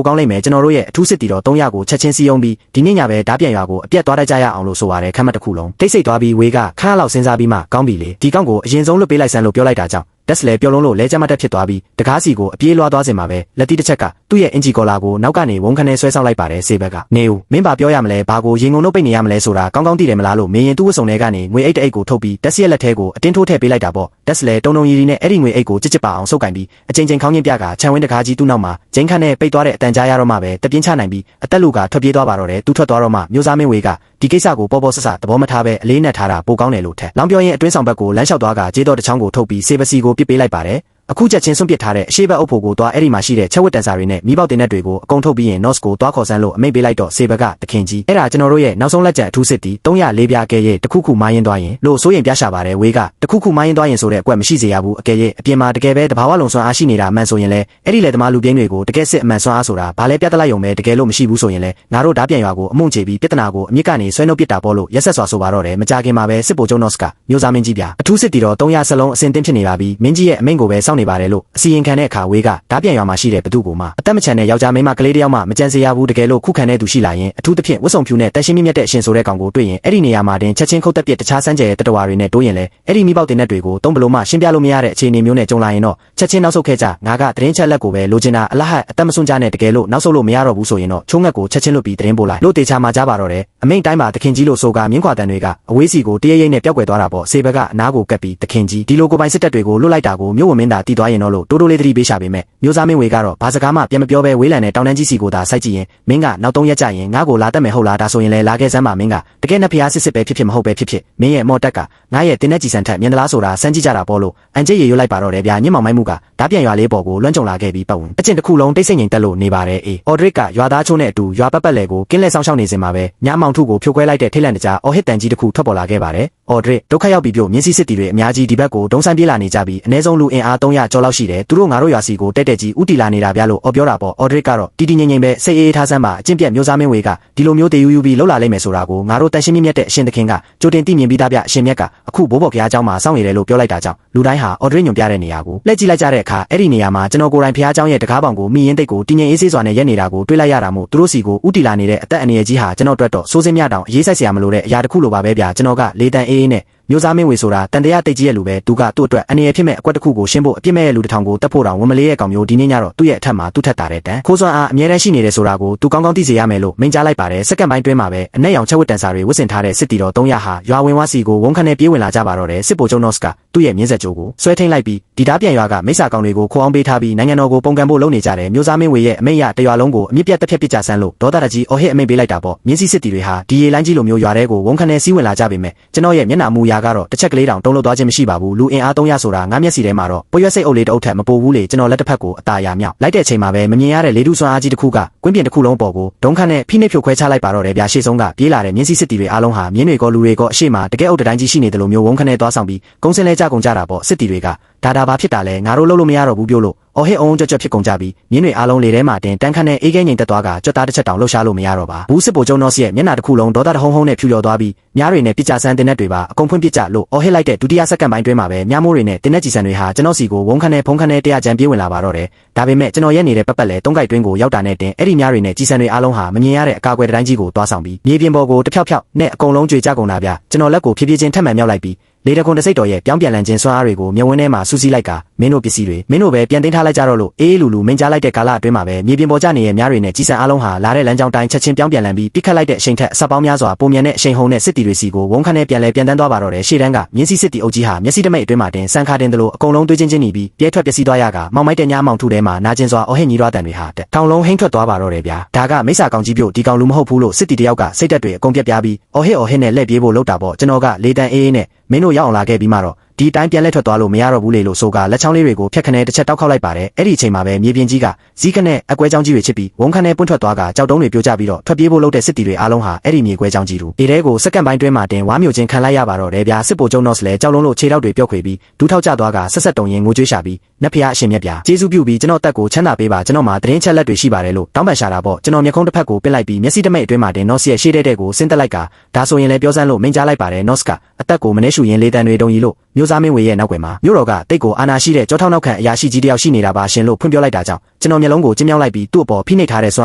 ိုကောင်းလိမ့်မယ်ကျွန်တော်တို့ရဲ့အထူးစစ်တီတော်300ကိုချက်ချင်းစီးအောင်ပြီးဒီနေ့ညပဲဓာပြန်ရွာကိုအပြတ်သွားတတ်ကြရအောင်လို့ဆိုပါတယ်ခမ်းမတစ်ခုလုံးတိတ်ဆိတ်သွားပြီးဝေးကခါလောက်စဉ်းစားပြီးမှကောင်းပြီလေဒီကောင်ကိုအရင်ဆုံးလွတ်ပေးလိုက်စမ်းလို့ပြောလိုက်တာကြောင့်တက်စလဲပြောလုံးလို့လဲကြမ်းမတက်ဖြစ်သွားပြီးတကားစီကိုအပြေးလွှားသွားစင်မှာပဲလက်တီးတစ်ချက်ကသူ့ရဲ့အင်ဂျီကော်လာကိုနောက်ကနေဝုန်းခနဲ့ဆွဲဆောက်လိုက်ပါတယ်စေဘက်ကနေဦးမင်းပါပြောရမလဲဘာကိုရင်ငုံနှုတ်ပိတ်နေရမလဲဆိုတာကောင်းကောင်းသိတယ်မလားလို့မင်းရင်သူ့ဝတ်စုံထဲကနေငွေအိတ်တအိတ်ကိုထုတ်ပြီးတက်စီရဲ့လက်ထဲကိုအတင်းထိုးထည့်ပေးလိုက်တာပေါ့တက်စလဲတုံတုံရီရီနဲ့အဲ့ဒီငွေအိတ်ကိုကြစ်ကြစ်ပါအောင်ဆုပ်ကင်ပြီးအချိန်ချင်းခေါင်းချင်းပြကခြံဝင်းတကားကြီးသူ့နောက်မှာဂျင်းခန့်နဲ့ပိတ်သွားတဲ့အတန်ကြားရတော့မှပဲတပြင်းချနိုင်ပြီးအသက်လူကထွက်ပြေးသွားပါတော့တယ်သူထွက်သွားတော့မှမျိုးသားမင်းဝေကဒီကိစ္စကိုပေါ်ပေါ်ဆဆသဘောမထားပဲအလေးနဲ့ထားတာပိုကောင်းတယ်လို့ထက်လောင်ပြောရင်အတွင်းဆောင်ဘက်ကိုလမ်းလျှောက်သွားကကြေးတော်တစ်ချောင်းကိုထုတ်ပြီးစေပစီကိုပစ်ပေးလိုက်ပါတယ်အခုချက်ချင်းစွန့်ပစ်ထားတဲ့အရှိဘက်အုပ်ဖို့ကိုသွားအဲ့ဒီမှာရှိတဲ့ချက်ဝတ်တန်စာတွေနဲ့မိပေါက်တင်တဲ့တွေကိုအကုန်ထုတ်ပြီးရင် NOS ကိုသွားခေါ်ဆန်းလို့အမိန့်ပေးလိုက်တော့စေဘကတခင်ကြီးအဲ့ဒါကျွန်တော်တို့ရဲ့နောက်ဆုံးလက်ကျန်အထူးစစ်တီ304ပြားကဲရဲ့တခုခုမိုင်းရင်သွားရင်လို့စိုးရင်ပြရှာပါတယ်ဝေးကတခုခုမိုင်းရင်သွားရင်ဆိုတဲ့အကွက်မရှိစေရဘူးအကယ်ရဲ့အပြင်မှာတကယ်ပဲတဘာဝလုံစွမ်းအားရှိနေတာအမှန်ဆိုရင်လေအဲ့ဒီလေသမားလူပြင်းတွေကိုတကယ်စစ်အမှန်စွမ်းအားဆိုတာဘာလဲပြတ်တလိုက်ရုံပဲတကယ်လို့မရှိဘူးဆိုရင်လေငါတို့ဓာပြန်ရွာကိုအမုံချေပြီးပြဿနာကိုအမြစ်ကနေဆွဲနှုတ်ပစ်တာပေါ့လို့ရက်ဆက်စွာဆိုပါတော့တယ်မကြခင်မှာပဲစစ်ဗိုလ်ချုပ် NOS ကမျိုးသားမင်းကြီးပြအထူးစစ်တီတော့300စလုံးအစင်တင်းဖြစ်နေပါပြီမင်းကြီးရဲ့အမိန့်ကိုပဲစောင့်နေပါတယ်လို့အစီရင်ခံတဲ့အခါဝေးကဓာပြန်ရွာမှာရှိတဲ့ဘသူကိုမှအသက်မချမ်းတဲ့ယောက်ျားမိန်းမကလေးတယောက်မှမကြံစေရဘူးတကယ်လို့ခုခံတဲ့သူရှိလာရင်အထူးသဖြင့်ဝတ်စုံဖြူနဲ့တက်ရှင်းမြတ်တဲ့အရှင်ဆိုတဲ့ကောင်ကိုတွေ့ရင်အဲ့ဒီနေရာမှာတင်ချက်ချင်းခုတ်တက်ပြစ်တခြားစမ်းကြဲတတဝါတွေနဲ့တိုးရင်လေအဲ့ဒီမိပေါက်တင်တဲ့တွေကိုသုံးဘလို့မှရှင်းပြလို့မရတဲ့အခြေအနေမျိုးနဲ့ကြုံလာရင်တော့ချက်ချင်းနောက်ဆုတ်ခဲ့ကြငါကသတင်းချက်လက်ကိုပဲလိုချင်တာအလဟတ်အသက်မစွန့်ကြနဲ့တကယ်လို့နောက်ဆုတ်လို့မရတော့ဘူးဆိုရင်တော့ချုံးငက်ကိုချက်ချင်းလွတ်ပြီးသတင်းပို့လိုက်လို့တေချာမှာကြားပါတော့တယ်အမိန့်တိုင်းမှာတခင်ကြီးလို့ဆိုကမြင်းခွာတန်တွေကအဝေးစီကိုတရရိပ်နဲ့ပျောက်ကွယ်သွားတာပေါ့စေဘကအနားကိုကပ်ပြီးတခင်ကြီးဒီလိုကိုပိုင်စစ်တပ်တွေကိုလွတ်လိုက်တာကိုမြို့ဝင်မင်းသား တီးသွားရင်တော့လို့တိုးတိုးလေးသတိပေးရှာပေမဲ့မျိုးသားမင်းဝေကတော့ဘာစကားမှပြန်မပြောဘဲဝေးလံနဲ့တောင်တန်းကြီးစီကိုသာစိုက်ကြည့်ရင်မင်းကနောက်3ရက်ကြာရင်ငါ့ကိုလာတတ်မယ်ဟုတ်လားဒါဆိုရင်လည်းလာခဲ့စမ်းပါမင်းကတကယ်နဲ့ဖျားစစ်စစ်ပဲဖြစ်မဟုတ်ပဲဖြစ်မင်းရဲ့မော်တက်ကငါရဲ့တင်းနဲ့ကြည်စံထက်မြင်သလားဆိုတာစမ်းကြည့်ကြတာပေါ့လို့အန်ကျရေရွတ်လိုက်ပါတော့တယ်ဗျာညင်မောင်မိုက်မှုကဓာပြန်ရွာလေးပေါ်ကိုလွှမ်းကြုံလာခဲ့ပြီးပတ်ဝန်းအကျင့်တစ်ခုလုံးတိတ်ဆိတ်ငြိမ်သက်လို့နေပါတယ်အေးအော်ဒရစ်ကရွာသားချိုးနဲ့အတူရွာပတ်ပတ်လည်ကိုကင်းလဲဆောင်ရှောက်နေစဉ်မှာပဲညမောင်ထုကိုဖြိုခွဲလိုက်တဲ့ထိတ်လန့်တကြားအော်ဟစ်တန်ကြီးတစ်ခုထွက်ပေါ်လာခဲ့ပါတယ်အော်ဒရစ်ဒုက္ခရောက်ပြီးပြိုမြင်းစည်းစစ်တီတွေအများကြီးဒီဘက်ကိုဒုံဆိုင်ပြေးလာနေကြပြီးအနည်းဆုံးလူအင်အား300ကျော်လောက်ရှိတယ်သူတို့ငါတို့ရွာစီကိုတက်ကြီးဥတီလာနေတာဗျာလို့အော်ပြောတာပေါ့အော်ဒရစ်ကတော့တီတီငိမ့်ငိမ့်ပဲစိတ်အေးထားစမ်းပါအကျင့်ပြတ်မျိုးစားမင်းဝေကဒီလိုမျိုးတေယူပြီးလှုပ်လာလိမ့်မယ်ဆိုတာကိုငါတို့တန်ရှင်းမြင့်တဲ့အရှင်သခင်ကကြိုတင်သိမြင်ပြီးသားဗျအရှင်မြတ်ကအခုဘိုးဘော်ဖျားเจ้าမှာစောင့်နေတယ်လို့ပြောလိုက်တာကြောင့်လူတိုင်းဟာအော်ဒရစ်ညွန်ပြတဲ့နေရာကိုလှည့်ကြည့်လိုက်ကြတဲ့အခါအဲ့ဒီနေရာမှာကျွန်တော်ကိုယ်တိုင်ဖျားเจ้าရဲ့တကားပေါင်ကိုမိရင်တိတ်ကိုတင်းငင်အေးဆေးစွာနဲ့ရက်နေတာကိုတွေးလိုက်ရတာမို့သူတို့စီကိုဥတီလာနေတဲ့အသက်အန္တရာယ်ကြီးဟာကျွန်တော်အတွက်တော့စိုးစင်းမြတောင်အေးဆိုင်စရာမလိုတဲ့အရာတစ်ခုလိုပါပဲဗျာကျွန်တော်ကလေတန်အေးနဲ့မျိုးသားမင်းဝေဆိုတာတန်တရားတိတ်ကြီးရဲ့လူပဲသူကသူ့အတွက်အနေရဖြစ်မဲ့အကွက်တစ်ခုကိုရှင်းဖို့အပြစ်မဲ့ရဲ့လူတစ်ထောင်ကိုတက်ဖို့တောင်ဝန်မလေးရဲ့ကောင်မျိုးဒီနေ့ညတော့သူ့ရဲ့အထက်မှာသူ့ထက်တာတဲ့တန်ခိုးစွမ်းအားအမြဲတမ်းရှိနေတယ်ဆိုတာကိုသူကောင်းကောင်းသိစေရမယ်လို့မိန့်ကြားလိုက်ပါတယ်စက္ကန့်ပိုင်းတွင်းမှာပဲအနက်ရောင်ချက်ဝတ်တန်စာတွေဝတ်ဆင်ထားတဲ့စစ်တီတော်300ဟာရွာဝင်ဝါစီကိုဝုန်းခနဲ့ပြေးဝင်လာကြပါတော့တယ်စစ်ဗိုလ်ချုပ်နော့စ်ကသူ့ရဲ့မြင်းဆက်ကြိုးကိုဆွဲထိန်လိုက်ပြီးဒီဓာပြန်ရွာကမိစ္ဆာကောင်တွေကိုခိုးအောင်ပေးထားပြီးနိုင်ငံတော်ကိုပုံကံဖို့လုပ်နေကြတယ်မျိုးသားမင်းဝေရဲ့အမိန့်ရတရွာလုံးကိုအမြင့်ပြတ်တက်ဖြတ်ပစ်ကြဆန်းလို့ဒေါသတကြီးအော်ဟစ်အမိန့်ပေးလိုက်တာပေါ့မြင်းစည်းစစ်တီတွေဟာဒီရေလိုင်းကြီးလိုမျိုးရွာတဲကိုဝုန်းခနဲ့စီးဝင်လာကြပေမဲ့ကျွန်တော်ရဲ့မျက်နှာမူရာကတော့တစ်ချက်ကလေးတောင်တုံးလို့သွားခြင်းမရှိပါဘူးလူအင်အား300ဆိုတာငါမျက်စီထဲမှာတော့ပွေရွက်စိတ်အုပ်လေးတအုပ်ထက်မပိုဘူးလေကျွန်တော်လက်တစ်ဖက်ကိုအตาရမြောက်လိုက်တဲ့အချိန်မှာပဲမမြင်ရတဲ့လေထုစွမ်းအားကြီးတစ်ခုကကွင်းပြင်တစ်ခုလုံးပေါ်ကိုဒုံခနဲ့ဖိနှိပ်ဖြိုခွဲချလိုက်ပါတော့တယ်ဗျာရှေ့ဆုံးကပြေးလာတဲ့မြင်းစည်းစစ်တီတွေအားလုံးဟာမြင်းတွေကလူတွေကရှေ့မှာတကယ်အုပ်တိုင်းကြီးရှိနေတယ်လို့မျိုးဝုန်းခနဲ့သွားဆောင်ပြီးကုန်းစင်းလဲကြကုန်ကြတာပေါ့စစ်တီတွေကဒါဘာဖြစ်တာလဲငါတို့လှုပ်လို့မရတော့ဘူးပြောလို့အော်ဟစ်အောင်ကြွကြွဖြစ်ကုန်ကြပြီးမြင်းတွေအားလုံးလေထဲမှာတင်တန်းခနဲ့အေးခဲငိမ်တက်သွားကကြွတ်သားတစ်ချက်တောင်လှုပ်ရှားလို့မရတော့ပါဘူးစစ်ဗိုလ်ချုပ်နော့စ်ရဲ့မျက်နှာတစ်ခုလုံးဒေါသတဟုံးဟုံးနဲ့ဖြူလျော်သွားပြီးမြားတွေနဲ့ပြစ်ကြဆန်းတင်တဲ့တွေပါအကုန်ဖွင့်ပြစ်ကြလို့အော်ဟစ်လိုက်တဲ့ဒုတိယစက္ကန့်ပိုင်းတွင်းမှာပဲမြားမိုးတွေနဲ့တင်တဲ့ကြည်စံတွေဟာကျွန်တော်စီကိုဝုန်းခနဲ့ဖုံးခနဲ့တရားချမ်းပြေးဝင်လာပါတော့တယ်ဒါပေမဲ့ကျွန်တော်ရဲ့နေတဲ့ပတ်ပတ်လဲတုံးကိုက်တွင်းကိုရောက်တာနဲ့တင်အဲ့ဒီမြားတွေနဲ့ကြည်စံတွေအားလုံးဟာမမြင်ရတဲ့အကာအကွယ်တိုင်းကြီးကိုတွားဆောင်ပြီးမြေပြင်ပေါ်ကိုတဖြောက်ဖြောက်နဲ့အကုန်လုံးကြွေကြကုန်တာဗျကျွန်တော်လက်ကိုဖြည်းဖြည်းချင်းထပ်မှန်မြောက်လိုက်ပြီးလေတကွန်တစိတ်တော်ရဲ့ပြောင်းပြန်လန်ခြင်းစွမ်းအားတွေကိုမြဝင်းထဲမှာစူးစီးလိုက်ကမင်းတို့ပစ္စည်းတွေမင်းတို့ပဲပြန်သိမ်းထားလိုက်ကြတော့လို့အေးလူလူမင်းကြားလိုက်တဲ့ကာလအတွင်းမှာပဲမြေပြင်ပေါ်ကျနေရဲ့များတွေနဲ့ကြီးစံအားလုံးဟာလာတဲ့လမ်းကြောင်းတိုင်းချက်ချင်းပြောင်းပြန်လန်ပြီးပြစ်ခတ်လိုက်တဲ့အချိန်ထက်အဆက်ပေါင်းများစွာပုံမြန်တဲ့အချိန်ဟုန်နဲ့စစ်တီတွေစီကိုဝုန်းခနဲ့ပြန်တန်းသွားပါတော့တယ်ရှေ့တန်းကမြင်းစီစစ်တီအုပ်ကြီးဟာမျက်စိတမိတ်အတွင်းမှာတင်စံခါတင်တယ်လို့အကုန်လုံးတွေးချင်းနေပြီးပြဲထွက်ပျက်စီးသွားရကမောင်မိုက်တဲ့ညမောင်ထုထဲမှာနာကျင်စွာအော်ဟစ်ညီးသွားတန်တွေဟာထောင်လုံးဟိမ့်ထွက်သွားပါတော့တယ်ဗျာဒါကမိစ္ဆာကောင်ကြီးပြို့ဒီကောင်လူမဟုတ်ဘူးလို့စစ်တီတယောက်ကစိတ်တက်တွေအကုန်ပြက်ပြားပြီးအော်ဟစ်နဲ့လှည့်ပြေးဖို့လုပ်တာပေါ့ကျွန်တော်ကလေတန်အေးနဲ့မင်းတို့ရောက်အောင်လာခဲ့ပြီးမှတော့ဒီတိုင်းပြန်လက်ထွက်သွားလို့မရတော့ဘူးလေလို့ဆိုကလက်ချောင်းလေးတွေကိုဖျက်ခနဲတစ်ချက်တောက်ခောက်လိုက်ပါတယ်အဲ့ဒီအချိန်မှာပဲမြေပြင်ကြီးကဇီးခနဲ့အကွဲချောင်းကြီးတွေချစ်ပြီးဝုန်းခနဲ့ပွန့်ထွက်သွားကကြောက်တုံးတွေပြိုကျပြီးတော့ထွက်ပြေးဖို့လုပ်တဲ့စစ်တီတွေအားလုံးဟာအဲ့ဒီမြေကွဲချောင်းကြီးတို့ဒီတဲကိုစက္ကန့်ပိုင်းတွင်းမှာတင်ဝါမျိုးချင်းခံလိုက်ရပါတော့တယ်ဗျာစစ်ဗိုလ်ချုပ်နော့စ်လည်းကြောက်လုံးလို့ခြေထောက်တွေပြော့ခွေပြီးဒူးထောက်ကျသွားကဆက်တုံရင်ငိုကြွေးရှာပြီးနတ်ဖျားအရှင်မြတ်ဗျာကျေးဇူးပြုပြီးကျွန်တော်တက်ကိုချမ်းသာပေးပါကျွန်တော်မှာသတင်းချက်လက်တွေရှိပါတယ်လို့တောင်းပန်ရှာတာပေါ့ကျွန်တော်မျက်ခုံးတစ်ဖက်ကိုပစ်လိုက်ပြီးမျက်စိတမိတ်အတွင်းမှာတင်နော့စ်ရဲ့ရှေ့တဲ့ကိုဆင်းတက်လိုက်ကဒါဆိုရင်လည်းပြောစမ်းလို့မိန့်ကြားလိုက်ပါတယ်နော့စ်ကအသက်ကိုမနှဲရှူရင်လေတန်တွေတုံကြီးလို့မျိုးသားမင်းဝေရဲ့နောက်ွယ်မှာမြို့တော်ကတိတ်ကိုအာနာရှိတဲ့ကြောထောက်နောက်ခံအရာရှိကြီးတယောက်ရှိနေတာပါရှင်လို့ဖွင့်ပြောလိုက်တာကြောင့်ကျွန်တော်မျက်လုံးကိုကျင်းမြောက်လိုက်ပြီးသူ့အပေါ်ဖိနှိပ်ထားတဲ့စွမ်း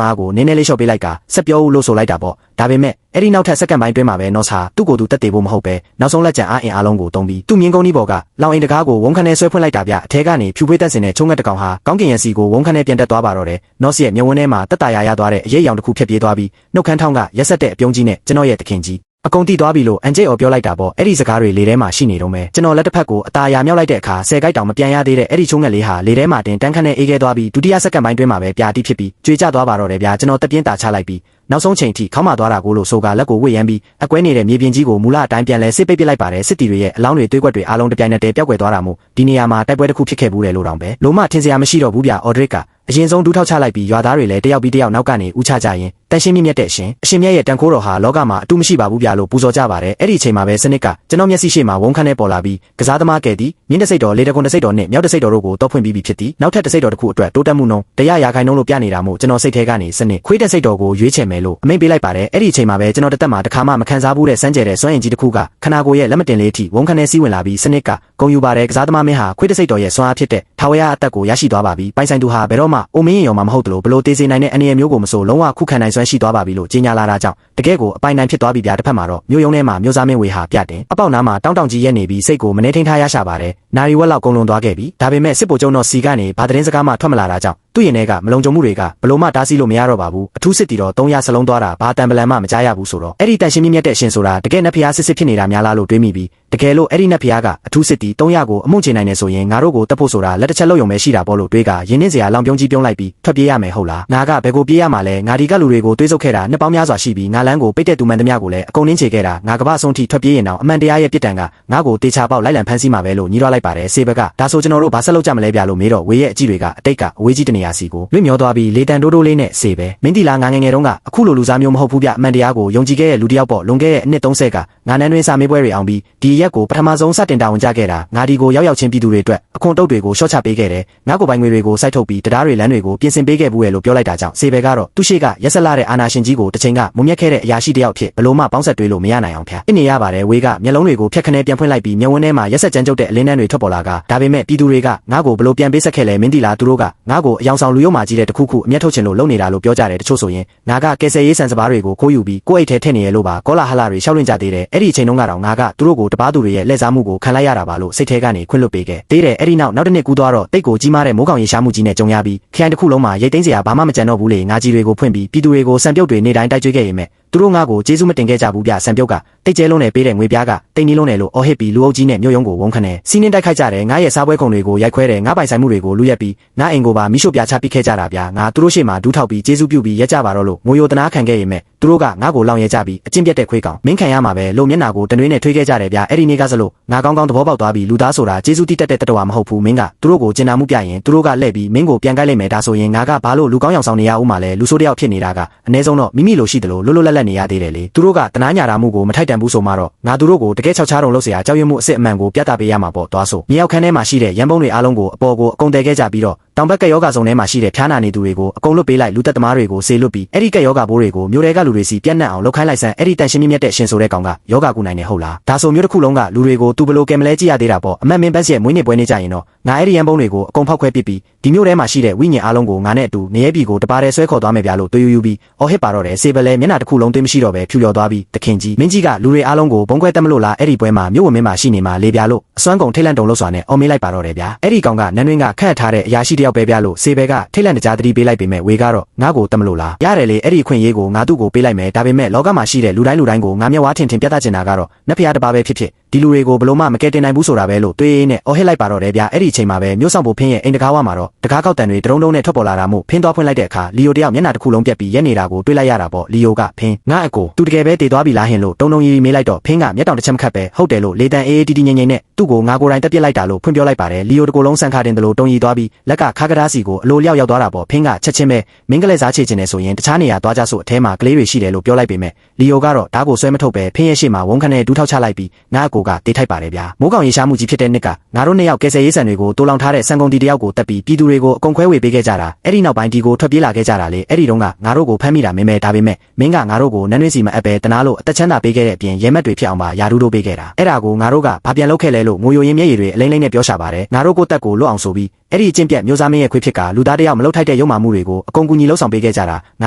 အားကိုနည်းနည်းလေးလျှော့ပေးလိုက်ကဆက်ပြောဦးလို့ဆိုလိုက်တာပေါ့ဒါပေမဲ့အဲ့ဒီနောက်ထပ်စက္ကန့်ပိုင်းတွင်းမှာပဲနော့စ်ဟာသူ့ကိုယ်သူတက်တည်ဖို့မဟုတ်ပဲနောက်ဆုံးလက်ကျန်အားအင်အားလုံးကိုတုံးပြီးသူ့မြင်းကုန်းကြီးပေါ်ကလောင်အိမ်တကားကိုဝုန်းခနဲ့ဆွဲဖွင့်လိုက်တာဗျအထဲကနေဖြူပွေးတက်စင်တဲ့ချုံငတ်တကောင်ဟာကောင်းကင်ရန်စီကိုဝုန်းခနဲ့ပြန်တက်သွားပါတော့တယ်နော့စ်ရဲ့မျက်ဝန်းထဲမှာတက်တာရသွားတဲ့အရေးအယောင်တစ်ခုဖြတ်ပြေးသွားပြီးနှုတ်ခမ်းထောင်းကရက်ဆက်တဲ့အပြုံးကြီးနဲ့ကျွန်တော်ရဲ့တခင်ကြီးအကုန်တီးသွားပြီလို့အန်ဂျေအော်ပြောလိုက်တာပေါ့အဲ့ဒီစကားတွေလေထဲမှာရှိနေတော့မယ်ကျွန်တော်လက်တစ်ဖက်ကိုအตาရမြောက်လိုက်တဲ့အခါ10ကိုက်တောင်မပြန်ရသေးတဲ့အဲ့ဒီချုံငက်လေးဟာလေထဲမှာတင်တန်းခတ်နဲ့အေးခဲသွားပြီးဒုတိယစက္ကန့်ပိုင်းတွင်းမှာပဲပြာတိဖြစ်ပြီးကြွေကျသွားပါတော့တယ်ဗျာကျွန်တော်တက်ပြင်းတာချလိုက်ပြီးနောက်ဆုံးချိန်ထိခေါင်းမသွားတာကိုလို့ဆိုကလက်ကိုဝှေ့ရမ်းပြီးအကွဲနေတဲ့မြေပြင်ကြီးကိုမူလအတိုင်းပြန်လဲစစ်ပိတ်ပစ်လိုက်ပါတယ်စစ်တီတွေရဲ့အလောင်းတွေတွေးကွက်တွေအားလုံးတပြိုင်နက်တည်းပျောက်ကွယ်သွားတာမို့ဒီနေရာမှာတိုက်ပွဲတစ်ခုဖြစ်ခဲ့ဘူးတယ်လို့တောင်ပဲလုံးမထင်စရာမရှိတော့ဘူးဗျာအော်ဒရစ်ကအရင်ဆုံးဒူးထောက်ချလိုက်ပြီးရွာသားတွေလည်းတယောက်ပြီးတယောက်နောက်ကနေဥချကြရင်တန်ရှင်းမြင့်တဲ့အရှင်မြတ်ရဲ့တန်ခိုးတော်ဟာလောကမှာအတူမရှိပါဘူးဗျာလို့ပူဇော်ကြပါတယ်အဲ့ဒီအချိန်မှာပဲစနစ်ကကျွန်တော်မျက်စိရှေ့မှာဝုန်းခနဲ့ပေါ်လာပြီးကစားသမားကဲသည်မြင်းတစိတ်တော်လေတကွန်တစိတ်တော်နဲ့မြောက်တစိတ်တော်တို့ကိုတောက်ဖွင့်ပြီးဖြစ်သည်နောက်ထပ်တစိတ်တော်တစ်ခုအတွက်တိုးတက်မှုနှုန်း100ရာခိုင်နှုန်းလို့ပြနေတာမို့ကျွန်တော်စိတ်ထဲကနေစနစ်ခွေးတစိတ်တော်ကိုရွေးချယ်မယ်လို့အမိန့်ပေးလိုက်ပါတယ်အဲ့ဒီအချိန်မှာပဲကျွန်တော်တစ်သက်မှာတစ်ခါမှမခံစားဘူးတဲ့စမ်းကြဲတဲ့စွမ်းအင်ကြီးတစ်ခုကခနာကိုရဲ့လက်မတင်လေးထိဝုန်းခနဲ့စီးဝင်လာပြီးစနစ်ကဂုံယူပါတယ်ကစားသမားမင်းဟာခွေးတစိတ်တော်ရဲ့စွမ်းအားဖြစ်တဲ့ထာဝရအသက်ကိုရရှိသွားပါပြီပိုင်ဆိုင်သူဟာဘယ်တော့မှအိုမင်းရင်ရောင်မှာမဟုတ်တယ်လို့ဘလို့တေးစေနိုင်တဲ့အနေအမျိုးကိုမဆိုလုံးဝခုခံနိုင်စွမ်းရှိသွားပါပြီလို့ကြေညာလာတာကြောင့်တကယ်ကိုအပိုင်နိုင်ဖြစ်သွားပြီဗျာတစ်ဖက်မှာတော့မြို့ယုံထဲမှာမျိုးစားမင်းဝေဟာပြတင်အပေါက်နားမှာတောင်းကြီးရက်နေပြီးစိတ်ကိုမနေထိန်ထားရရှာပါတယ်နာရီဝက်လောက်ကုန်လွန်သွားခဲ့ပြီဒါပေမဲ့စစ်ဗိုလ်ချုပ်နော့စီကနေဘာသတင်းစကားမှထွက်မလာတာကြောင့် သူ့ရင်ထဲကမလုံခြုံမှုတွေကဘလို့မှတားဆီးလို့မရတော့ပါဘူးအထူးစစ်တီတော့300စလုံးသွားတာဘာတန်ပလန်မှမကြားရဘူးဆိုတော့အဲ့ဒီတန်ရှင်းမြင့်မြတ်တဲ့ရှင်ဆိုတာတကယ်နတ်ဖျားစစ်ဖြစ်နေတာများလားလို့တွေးမိပြီးတကယ်လို့အဲ့ဒီနတ်ဖျားကအထူးစစ်တီ300ကိုအမှုချေနိုင်နေဆိုရင်ငါတို့ကိုတက်ဖို့ဆိုတာလက်တစ်ချက်လုံးယုံပဲရှိတာပေါ့လို့တွေးကရင်းနှင်းစရာလောင်ပြုံးကြီးပြုံးလိုက်ပြီးထွက်ပြေးရမယ်ဟုတ်လားငါကဘယ်ကိုပြေးရမှာလဲငါဒီကလူတွေကိုတွေးဆုပ်ခဲ့တာနှစ်ပေါင်းများစွာရှိပြီးငါလမ်းကိုပိတ်တဲ့သူမှန်သမျှကိုလည်းအကုန်နင်းချေခဲ့တာငါကဘာဆုံးထိထွက်ပြေးရင်တော့အမှန်တရားရဲ့ပြစ်ဒဏ်ကငါ့ကိုတေချာပေါက်လိုက်လံဖမ်းဆီးမှာပဲလို့ညီးတွားလိုက်ပါတယ်ဆေဘကဒါဆိုကျွန်တော်တို့ဘာဆက်လုပ်ကြမလဲဗျာလို့မေးတော့ဝေးရဲ့အကြည့်တွေကအတိတ်ကအဝေးကြီးတနေရာစီကိုလွင့်မျောသွားပြီးလေတန်တိုးတိုးလေးနဲ့ဆေပဲမင်းတီလာငါငယ်ငယ်တုန်းကအခုလိုလူစားမျိုးမဟုတ်ဘူးဗျအမှန်တရားကိုယုံကြည်ခဲ့တဲ့လူတစ်ယောက်ပေါ့လွန်ခဲ့တဲ့အနှစ်30ကငါနန်းတွင်စာမေးပွဲတွေအောင်ပြီးဒီရက်ကိုပထမဆုံးစတင်တာဝန်ကြခဲ့တာငါဒီကိုရောက်ရောက်ချင်းပြည်သူတွေအတွက်အခွန်တုပ်တွေကိုရှော့ချပေးခဲ့တယ်ငါကိုပိုင်ငွေတွေကိုစိုက်ထုတ်ပြီးတရားတွေလမ်းတွေကိုပြင်ဆင်ပေးခဲ့ဘူးရဲ့လို့ပြောလိုက်တာကြောင့်ဆေပဲကတော့သူ့ရှိကရက်ဆက်လာတဲ့အာနာရှင်ကြီးကိုတစ်ချိန်ကမုံမြက်ခဲ့တဲ့အရာရှိတစ်ယောက်ဖြစ်ဘလို့မှပေါင်းဆက်တွေးလို့မရနိုင်အောင်ဖျားအင်းနေရပါတယ်ဝေးကမျက်လုံးတွေကိုဖြတ်ခနဲပြန်ဖွင့်လိုက်ပြီးမျက်ဝန်းထဲမှာရက်ဆက်ကြမ်းကြုတ်တဲ့အလင်းနှန်းတွေထွက်ပေါ်လာကဒါပေမဲ့ပြည်သူတွေကငါ့ကိုဘလို့ပြန်ပေးဆက်ခဲ့လဲမင်းတီလာသူတို့ကငါ့ကိုအယောင်ဆောင်လူရုံမာကြီးတဲ့တခုခုအမျက်ထုတ်ချင်လို့လုပ်နေတာလို့ပြောကြတယ်တချို့ဆိုရင်ငါကကယ်ဆယ်ရေးဆန်စပါးတွေကိုခိုးယူပြီးကိုယ့်အိတ်ထဲထည့်နေရလို့ပါကောလာဟလာတွေရှောက်လွင့်ကြသေးတယ်အဲ့ဒီအချိန်တုန်းကတော့ငါကသူတို့ကိုတပားသူတွေရဲ့လက်စားမှုကိုခံလိုက်ရတာပါလို့စိတ်ထဲကနေခွင့်လွှတ်ပေးခဲ့သေးတယ်အဲ့ဒီနောက်တစ်နှစ်ကူးသွားတော့တိတ်ကိုကြီးမားတဲ့မိုးကောင်ရေရှားမှုကြီးနဲ့ကြုံရပြီးခရိုင်တစ်ခုလုံးမှာရိတ်သိမ်းစရာဘာမှမကြံတော့ဘူးလေငါကြီးတွေကိုဖွင့်ပြီးပြည်သူတွေကိုစံပြုတ်တွေနေတိုင်းတိုက်ကြွေးခဲ့ရင်မဲ့သူတို့ငါ့ကိုကျေးဇူးမတင်ခဲ့ကြဘူးဗျစံပြုတ်ကတိတ်ကျဲလုံးနဲ့ပေးတဲ့ငွေပြားကတိတ်နီးလုံးနဲ့လို့အော်ဟစ်ပြီးလူအုပ်ကြီးနဲ့မြို့ယုံကိုဝုန်းခနဲ့စီးနှင်းတိုက်ခိုက်ကြတယ်ငါရဲ့စားပွဲခုံတွေကိုရိုက်ခွဲတယ်ငါပိုင်ဆိုင်မှုတွေကိုလူရက်ပြီးငါအိမ်ကိုပါမိရှို့ပြချပစ်ခဲ့ကြတာဗျာငါသူတို့ရှေ့မှာဒူးထောက်ပြီးကျေးဇူးပြုပြီးရက်ကြပါတော့လို့ငိုယိုတနာခံခဲ့ရင်မဲ့သူတို့ကငါ့ကိုလောင်ရဲကြပြီးအကျင့်ပြတ်တဲ့ခွေးကောင်မင်းခံရမှာပဲလို့မျက်နာကိုတနွေးနဲ့ထွေးခဲ့ကြတယ်ဗျာအဲ့ဒီနေ့ကစလို့ငါကောင်းကောင်းသဘောပေါက်သွားပြီးလူသားဆိုတာကျေးဇူးတိတက်တဲ့တတဝါမဟုတ်ဘူးမင်းကသူတို့ကိုကျင်နာမှုပြရင်သူတို့ကလှည့်ပြီးမင်းကိုပြန်ကိုက်လိုက်မယ်ဒါဆိုရင်ငါကဘာလို့လူကောင်းရောင်ဆောင်နေရဦးမှာလဲလူဆိုးတယောက်ဖြစ်နေတာကအနည်းဆုံးတော့မိမိလိုရှိတယ်လို့လွတ်လွတ်လပ်လပ်နေရသေးတယ်လေသူတို့ကတနာညာတာမှုကိုမထိုက်တန်ဘူးဆိုမှတော့ငါသူတို့ကိုတကယ်ချောက်ချားတုံလို့เสียကြောက်ရွံ့မှုအစစ်အမှန်ကိုပြသပေးရမှာပေါ့သွားဆိုမြေရောက်ခန်းထဲမှာရှိတဲ့ရန်ပုံးတွေအားလုံးကိုအပေါ်ကိုအကုန်တဲခဲ့ကြပြီးတော့တောင်ဘက်ကယောဂဆောင်ထဲမှာရှိတဲ့ဖျားနာနေသူတွေကိုအကုန်လွတ်ပေးလိုက်လူသက်သမားတွေကိုဆေလွတ်ပြီးအဲ့ဒီကယောဂဘိုးတွေကိုမျိုးတွေကလူတွေစီပြန့်နှံ့အောင်လုပ်ခိုင်းလိုက်စမ်းအဲ့ဒီတန်ရှင်းမြင့်မြတ်တဲ့ရှင်ဆိုတဲ့ကောင်ကယောဂကူနိုင်နေဟုတ်လားဒါဆိုမျိုးတစ်ခုလုံးကလူတွေကိုသူဘလို့ကဲမလဲကြည့်ရသေးတာပေါ့အမတ်မင်းဘတ်ရဲ့မွေးနေ့ပွဲနေကြရင်တော့ငါအဲ့ဒီရန်ပုံးတွေကိုအကုန်ဖောက်ခွဲပစ်ပြီးဒီမျိုးထဲမှာရှိတဲ့ဝိညာဉ်အားလုံးကိုငါနဲ့အတူနေရပြည်ကိုတပါးတည်းဆွဲခေါ်သွားမယ်ဗျာလို့တွေးယူပြီးအော်ဟစ်ပါတော့တယ်ဆေဘလဲမျက်နှာတစ်ခုလုံးသွင်းမရှိတော့ပဲဖြူလျော်သွားပြီးတခင်ကြီးမင်းကြီးကလူတွေအားလုံးကိုဘုံခွဲတက်မလို့လားအဲ့ဒီပွဲမှာမြို့ဝင်မင်းမှာရှိနေမှာလေဗျာလို့အစွမ်းကုန်ထိတ်လန့်တုံလို့စွာနဲ့အော်မေးလိုက်ပါတော့တယ်ဗျာအဲ့ဒီကောင်ကနန်းတွင်းကခန့်ထားတဲ့အရာရှိတယောက်ပဲဗျာလို့ဆေဘဲကထိတ်လန့်တကြားသတိပေးလိုက်ပေမဲ့ဝေကတော့ငါ့ကိုတက်မလို့လားရတယ်လေအဲ့ဒီအခွင့်အရေးကိုငါသူ့ကိုပေးလိုက်မယ်ဒါပေမဲ့လောကမှာရှိတဲ့လူတိုင်းကိုငါမျက်ဝါးထင်ပြသချင်တာကတော့နတ်ဖျားတစ်ပါးပဲဖြစ်ဒီလူတွေကိုဘလို့မှမကယ်တင်နိုင်ဘူးဆိုတာပဲလို့တွေးနဲ့အော်ဟစ်လိုက်ပါတော့တယ်ဗျာအဲ့ဒီအချိန်မှာပဲမြို့ဆောင်ဖို့ဖင်းရဲ့အိမ်တကားဝမှာတော့တကားကောက်တန်တွေတရုံတုံးနဲ့ထွက်ပေါ်လာတာမို့ဖင်းသွားဖွင့်လိုက်တဲ့အခါလီယိုတယောက်မျက်နှာတစ်ခုလုံးပြက်ပြီးရက်နေတာကိုတွေးလိုက်ရတာပေါ့လီယိုကဖင်းငါအကိုသူတကယ်ပဲတည်သွားပြီလားဟင်လို့တုံရီမေးလိုက်တော့ဖင်းကမျက်တောင်တစ်ချက်မခတ်ပဲဟုတ်တယ်လို့လေတန်အေးအေးတီတီငိမ့်ငိမ့်နဲ့သူ့ကိုငါကိုယ်တိုင်တက်ပြစ်လိုက်တာလို့ဖွင့်ပြောလိုက်ပါတယ်လီယိုတကိုယ်လုံးဆန်ခါတင်တယ်လို့တုံရီသွားပြီးလက်ကခါကဒါစီကိုအလိုလျောက်ရောက်သွားတာပေါ့ဖင်းကချက်ချင်းပဲမင်းကလေးစားချေချင်နေဆိုရင်တခြားနေရာသွားကြဆိုအထဲမှာကလေးတွေရှိတယ်လို့ပြောလိုက်ပေမဲ့လီယိုကတော့ဓာတ်ကိုဆွဲမထုတ်ပဲဖင်းရဲ့ရှေ့မှာဝုန်းခနဲ့ဒူးထောက်ချလိုက်ပြီးငါအကိုကတေးထိုက်ပါတယ်ဗျာမိုးကောင်ရေရှားမှုကြီးဖြစ်တဲ့နှစ်ကငါတို့နှစ်ယောက်ကယ်ဆယ်ရေးဆန်တွေကိုတိုးလောင်ထားတဲ့စံကုန်တီတယောက်ကိုတက်ပြီးပြည်သူတွေကိုအကုန်ခွဲဝေပေးခဲ့ကြတာအဲ့ဒီနောက်ပိုင်းဒီကိုထွက်ပြေးလာခဲ့ကြတာလေအဲ့ဒီတုန်းကငါတို့ကိုဖမ်းမိတာမင်းပဲဒါပေမဲ့မင်းကငါတို့ကိုနန်းတွင်းစီမအပ်ပဲတနာလို့အသက်ချမ်းသာပေးခဲ့တဲ့အပြင်ရဲမက်တွေဖြစ်အောင်ပါယာဒူးတို့ပေးခဲ့တာအဲ့ဒါကိုငါတို့ကဘာပြန်လုပ်ခဲ့လဲလို့ငိုယိုရင်းမျက်ရည်တွေအလိမ့်လိမ့်နဲ့ပြောရှာပါတယ်ငါတို့ကိုတက်ကိုလွတ်အောင်ဆိုပြီးအဲ့ဒီအကျင့်ပြတ်မျိုးသားမင်းရဲ့ခွေးဖြစ်ကလူသားတယောက်မလှုပ်ထိုက်တဲ့ရုံမာမှုတွေကိုအကုန်ကူညီလှုပ်ဆောင်ပေးခဲ့ကြတာင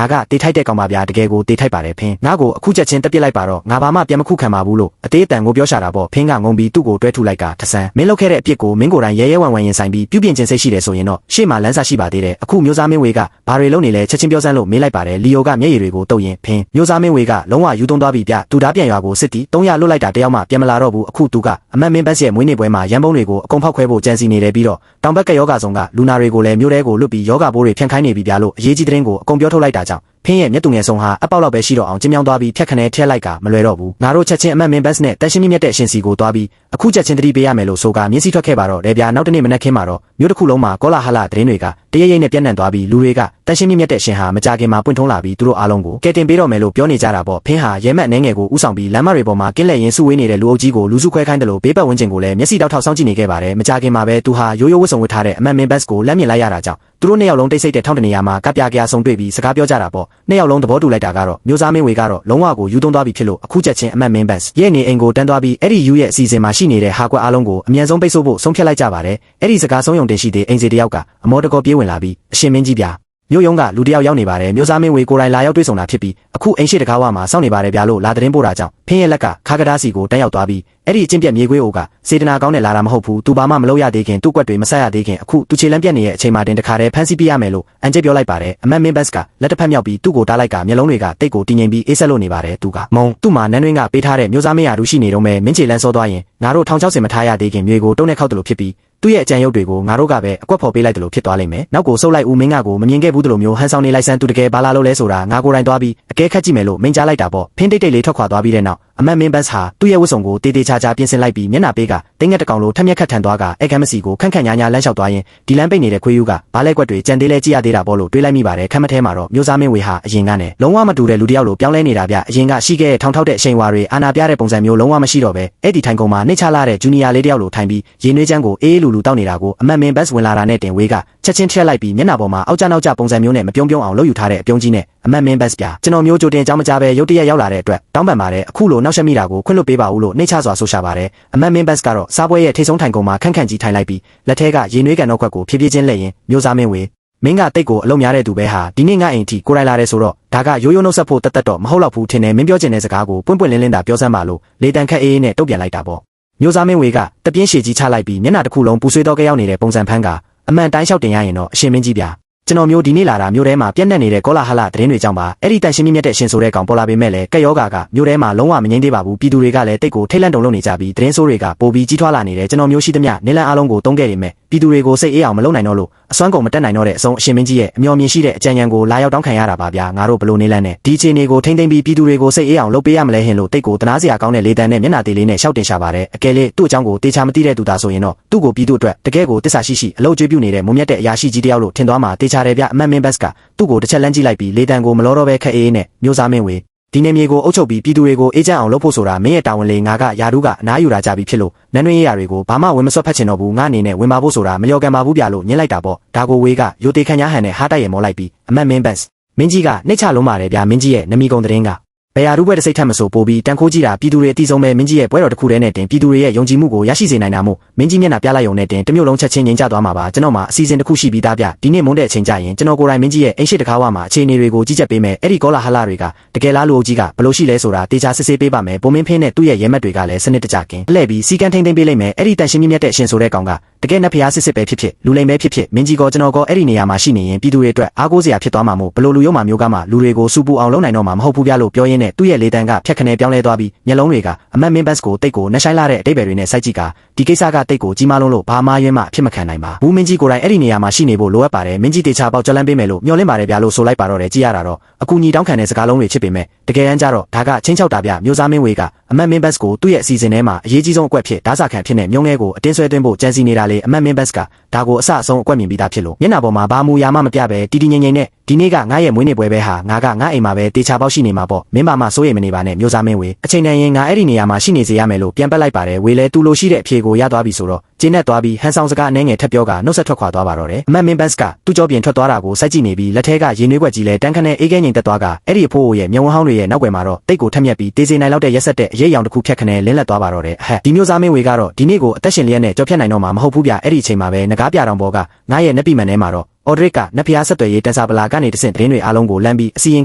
ါကတေးထိုက်တဲ့ကောင်ပါဗျာတကယ်ကိုတေးထိုက်ပါတယ်ဖင်းငါကိုအခုချက်ချင်းတက်ပြစ်လိုက်ပါတော့ငါဘာမှပြန်မခုခံပါဘူးလို့အသေးအတန်ကိုပြောရှာတာပေါ့ဖင်းကငုံပြီးသူ့ကိုတွဲထုလိုက်ကထဆန်းမင်းလှုပ်ခဲ့တဲ့အပြစ်ကိုမင်းကိုယ်တိုင်ရဲရဲဝံဝံရင်ဆိုင်ပြီးပြုပြင်ခြင်းစိတ်ရှိတယ်ဆိုရင်တော့ရှေ့မှာလမ်းစာရှိပါသေးတယ်အခုမျိုးသားမင်းဝေကဘာတွေလုပ်နေလဲချက်ချင်းပြောစမ်းလို့မေးလိုက်ပါတယ်လီယိုကမျက်ရည်တွေကိုတုပ်ရင်ဖင်းမျိုးသားမင်းဝေကလုံးဝယူသွန်းသွားပြီဗျသူသားပြန်ရွာကိုစစ်တီ300လွတ်လိုက်တာတယောက်မှပြန်မလာတော့ဘူးအခုသူကအမတ်မင်းဘတ်ရဲ့မွေးနေ့ပွဲမှာရန်ပုံးတွေကိုအကုန်ဖောက်ခွဲဖို့ကြံစီနေတယ်ပြီးတော့တောင်ဘက်ကယောဂဆောင်ကလူနာတွေကိုလည်းမျိုးတဲကိုလွတ်ပြီးယောဂဘိုးတွေဖြန့်ခိုင်းနေပြီဗျာလို့အရေးကြီးတဲ့ရင်ကိုအကုန်ပြောထုတ်လိုက်တာကြောင့်ဖင်းရဲ့မျက်သူငယ်ဆုံးဟာအပေါက်လောက်ပဲရှိတော့အောင်ကျင်းမြောင်းသွားပြီးဖြတ်ခနဲထက်လိုက်ကမလွယ်တော့ဘူးငါတို့ချက်ချင်းအမတ်မင်းဘတ်နဲ့တန်ရှင်းမြင့်တဲ့အရှင်စီကိုသွားပြီးအခုချက်ချင်းတတိပေးရမယ်လို့ဆိုကမျက်စိထွက်ခဲ့ပါတော့လေဗျာနောက်တနေ့မနက်ခင်းမှာတော့မြို့တစ်ခုလုံးမှာကောလာဟလသတင်းတွေကတရရိပ်နဲ့ပြန့်နှံ့သွားပြီးလူတွေကတန်ရှင်းမြင့်တဲ့အရှင်ဟာမကြခင်မှာပွင့်ထုံးလာပြီးသူတို့အားလုံးကိုကဲတင်ပေးတော့မယ်လို့ပြောနေကြတာပေါ့ဖင်းဟာရဲမက်အနေငယ်ကိုဥဆောင်ပြီးလမ်းမတွေပေါ်မှာကင်းလက်ရင်းစုဝေးနေတဲ့လူအုပ်ကြီးကိုလူစုခွဲခိုင်းတယ်လို့ဘေးပတ်ဝန်းကျင်ကိုလည်းမျက်စိတောက်ထောက်စောင့်ကြည့်နေခဲ့ပါတယ်မကြခင်မှာပဲသူဟာရိုးရိုးဝတ်စုံဝတ်ထားတဲ့အမတ်မင်းဘတ်ကိုလက်မြင်လိုက်ရတာကြောင့်သူတို့နှစ်ယောက်လုံးတိတ်ဆိတ်တဲ့ထောင်းတနေရာမှာကပ်ပြားကြဆုံတွေ့ပြီးစကားပြောကြတာပေါ့နှစ်ယောက်လုံးသဘောတူလိုက်တာကတော့မျိုးသားမင်းဝေကတော့လုံးဝကိုယူသွန်းသွားပြီဖြစ်လို့အခုချက်ချင်းအမတ်မင်းဘတ်ရဲ့နေအိမ်ကိုတန်းသွားပြီးအဲ့ဒီယူရဲ့အစီအစဉ်မှာရှိနေတဲ့ဟာကွက်အားလုံးကိုအမြန်ဆုံးပိတ်ဆို့ဖို့ဆုံးဖြတ်လိုက်ကြပါတယ်အဲ့ဒီစကားဆုံးယုံတင်ရှိတဲ့အိမ်စီတယောက်ကအမောတကောပြေးဝင်လာပြီးအရှင်မင်းကြီးဗျာ မြို့ယုံကလူတယောက်ရောက်နေပါတယ်မျိုးစားမင်းဝေကိုယ်တိုင်လာရောက်တွေ့ဆုံတာဖြစ်ပြီးအခုအိမ်ရှိတကားဝမှာစောင့်နေပါတယ်ဗျာလို့လာသတင်းပို့တာကြောင့်ဖင်းရဲ့လက်ကခါကဒါစီကိုတက်ရောက်သွားပြီးအဲ့ဒီအချင်းပြက်မြေခွေးအိုကစေတနာကောင်းနဲ့လာတာမဟုတ်ဘူးသူဘာမှမလုပ်ရသေးခင်သူ့ကွက်တွေမဆက်ရသေးခင်အခုသူခြေလမ်းပြက်နေတဲ့အချိန်မှာတင်တခါတည်းဖမ်းဆီးပြရမယ်လို့အန်ကျစ်ပြောလိုက်ပါတယ်အမတ်မင်းဘတ်ကလက်တစ်ဖက်မြောက်ပြီးသူ့ကိုတားလိုက်ကမျက်လုံးတွေကတိတ်ကိုတင်းငိမ်ပြီးအေးဆက်လို့နေပါတယ်သူကမုံသူ့မှာနန်းတွင်းကပေးထားတဲ့မျိုးစားမင်းရာလူရှိနေတော့မယ်မင်းချေလန်းစောသွားရင်ငါတို့1060မထားရသေးခင်မြေကိုတုံးနဲ့ခောက်တယ်လို့ဖြစ်ပြီးသူ့ရဲ့အကြံရုပ်တွေကိုငါတို့ကပဲအကွက်ဖော်ပေးလိုက်တယ်လို့ဖြစ်သွားလိမ့်မယ်နောက်ကိုဆုပ်လိုက်ဦးမင်းကကိုမမြင်ခဲ့ဘူးတယ်လို့မျိုးဟန်ဆောင်နေလိုက်စမ်းသူတကယ်ဘာလာလို့လဲဆိုတာငါကိုယ်တိုင်သွားပြီးအကဲခတ်ကြည့်မယ်လို့မိန့်ကြားလိုက်တာပေါ့ဖင်းတိတ်တိတ်လေးထွက်ခွာသွားပြီးတဲ့နောက်အမတ်မင်းဘတ်ဟာသူ့ရဲ့ဝတ်စုံကိုတေးသေးချာချာပြင်ဆင်လိုက်ပြီးမျက်နှာပေးကတင်းငက်တကောင်လိုထက်မြက်ခတ်ထန်သွားကအဲကမ်းမစီကိုခန့်ခန့်ညာညာလမ်းလျှောက်သွားရင်ဒီလမ်းပိတ်နေတဲ့ခွေးယူကဘားလဲကွက်တွေကြံသေးလဲကြည့်ရသေးတာပေါ့လို့တွေးလိုက်မိပါတယ်ခမ်းမထဲမှာတော့မျိုးစားမင်းဝေဟာအရင်ကနဲ့လုံးဝမတူတဲ့လူတစ်ယောက်လိုပြောင်းလဲနေတာဗျအရင်ကရှိခဲ့တဲ့ထောင်ထောက်တဲ့အရှိန်ဝါတွေအာနာပြတဲ့ပုံစံမျိုးလုံးဝမရှိတော့ပဲအဲ့ဒီထိုင်ကုန်မှာနှိမ့်ချလာတဲ့ဂျူနီယာလေးတစ်ယောက်လိုထိုင်ပြီးရေနွေးချမ်းကိုအေးလူလူတောက်နေတာကိုအမတ်မင်းဘတ်ဝင်လာတာနဲ့တင်ဝေးကချက်ချင်းထက်လိုက်ပြီးမျက်နှာပေါ်မှာအောက်ကျနောက်ကျပုံစံမျိုးနဲ့မပြုံးပြုံးအောင်လုပ်ယူထားတဲ့အပြုံးကြီးနဲ့အမတ်မင်းဘတ်ပြကျွန်တော်မျိုးကြိုတင်ကြောင်းမကြပဲရုတ်တရက်ရောက်လာတဲ့အတွက်တောင်းပန်ပါတယ်အခုလိုနောက်ဆက်မိတာကိုခွင့်လွှတ်ပေးပါဦးလို့နှိမ့်ချစွာဆိုရှာပါတယ်အမတ်မင်းဘတ်ကတော့စားပွဲရဲ့ထိတ်ဆုံးထိုင်ကုန်မှာခန့်ခန့်ကြီးထိုင်လိုက်ပြီးလက်ထဲကရေနွေးကန်တော့ခွက်ကိုဖြည်းဖြည်းချင်းလှည့်ရင်မျိုးစားမင်းဝေမင်းကတိတ်ကိုအလုံးများတဲ့သူပဲဟာဒီနေ့ငါအိမ်ထိကိုယ်တိုင်လာတယ်ဆိုတော့ဒါကရိုးရိုးနှုတ်ဆက်ဖို့တတ်တော့မဟုတ်တော့ဘူးထင်တယ်မင်းပြောချင်တဲ့စကားကိုပွင့်ပွင့်လင်းလင်းသာပြောစမ်းပါလို့လေတန်ခက်အေးအေးနဲ့တုတ်ပြန်လိုက်တာပေါ့မျိုးစားမင်းဝေကတပြင်းရှည်ကြီးချလိုက်ပြီးမျက်နှာတစ်ခုလုံးပူဆွေးတော့ကြောက်ရောက်နေတဲ့ပုံစံဖန်းကအမှန်တိုင်းလျှောက်တင်ရရင်တော့အရှင်မင်းကြီးဗျာကျွန်တော်မျိုးဒီနေ့လာတာမျိုးထဲမှာပြက်နှက်နေတဲ့ကောလာဟလသတင်းတွေကြောင့်ပါအဲ့ဒီတန်ရှင်းမြင့်တဲ့ရှင်ဆိုတဲ့ကောင်ပေါ်လာပေမဲ့လည်းကက်ယောဂါကမျိုးထဲမှာလုံးဝမငြိမ်းသေးပါဘူးပြည်သူတွေကလည်းတိတ်ကိုထိတ်လန့်တုန်လှုပ်နေကြပြီးသတင်းဆိုးတွေကပိုပြီးကြီးထွားလာနေတယ်ကျွန်တော်မျိုးရှိသမျှနေလန်အားလုံးကိုတုံးခဲ့နေမဲ့ပြည်သူတွေကိုစိတ်အေးအောင်မလုပ်နိုင်တော့လို့အစွမ်းကုန်မတက်နိုင်တော့တဲ့အဆုံးအရှင်မင်းကြီးရဲ့အမျှော်မြင်ရှိတဲ့အကြံဉာဏ်ကိုလာရောက်တောင်းခံရတာပါဗျာငါတို့ဘလို့နေလန်းနဲ့ဒီအခြေအနေကိုထိမ့်သိမ့်ပြီးပြည်သူတွေကိုစိတ်အေးအောင်လုပ်ပေးရမလဲဟင်လို့တိတ်ကိုတနာစရာကောင်းတဲ့လေတံနဲ့မျက်နှာသေးလေးနဲ့ရှောက်တင်ရှာပါတယ်အကယ်၍သူ့အကြောင်းကိုတေချာမသိတဲ့သူသာဆိုရင်တော့သူ့ကိုပြည်သူအတွက်တကယ်ကိုတစ္ဆာရှိအလုပ်ကျွေးပြုနေတဲ့မုံမြတ်တဲ့အရာရှိကြီးတယောက်လို့ထင်သွားမှာတေချာတယ်ဗျအမတ်မင်းဘတ်ကသူ့ကိုတစ်ချက်လန့်ကြည့်လိုက်ပြီးလေတံကိုမလောတော့ပဲခက်အေးနဲ့မျိုးစားမင်းဝေဒီနေမြေကိုအုပ်ချုပ်ပြီးပြည်သူတွေကိုအေးချမ်းအောင်လုပ်ဖို့ဆိုတာမင်းရဲ့တာဝန်လေးငါကယာဒူးကအနားယူတာကြပြီဖြစ်လို့နန်းတွင်းရရာတွေကိုဘာမှဝင်မစွက်ဖက်ချင်တော့ဘူးငါအနေနဲ့ဝင်ပါဖို့ဆိုတာမလျော်ကန်ပါဘူးဗျာလို့ညှင်းလိုက်တာပေါ့ဒါကိုဝေးကရိုတေခန့်ညာဟန်နဲ့ဟားတိုက်ရမောလိုက်ပြီးအမတ်မင်းဘတ်မင်းကြီးကနှိတ်ချလုံးပါတယ်ဗျာမင်းကြီးရဲ့နမီကုံသတင်းကဘယ်ယာဒူးဘွဲတစ်စိတ်ထက်မဆိုပိုပြီးတန်ခိုးကြည့်တာပြည်သူတွေအတိဆုံးပဲမင်းကြီးရဲ့ပွဲတော်တစ်ခုတည်းနဲ့တင်ပြည်သူတွေရဲ့ယုံကြည်မှုကိုရရှိစေနိုင်တာမို့မင်းကြီးမျက်နှာပြလိုက်ရုံနဲ့တင်တမျိုးလုံးချက်ချင်းငြိမ်ချသွားမှာပါကျွန်တော်မှာအစီအစဉ်တစ်ခုရှိပြီးသားဗျဒီနေ့မွန်းတဲ့အချိန်ကျရင်ကျွန်တော်ကိုယ်တိုင်မင်းကြီးရဲ့အိမ်ရှိတကားဝမှာအခြေအနေတွေကိုကြီးကြပ်ပေးမယ်အဲ့ဒီကောလာဟလတွေကတကယ်လားလူအုပ်ကြီးကဘလို့ရှိလဲဆိုတာတေချာစစ်ဆေးပေးပါမယ်ပုံမင်းဖင်းနဲ့သူ့ရဲ့ရဲမက်တွေကလည်းစနစ်တကျကင်းလှည့်ပြီးစီကန်းထိန်ထိန်ပေးလိုက်မယ်အဲ့ဒီတန်ရှင်းမြတ်တဲ့ရှင်ဆိုတဲ့ကောင်ကတကယ်နဲ့ဖျားစစ်စစ်ပဲဖြစ်ဖြစ်လူလိမ်ပဲဖြစ်ဖြစ်မင်းကြီးကကျွန်တော်ကအဲ့ဒီနေရာမှာရှိနေရင်ပြည်သူတွေအတွက်အားကိုးစရာဖြစ်သွားမှာမို့ဘလို့လူရုံမှာမျိုးကမှလူတွေကိုစူပူအောင်လုပ်နိုင်တော့မှာမဟုတ်ဘူးဗျလို့ပြောရင်းနဲ့သူ့ရဲ့လေတံကဖြတ်ခနဲပြောင်းလဲသွားပြီးမျက်လုံးတွေကအမတ်မင်းဘတ်ကိုတိတ်ကိုနှဆိုင်လာတဲ့အတိတ်တွေနဲ့စိုက်ကြည့်ကဒီကိစ္စကတိတ်ကိုကြီးမားလုံးလို့ဘာမှရွေးမှအဖြစ်မခံနိုင်ပါဘူးမင်းကြီးကိုယ်တိုင်အဲ့ဒီနေရာမှာရှိနေဖို့လိုအပ်ပါတယ်မင်းကြီးတေချာပေါက်ကြလန်းပေးမယ်လို့မျှော်လင့်ပါတယ်ဗျလို့ဆိုလိုက်ပါတော့တယ်ကြည့်ရတာတော့အကူညီတောင်းခံတဲ့စကားလုံးတွေဖြစ်ပေမဲ့တကယ်တမ်းကျတော့ဒါကချင်းချောက်တာဗျမျိုးစားမင်းဝေကအမတ်မင်းဘတ်ကိုသူ့ရဲ့အစီအစဉ်ထဲမှာအရေးကြီးဆုံးအကွက်ဖြစ်ဓာစာခံဖြစ်နေမြုံငဲကိုအတင်းဆွဲသွင်းဖို့ကြံစီနေတာလေအမတ်မင်းဘတ်ကဒါကိုအဆအဆုံးအကွက်မြင်ပြီးသားဖြစ်လို့မျက်နှာပေါ်မှာဘာမူရာမှမပြပဲတီတီငိမ့်ငိမ့်နဲ့ဒီနေ့ကငါရဲ့မွေးနေ့ပွဲပဲဟာငါကငါအိမ်မှာပဲတေချာပေါက်ရှိနေမှာပေါ့မင်းပါမစိုးရိမ်မနေပါနဲ့မျိုးစားမင်းဝေအချိန်တန်ရင်ငါအဲ့ဒီနေရာမှာရှိနေစေရမယ်လို့ပြန်ပက်လိုက်ပါတယ်ဝေလဲသူ့လိုရှိတဲ့အဖြေကိုရသွားပြီဆိုတော့ကျင်းနဲ့သွားပြီးဟန်ဆောင်စကားအနှဲငယ်ထက်ပြောကနှုတ်ဆက်ထွက်ခွာသွားပါတော့တယ်အမတ်မင်းဘတ်ကသူ့ကြောပြင်ထွက်သွားတာကိုစိုက်ကြည့်နေပြီးလက်ထဲကရေနွေးခွက်ကြီးလဲတန်းခနဲ့အေးခဲငိမ်တက်သွားကအဲ့ဒီအဖိုးရဲ့မျက်ဝန်းဟောင်းတွေရဲ့နောက်ွယ်မှာတော့တိတ်ကိုထက်မြက်ပြီးတေးစေနိုင်လောက်တဲ့ရက်ဆက်တဲ့အရေးအယောင်တစ်ခုဖြတ်ခနဲလင်းလက်သွားပါတော့တယ်ဟဲ့ဒီမျိုးစားမင်းဝေကတော့ဒီနေ့ကိုအသက်ရှင်လျက်နဲ့ကြော်ဖြတ်နိုင်တော့မှာမဟုတ်ဘူးဗျအဲ့ဒီအချိန်မှာပဲငကားပြတောင်ပေါ်ကငါရဲ့နက်ပိမန်ထဲမှာတော့အော်ဒရစ်ကနက်ဖျားဆက်သွယ်ရေးတန်စာပလာကနေတဆင့်သတင်းတွေအားလုံးကိုလမ်းပြီးအစီရင်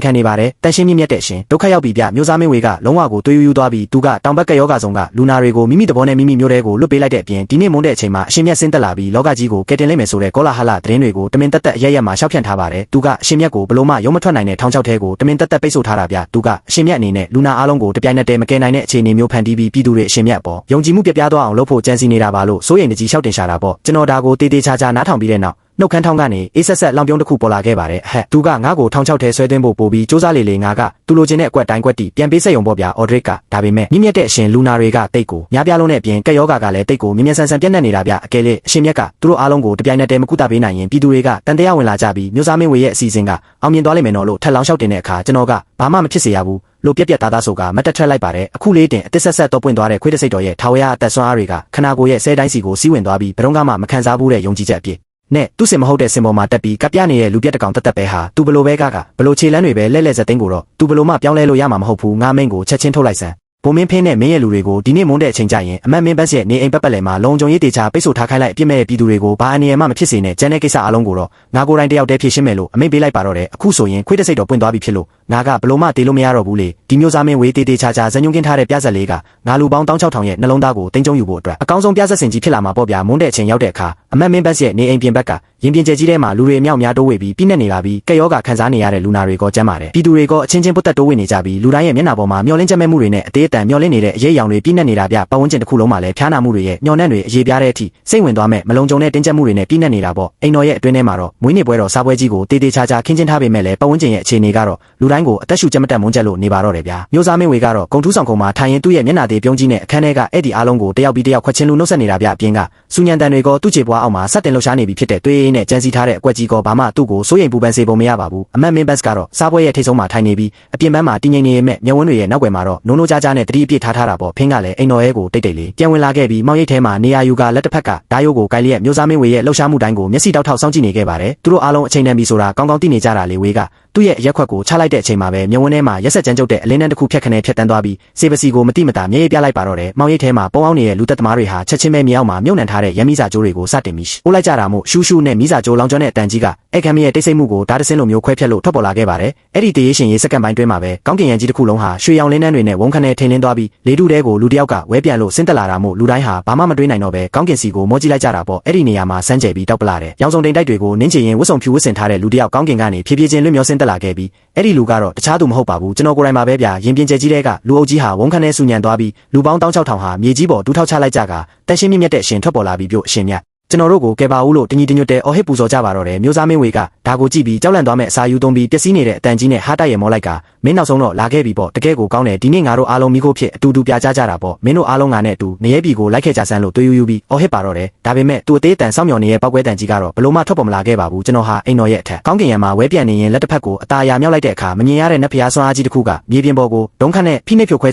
ခံနေပါတယ်တန်ရှင်းမြင့်မြတ်တဲ့ရှင်ဒုက္ခရောက်ပြီဗျမျိုးစားမင်းဝေကလုံးဝကိုတွေးယူသွားပြီးသူကတောင်ဘက်ကယောဂဆောင်ကလူနာတွေကိုမိမိသဘောနဲ့မိမိမျိုးတဲကိုလွတ်ပေးလိုက်တဲ့အပြင်ဒီနေ့မွန်းတဲ့အချိန်မှာအရှင်မြတ်ဆင်းသက်လာပြီးလောကကြီးကိုကယ်တင်လိုက်မယ်ဆိုတဲ့ကောလာဟလသတင်းတွေကိုတမင်တက်တက်အရရက်မှာရှောက်ဖြန့်ထားပါတယ်သူကအရှင်မြတ်ကိုဘလို့မှရုံမထွက်နိုင်တဲ့ထောင်ချောက်ထဲကိုတမင်တက်တက်ပိတ်ဆို့ထားတာဗျသူကအရှင်မြတ်အနေနဲ့လူနာအားလုံးကိုတပြိုင်နက်တည်းမကယ်နိုင်တဲ့အခြေအနေမျိုးဖန်တီးပြီးပြည်သူတွေအရှင်မြတ်ပေါ်ယုံကြည်မှုပြပြသွားအောင်လုပ်ဖို့ကြံစီနေတာပါလို့စိုးရိမ်တကြီးရှောက်တင်ရှာတာပေါ့ကျွန်တော်ဒါကိုတေးသေးချာချာနားထောင်ပြီးတဲ့နောက်နှုတ်ခမ်းထောင်းကနေအေးဆက်ဆက်လောင်ပြုံးတစ်ခုပေါ်လာခဲ့ပါတယ်ဟဲ့သူကငါ့ကိုထောင်ချောက်ထဲဆွဲသွင်းဖို့ပို့ပြီးစူးစမ်းလေငါကသူလိုချင်တဲ့အကွက်တိုင်းကွက်တီပြန်ပေးဆက်ရုံပေါ့ဗျာအော်ဒရစ်ကဒါပေမဲ့မြင့်မြတ်တဲ့အရှင်လူနာတွေကတိတ်ကိုညားပြလုံးနဲ့ပြင်ကက်ယောဂါကလည်းတိတ်ကိုမြင်မြန်ဆန်ဆန်ပြန့်နှံ့နေတာဗျအကယ်လေအရှင်မြတ်ကသူတို့အားလုံးကိုတပြိုင်နက်တည်းမကုသပေးနိုင်ရင်ပြည်သူတွေကတန်တရားဝင်လာကြပြီးမျိုးစားမင်းဝေရဲ့အစီအစဉ်ကအောင်မြင်သွားလိမ့်မယ်နော်လို့ထက်လောင်းလျှောက်တင်တဲ့အခါကျွန်တော်ကဘာမှမဖြစ်စေရဘူးလို့ပြက်ပြက်သားသားဆိုကမတက်ထက်လိုက်ပါတယ်အခုလေးတင်အတစ်ဆက်ဆက်တော့ပွင့်သွားတဲ့ခွေးတစိတ်တော်ရဲ့ထာဝရအသက်ဆွမ်းအားတွေကခနာကိုယ်ရဲ့ဆဲတိုင်းစီကိုစီးဝင်သွားပြီးဘရုံးကမှမခံစားဘူးတဲ့ယုံကြည်ချက်အပြည့်နဲ့သူ့စင်မဟုတ်တဲ့စင်ပေါ်မှာတက်ပြီးကပြနေတဲ့လူပြက်တကောင်တက်ပဲဟာသူဘလို့ပဲကဘလို့ခြေလန်းတွေပဲလဲလဲဇက်သိန်းကိုတော့သူဘလို့မှပြောင်းလဲလို့ရမှာမဟုတ်ဘူးငါမင်းကိုချက်ချင်းထုတ်လိုက်စမ်း ဘုံမင်းဖင်းနဲ့မင်းရဲ့လူတွေကိုဒီနေ့မွန်းတဲ့အချိန်ကြရင်အမတ်မင်းဘတ်ရဲ့နေအိမ်ပတ်ပတ်လည်မှာလုံခြုံရေးတေချာပိတ်ဆို့ထားခိုင်းလိုက်အပြစ်မဲ့ပြည်သူတွေကိုဘာအနေနဲ့မှမဖြစ်စေနဲ့ကျန်တဲ့ကိစ္စအလုံးကိုတော့ငါကိုယ်တိုင်တယောက်တည်းဖြေရှင်းမယ်လို့အမိန့်ပေးလိုက်ပါတော့တယ်အခုဆိုရင်ခွေးတစ်စိတ်တော့ပွင့်သွားပြီဖြစ်လို့ငါကဘလို့မှတေးလို့မရတော့ဘူးလေဒီမျိုးစားမင်းဝေးတေးတေးချာချာဇညုံကင်းထားတဲ့ပြဆက်လေးကငါလူပေါင်း16000ရဲ့နှလုံးသားကိုတင်းကျုံယူဖို့အတွက်အကောင်းဆုံးပြဆက်စင်ကြီးဖြစ်လာမှာပေါ့ဗျာမွန်းတဲ့အချိန်ရောက်တဲ့အခါအမတ်မင်းဘတ်ရဲ့နေအိမ်ပြင်ဘက်ကရင်ပြင်ကျဲကြီးထဲမှာလူတွေအမြောက်များတိုးဝေပြီးပြည့်နေလာပြီးကဲ့ရောဂါခံစားနေရတဲ့လူနာတွေကကျမ်းပါတယ်ပြည်သူတွေကချင်းချင်းပုတ်တက်တိုးဝေနေကြပြီးလူတိုင်းရဲ့မျက်နှာပေါ်မှာမျောလင်းချက်မဲ့မှုတွေနဲ့အသေးအတန်မျောလင်းနေတဲ့အရေးအယောင်တွေပြည့်နေတာဗျပတ်ဝန်းကျင်တစ်ခုလုံးမှာလည်းဖျားနာမှုတွေရဲ့ညှော်နှံ့တွေအရေးပြားတဲ့အထိစိတ်ဝင်သွားမဲ့မလုံခြုံတဲ့တင်းကျပ်မှုတွေနဲ့ပြည့်နေတာပေါ့အိမ်တော်ရဲ့အတွင်းထဲမှာတော့မွေးနေ့ပွဲတော်စားပွဲကြီးကိုတေးသေးချာချာခင်းကျင်းထားပေမဲ့လည်းပတ်ဝန်းကျင်ရဲ့အခြေအနေကတော့လူတိုင်းကိုအသက်ရှူချက်မတက်မွန်းချက်လို့နေပါတော့တယ်ဗျာမျိုးစားမင်းဝေကတော့ဂုံထူးဆောင်ခုံမှာထိုင်ရင်သူ့ရဲ့မျက်နှာသေးပြုံးကြီးနဲ့အခန်းထဲကအဲ့ဒီအားလုံးကိုတယောက်ပြီးတယောက်ခွက်ချင်းလူနှုတ်ဆက်နေတာဗျအပြင်ကစူညံတန်တွေကသူ့ခြေပွားအောက်မှာဆက်တင်လှုပ်ရှားနေပြီဖြစ်တဲ့သွေးနဲ့ကြမ်းစီထားတဲ့အကွက်ကြီးကဘာမှသူ့ကိုစိုးရိမ်ပူပန်စေပုံမရပါဘူးအမတ်မင်းဘတ်ကတော့စားပွဲရဲ့ထိတ်ဆုံးမှာထိုင်နေပြီးအပြင်ပန်းမှာတင်းငိမ့်နေမဲ့မျက်ဝန်းတွေရဲ့နောက်ွယ်မှာတော့နိုးနိုးကြားကြားနဲ့တတိအပြည့်ထားတာပေါ့ဖင်းကလည်းအိမ်တော်ရဲ့ကိုတိတ်တိတ်လေးပြန်ဝင်လာခဲ့ပြီးမောင်ရိပ်ထဲမှာနေရာယူကလက်တစ်ဖက်ကဓာယိုးကိုကိုင်လျက်မျိုးစားမင်းဝေရဲ့လှုပ်ရှားမှုတိုင်းကိုမျက်စိတောက်ထောက်စောင့်ကြည့်နေခဲ့ပါတယ်သူတို့အားလုံးအချိန်တန်ပြီဆိုတာကောင်းကောင်းသိနေကြတာလေဝေကသူ့ရဲ့ရက်ခွက်ကိုချလိုက်တဲ့အချိန်မှာပဲမျက်ဝန်းထဲမှာရက်ဆက်ကြမ်းကြုတ်တဲ့အလင်းတန်းတစ်ခုဖြတ်ခနဲဖြတ်တန်းသွားပြီးစေပစီကိုမတိမတာမျက်ရည်ပြလိုက်ပါတော့တယ်မောင်ရိပ်ထဲမှာပုံအောင်နေတဲ့လူသက်သမားတွေဟာချက်ချင်းပဲမြောက်မှာမြုပ်နှံထားတဲ့ရမ်းမီးစာကြိုးတွေကိုစတင်ပြီးအိုးလိုက်ကြတာမို့ရှူးရှူးနဲ့မီးစာကြိုးလောင်ကျွမ်းတဲ့အတန်ကြီးကအဲ့ခမ်းမရဲ့တိတ်ဆိတ်မှုကိုဓာတ်တစင်းလိုမျိုးခွဲဖြတ်လို့ထွက်ပေါ်လာခဲ့ပါတယ်အဲ့ဒီတရေရှင်ရေစက္ကန့်ပိုင်းတွင်းမှာပဲကောင်းကင်ရံကြီးတစ်ခုလုံးဟာရွှေရောင်လင်းနှန်းတွေနဲ့ဝုန်းခနဲထိန်လင်းသွားပြီးလေတုတဲကိုလူတစ်ယောက်ကဝဲပြန်လို့ဆင်းသက်လာတာမို့လူတိုင်းဟာဘာမှမတွေးနိုင်တော့ပဲကောင်းကင်စီကိုမောကြည့်လိုက်ကြတာပေါ့အဲ့ဒီနေရာမှာစမ်းကြယ်ပြီးတောက်ပလာတယ်ရောင်စုံတိမ်တိုက်တွေကိုနင်းချရင်ဝတ်စုံဖြူဝတ်ဆင်ထားတဲ့လူတစ်ယောက်ကောင်းကင်ကနေဖြည်းဖြည်းချင်းလွတ်မြောဆင်းသက်လာခဲ့ပြီးအဲ့ဒီလူကတော့တခြားသူမဟုတ်ပါဘူးကျွန်တော်ကိုယ်တိုင်ပါပဲဗျာရင်ပြင်ကျဲကြီးတဲကလူအုပ်ကြီးဟာဝုန်းခနဲဆူညံသွားပြီးလူပေါင်း16000ဟာမြေကြီးပေါ်ဒူးထောက်ချလိုက်ကြကတန်ရှင်းမြင့်မြတ်တဲ့ရှင်ထွက်ပေါ်လာပြီးပြုတ်အရှင်မြတ်ကျွန်တော်တို့ကိုကယ်ပါဦးလို့တညီတညွတ်တဲ့အော်ဟစ်ပူဇော်ကြပါတော့တယ်မျိုးစားမင်းဝေကဒါကိုကြည့်ပြီးကြောက်လန့်သွားမဲ့အစာယူသွင်းပြီးပျက်စီးနေတဲ့အတန်ကြီးနဲ့ဟားတိုက်ရမောလိုက်ကမင်းနောက်ဆုံးတော့လာခဲ့ပြီပေါ့တကယ်ကိုကောင်းတယ်ဒီနေ့ငါတို့အားလုံးမိခိုးဖြစ်အတူတူပြကြကြတာပေါ့မင်းတို့အားလုံးငါနဲ့အတူနေရဲပြည်ကိုလိုက်ခဲ့ကြစမ်းလို့တွေးယူပြီးအော်ဟစ်ပါတော့တယ်ဒါပေမဲ့သူ့အသေးအတန်စောင့်မျှော်နေတဲ့ပောက်ကွဲတန်ကြီးကတော့ဘလို့မှထွက်ပေါ်မလာခဲ့ပါဘူးကျွန်တော်ဟာအိမ်တော်ရဲ့အထက်ကောင်းကင်ရံမှာဝဲပြန်နေရင်လက်တစ်ဖက်ကိုအตาအရာမြောက်လိုက်တဲ့အခါမမြင်ရတဲ့နတ်ဖျားဆွမ်းအားကြီးတစ်ခုကမြေပြင်ပေါ်ကိုဒုံခတ်နဲ့ဖိနှိပ်ဖြိုခွဲ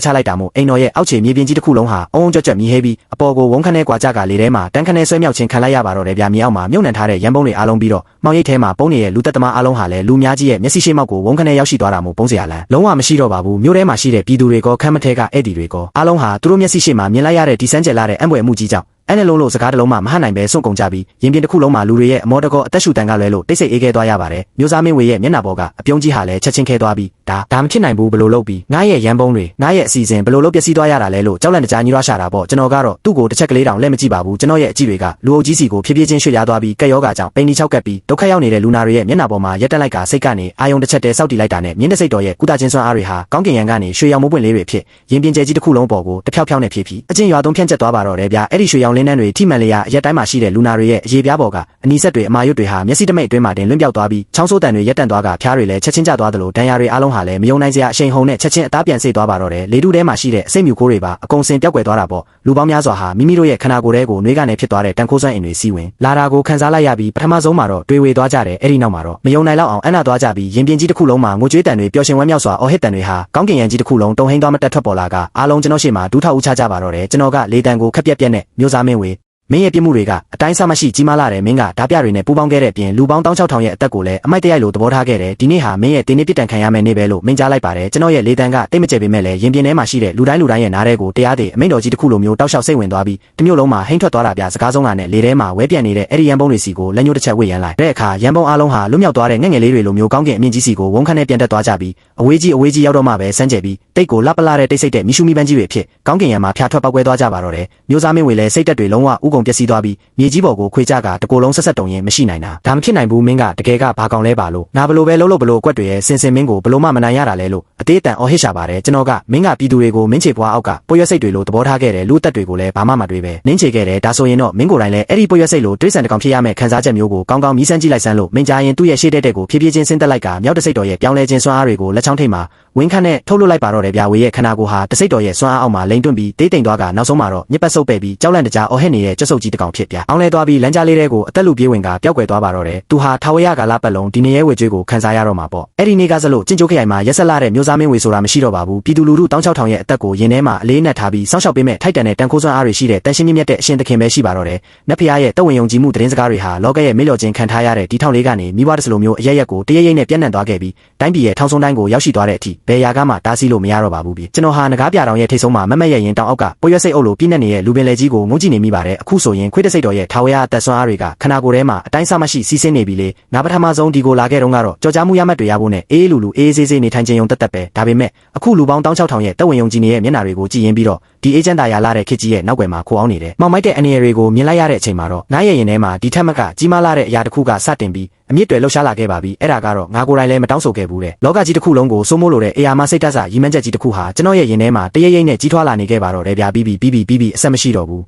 ချလိုက်တာမို့အိမ်တော်ရဲ့အောက်ခြေမြေပြင်ကြီးတစ်ခုလုံးဟာအုံကြွကြွမြည်ဟဲပြီးအပေါ်ကိုဝုန်းခနဲ့ကွာကြကလေထဲမှာတန်းခနဲ့ဆွဲမြောက်ခြင်းခံလိုက်ရပါတော့တယ်ဗျာမြေအောက်မှာမြုပ်နှံထားတဲ့ရန်ပုံးတွေအားလုံးပြီးတော့မောင်ရိပ်ထဲမှာပုံနေတဲ့လူသက်သမားအားလုံးဟာလည်းလူများကြီးရဲ့မျက်စိရှိမောက်ကိုဝုန်းခနဲ့ရောက်ရှိသွားတာမို့ပုံစရာလန်းလုံးဝမရှိတော့ပါဘူးမြို့ထဲမှာရှိတဲ့ပြည်သူတွေကခမ်းမထဲကအဲ့ဒီတွေကအားလုံးဟာသူတို့မျက်စိရှိမှမြင်လိုက်ရတဲ့ဒီစမ်းကြယ်လာတဲ့အံ့ဖွယ်မှုကြီးကြောင့်အဲ့နဲ့လုံးလို့စကားတစ်လုံးမှမဟနိုင်ပဲစွန့်ကုန်ကြပြီးရင်ပြင်တစ်ခုလုံးမှာလူတွေရဲ့အမောတကောအသက်ရှူတန်ကလွဲလို့တိတ်ဆိတ်အေးခဲသွားရပါတယ်မျိုးစားမင်းဝေရဲ့မျက်နှာပေါ်ကအပြုံးကြီးဟာလည်းချက်ချင်းခဲသွားပြီးဒါမဖြစ်နိုင်ဘူးဘလို့လုပ်ပြီးငါရဲ့ရန်ပုံးတွေငါရဲ့အစီအစဉ်ဘလို့လုပ်ပျက်စီးသွားရတာလဲလို့ကြောက်လန့်တကြားညီးရွားရှာတာပေါ့ကျွန်တော်ကတော့သူ့ကိုတစ်ချက်ကလေးတောင်လက်မကြည့်ပါဘူးကျွန်တော်ရဲ့အကြည့်တွေကလူအုပ်ကြီးစီကိုဖြည်းဖြည်းချင်းရွှေ့လျားသွားပြီးကက်ယောဂါကြောင့်ပိန်ဒီချောက်ကပ်ပြီးဒုက္ခရောက်နေတဲ့လူနာတွေရဲ့မျက်နှာပေါ်မှာရက်တက်လိုက်ကစိတ်ကနေအာယုံတစ်ချက်တည်းစောက်တီလိုက်တာနဲ့မြင်းတစိတ်တော်ရဲ့ကုသချင်းစွမ်းအားတွေဟာကောင်းကင်ရံကနေရွှေရောင်မိုးပွင့်လေးတွေဖြစ်ရင်ပြင်ကျဲကြီးတစ်ခုလုံးပေါ်ကိုတဖြောက်ဖြောက်နဲ့ဖြည့်ပြီးအချင်းရွာသုံးဖြန့်ကျက်သွားပါတော့တယ်ဗျာအဲ့ဒီရွှေရောင်လင်းနှန်းတွေထိမှန်လျာအရက်တိုင်းမှာရှိတဲ့လူနာတွေရဲ့အရေးပြားပေါ်ကအနီးဆက်တွေအမာရွတ်တွေဟာမျက်စိတမိတ်အတွင်းမှာတင်လွင့်ပြောက်သွားပြီးချောင်းဆိုးတန်တွေရက်တန့်သွားကဖျားတွေလည်းချက်ချင်းကျသွားသလိုဒဏ်ရာတွေအားလုံးဟာလည်းမယုံနိုင်စရာအရှိန်ဟုန်နဲ့ချက်ချင်းအသားပြန်ဆိတ်သွားပါတော့တယ်လေတုထဲမှာရှိတဲ့အစိတ်မြူခိုးတွေပါအကုန်စင်ပြောက်ကွယ်သွားတာပေါ့လူပေါင်းများစွာဟာမိမိတို့ရဲ့ခန္ဓာကိုယ်ထဲကိုနှွေးကနေဖြစ်သွားတဲ့တန်ခိုးစွမ်းအင်တွေစီးဝင်လာတာကိုခံစားလိုက်ရပြီးပထမဆုံးမှာတော့တွေးဝေသွားကြတယ်အဲ့ဒီနောက်မှာတော့မယုံနိုင်လောက်အောင်အံ့နာသွားကြပြီးရင်ပြင်ကြီးတစ်ခုလုံးမှာငိုကြွေးတန်တွေပျော်ရွှင်ဝမ်းမြောက်စွာအော်ဟစ်တန်တွေဟာကောင်းကင်ရံကြီးတစ်ခုလုံးတုံဟိန်းသွားမတက်ထွက်ပေါ်လာကအားလုံးကျွန်တော်ရှေ့မှာဒူးထောက်ဦးချကြပါတော့တယ်ကျွန်တော်ကလေတန်ကိုခက်ပြက်ပြက်နဲ့မျိုးစားမင်းဝေမင်းရဲ့ပြစ်မှုတွေကအတိုင်းစားမရှိကြီးမားလာတယ်မင်းကဓာပြတွေနဲ့ပူပေါင်းခဲ့တဲ့အပြင်လူပေါင်း16000ရဲ့အသက်ကိုလည်းအမိုက်တရိုက်လိုသဘောထားခဲ့တယ်ဒီနေ့ဟာမင်းရဲ့တင်းနေပြစ်ဒဏ်ခံရမယ်နေပဲလို့မင်းကြားလိုက်ပါတယ်ကျွန်တော်ရဲ့လေတံကတိတ်မကျပေမဲ့လည်းရင်ပြင်ထဲမှာရှိတဲ့လူတိုင်းရဲ့နားထဲကိုတရားသေးအမိန့်တော်ကြီးတစ်ခုလိုမျိုးတောက်လျှောက်စိတ်ဝင်သွားပြီးတမျိုးလုံးမှာဟိမ့်ထွက်သွားတာပြစကားဆုံးကနဲ့လေထဲမှာဝဲပြန်နေတဲ့အဲ့ဒီရန်ပုံးတွေစီကိုလက်ညှိုးတစ်ချက်ဝေ့ရန်လိုက်တဲ့အခါရန်ပုံးအားလုံးဟာလွတ်မြောက်သွားတဲ့ငှက်ငယ်လေးတွေလိုမျိုးကောင်းကင်အမြင့်ကြီးစီကိုဝုန်းခနဲ့ပြန်တက်သွားကြပြီးအဝေးကြီးရောက်တော့မှပဲစမ်းကြယ်ပြီးတိတ်ကိုလှပလာတဲ့တိတ်ဆိတ်တဲ့မီရှူမီပန်းကြီးတွေဖြစ်ကောင်းကင်ရံမှာဖျားထွက်ပောက်ကွဲသွားကြပါတော့တယ်မျိုးစားမင်းဝေလည်းစိတ်တက်တွေလုံးဝဥကုန်ပျက်စီးသွားပြီးမြေကြီးပေါ်ကိုခွေကြကတကိုယ်လုံးဆက်ဆက်တုံရင်မရှိနိုင်တာဒါမဖြစ်နိုင်ဘူးမင်းကတကယ်ကဘာကောင်လဲပါလို့ငါဘလို့ပဲလှုပ်ဘလို့အကွက်တွေရဲ့စင်မင်းကိုဘလို့မှမနိုင်ရတာလဲလို့အသေးအတန်အော်ဟစ်ရှာပါတယ်ကျွန်တော်ကမင်းကပြည်သူတွေကိုမင်းချေပွားအောက်ကပွရွက်စိတ်တွေလို့သဘောထားခဲ့တယ်လူတက်တွေကိုလည်းဘာမှမတွေးပဲနင်းချေခဲ့တယ်ဒါဆိုရင်တော့မင်းကိုယ်တိုင်လည်းအဲ့ဒီပွရွက်စိတ်လို့တွေးဆန်တကောင်ဖြစ်ရမယ့်ခံစားချက်မျိုးကိုကောင်းကောင်းမီးစမ်းကြည့်လိုက်စမ်းလို့မင်းကြားရင်သူ့ရဲ့ရှေ့တဲ့ကိုဖြည်းဖြည်းချင်းဆင်းသက်လိုက်ကမြောက်တစိတ်တော်ရဲ့ပြောင်းလဲခြင်းစွမ်းအားတွေကိုလက်ချောင်းထိပ်မှာဝင်းခန့်နဲ့ထုတ်လွှတ်လိုက်ပါတော့တယ်ဗျာဝေရဲ့ခန္ဓာကိုယ်ဟာတစိတ်တော်ရဲ့စွမ်းအားအောက်မှာလိန်တွန့်ပြီးတေးတိမ်သွားကနောက်ဆုံးမှာတော့ညစ်ပတ်ဆုပ်ပဲ့ပြီးကြောက်လန့်တကြားအော်ဟစ်နေတဲ့ကျွတ်ဆုပ်ကြီးတစ်ကောင်ဖြစ်ဗျာအောင်လဲသွားပြီးလမ်းကြားလေးတွေကိုအသက်လူပြေးဝင်ကပျောက်ကွယ်သွားပါတော့တယ်သူဟာထာဝရကာလပတ်လုံးဒီနေရဲဝေကျွေးကိုခံစားရတော့မှာပေါ့အဲ့ဒီနေ့ကစလို့ကျင်းကျိုးခရိုင်မှာရက်ဆက်လာတဲ့မျိုးစားမင်းဝေဆိုတာမရှိတော့ပါဘူးပြည်သူလူထု16000ရဲ့အသက်ကိုရင်ထဲမှာအလေးနဲ့ထားပြီးစောင့်ရှောက်ပေးမဲ့ထိုက်တန်တဲ့တန်ခိုးစွမ်းအားတွေရှိတဲ့တန်ရှင်းမြင့်မြတ်တဲ့အရှင်သခင်ပဲရှိပါတော့တယ်နတ်ဖျားရဲ့တဝင်ယုံကြည်မှုသတင်းစကားတွေဟာလောကရဲ့မေ့လျော့ခြင်းခံထားရတဲ့ဒီထောင်လေးကနေမိဘတစလိုမျိုးအရက်ရက်ကိုတရရိပ်နဲ့ပြန့်နှံ့သွားခဲ့ပြီးတိုင်းပြည်ရဲ့ထောင်ဆုံးတိုင်းကိုရောက်ရှိသွားတဲ့အထိဘယ်ရာကမှတားဆီးလို့မရ ရတော့ပါဘူးဗျကျွန်တော်ဟာငကားပြတောင်ရဲ့ထိတ်ဆုံးမှာမမက်ရဲ့ရင်တောင်အောက်ကပွရွက်စိတ်အုပ်လိုပြင်းနေရဲ့လူပင်လေကြီးကိုငုံကြည့်နေမိပါတယ်အခုဆိုရင်ခွေးတစိတ်တော်ရဲ့ထာဝရအသက်ဆွမ်းအားတွေကခနာကိုယ်ထဲမှာအတိုင်းအဆမရှိစီးဆင်းနေပြီလေငါပထမဆုံးဒီကိုလာခဲ့တော့ကတော့ကြော်ကြားမှုရမှတ်တွေရဖို့နဲ့အေးလူလူအေးဆေးဆေးနေထိုင်ခြင်းုံတက်တက်ပဲဒါပေမဲ့အခုလူပေါင်း16000ရဲ့တက်ဝင်ယုံကြည်နေရဲ့မျက်နှာတွေကိုကြည့်ရင်ပြီးတော့ဒီအေဂျင့်တာရလာတဲ့ခစ်ကြီးရဲ့နောက်ွယ်မှာခိုးအောင်နေတယ်မောင်မိုက်တဲ့အနေရတွေကိုမြင်လိုက်ရတဲ့အချိန်မှာတော့ငါရဲ့ရင်ထဲမှာဒီထက်မကကြီးမားလာတဲ့အရာတစ်ခုကစတင်ပြီးအမြင့်တွေလှုပ်ရှားလာခဲ့ပါပြီအဲ့ဒါကတော့ငါကိုယ်တိုင်လည်းမတောင်းဆိုခဲ့ဘူးတဲ့လောကကြီးတစ်ခုလုံးကိုစိုးမိုးလို့တဲ့အရာမှစိတ်ဓာတ်စာရီမန်းချက်ကြီးတစ်ခုဟာကျွန်တော်ရဲ့ရင်ထဲမှာတရရိပ်နဲ့ကြီးထွားလာနေခဲ့ပါတော့တယ်ဗျာပြီးအဆက်မရှိတော့ဘူး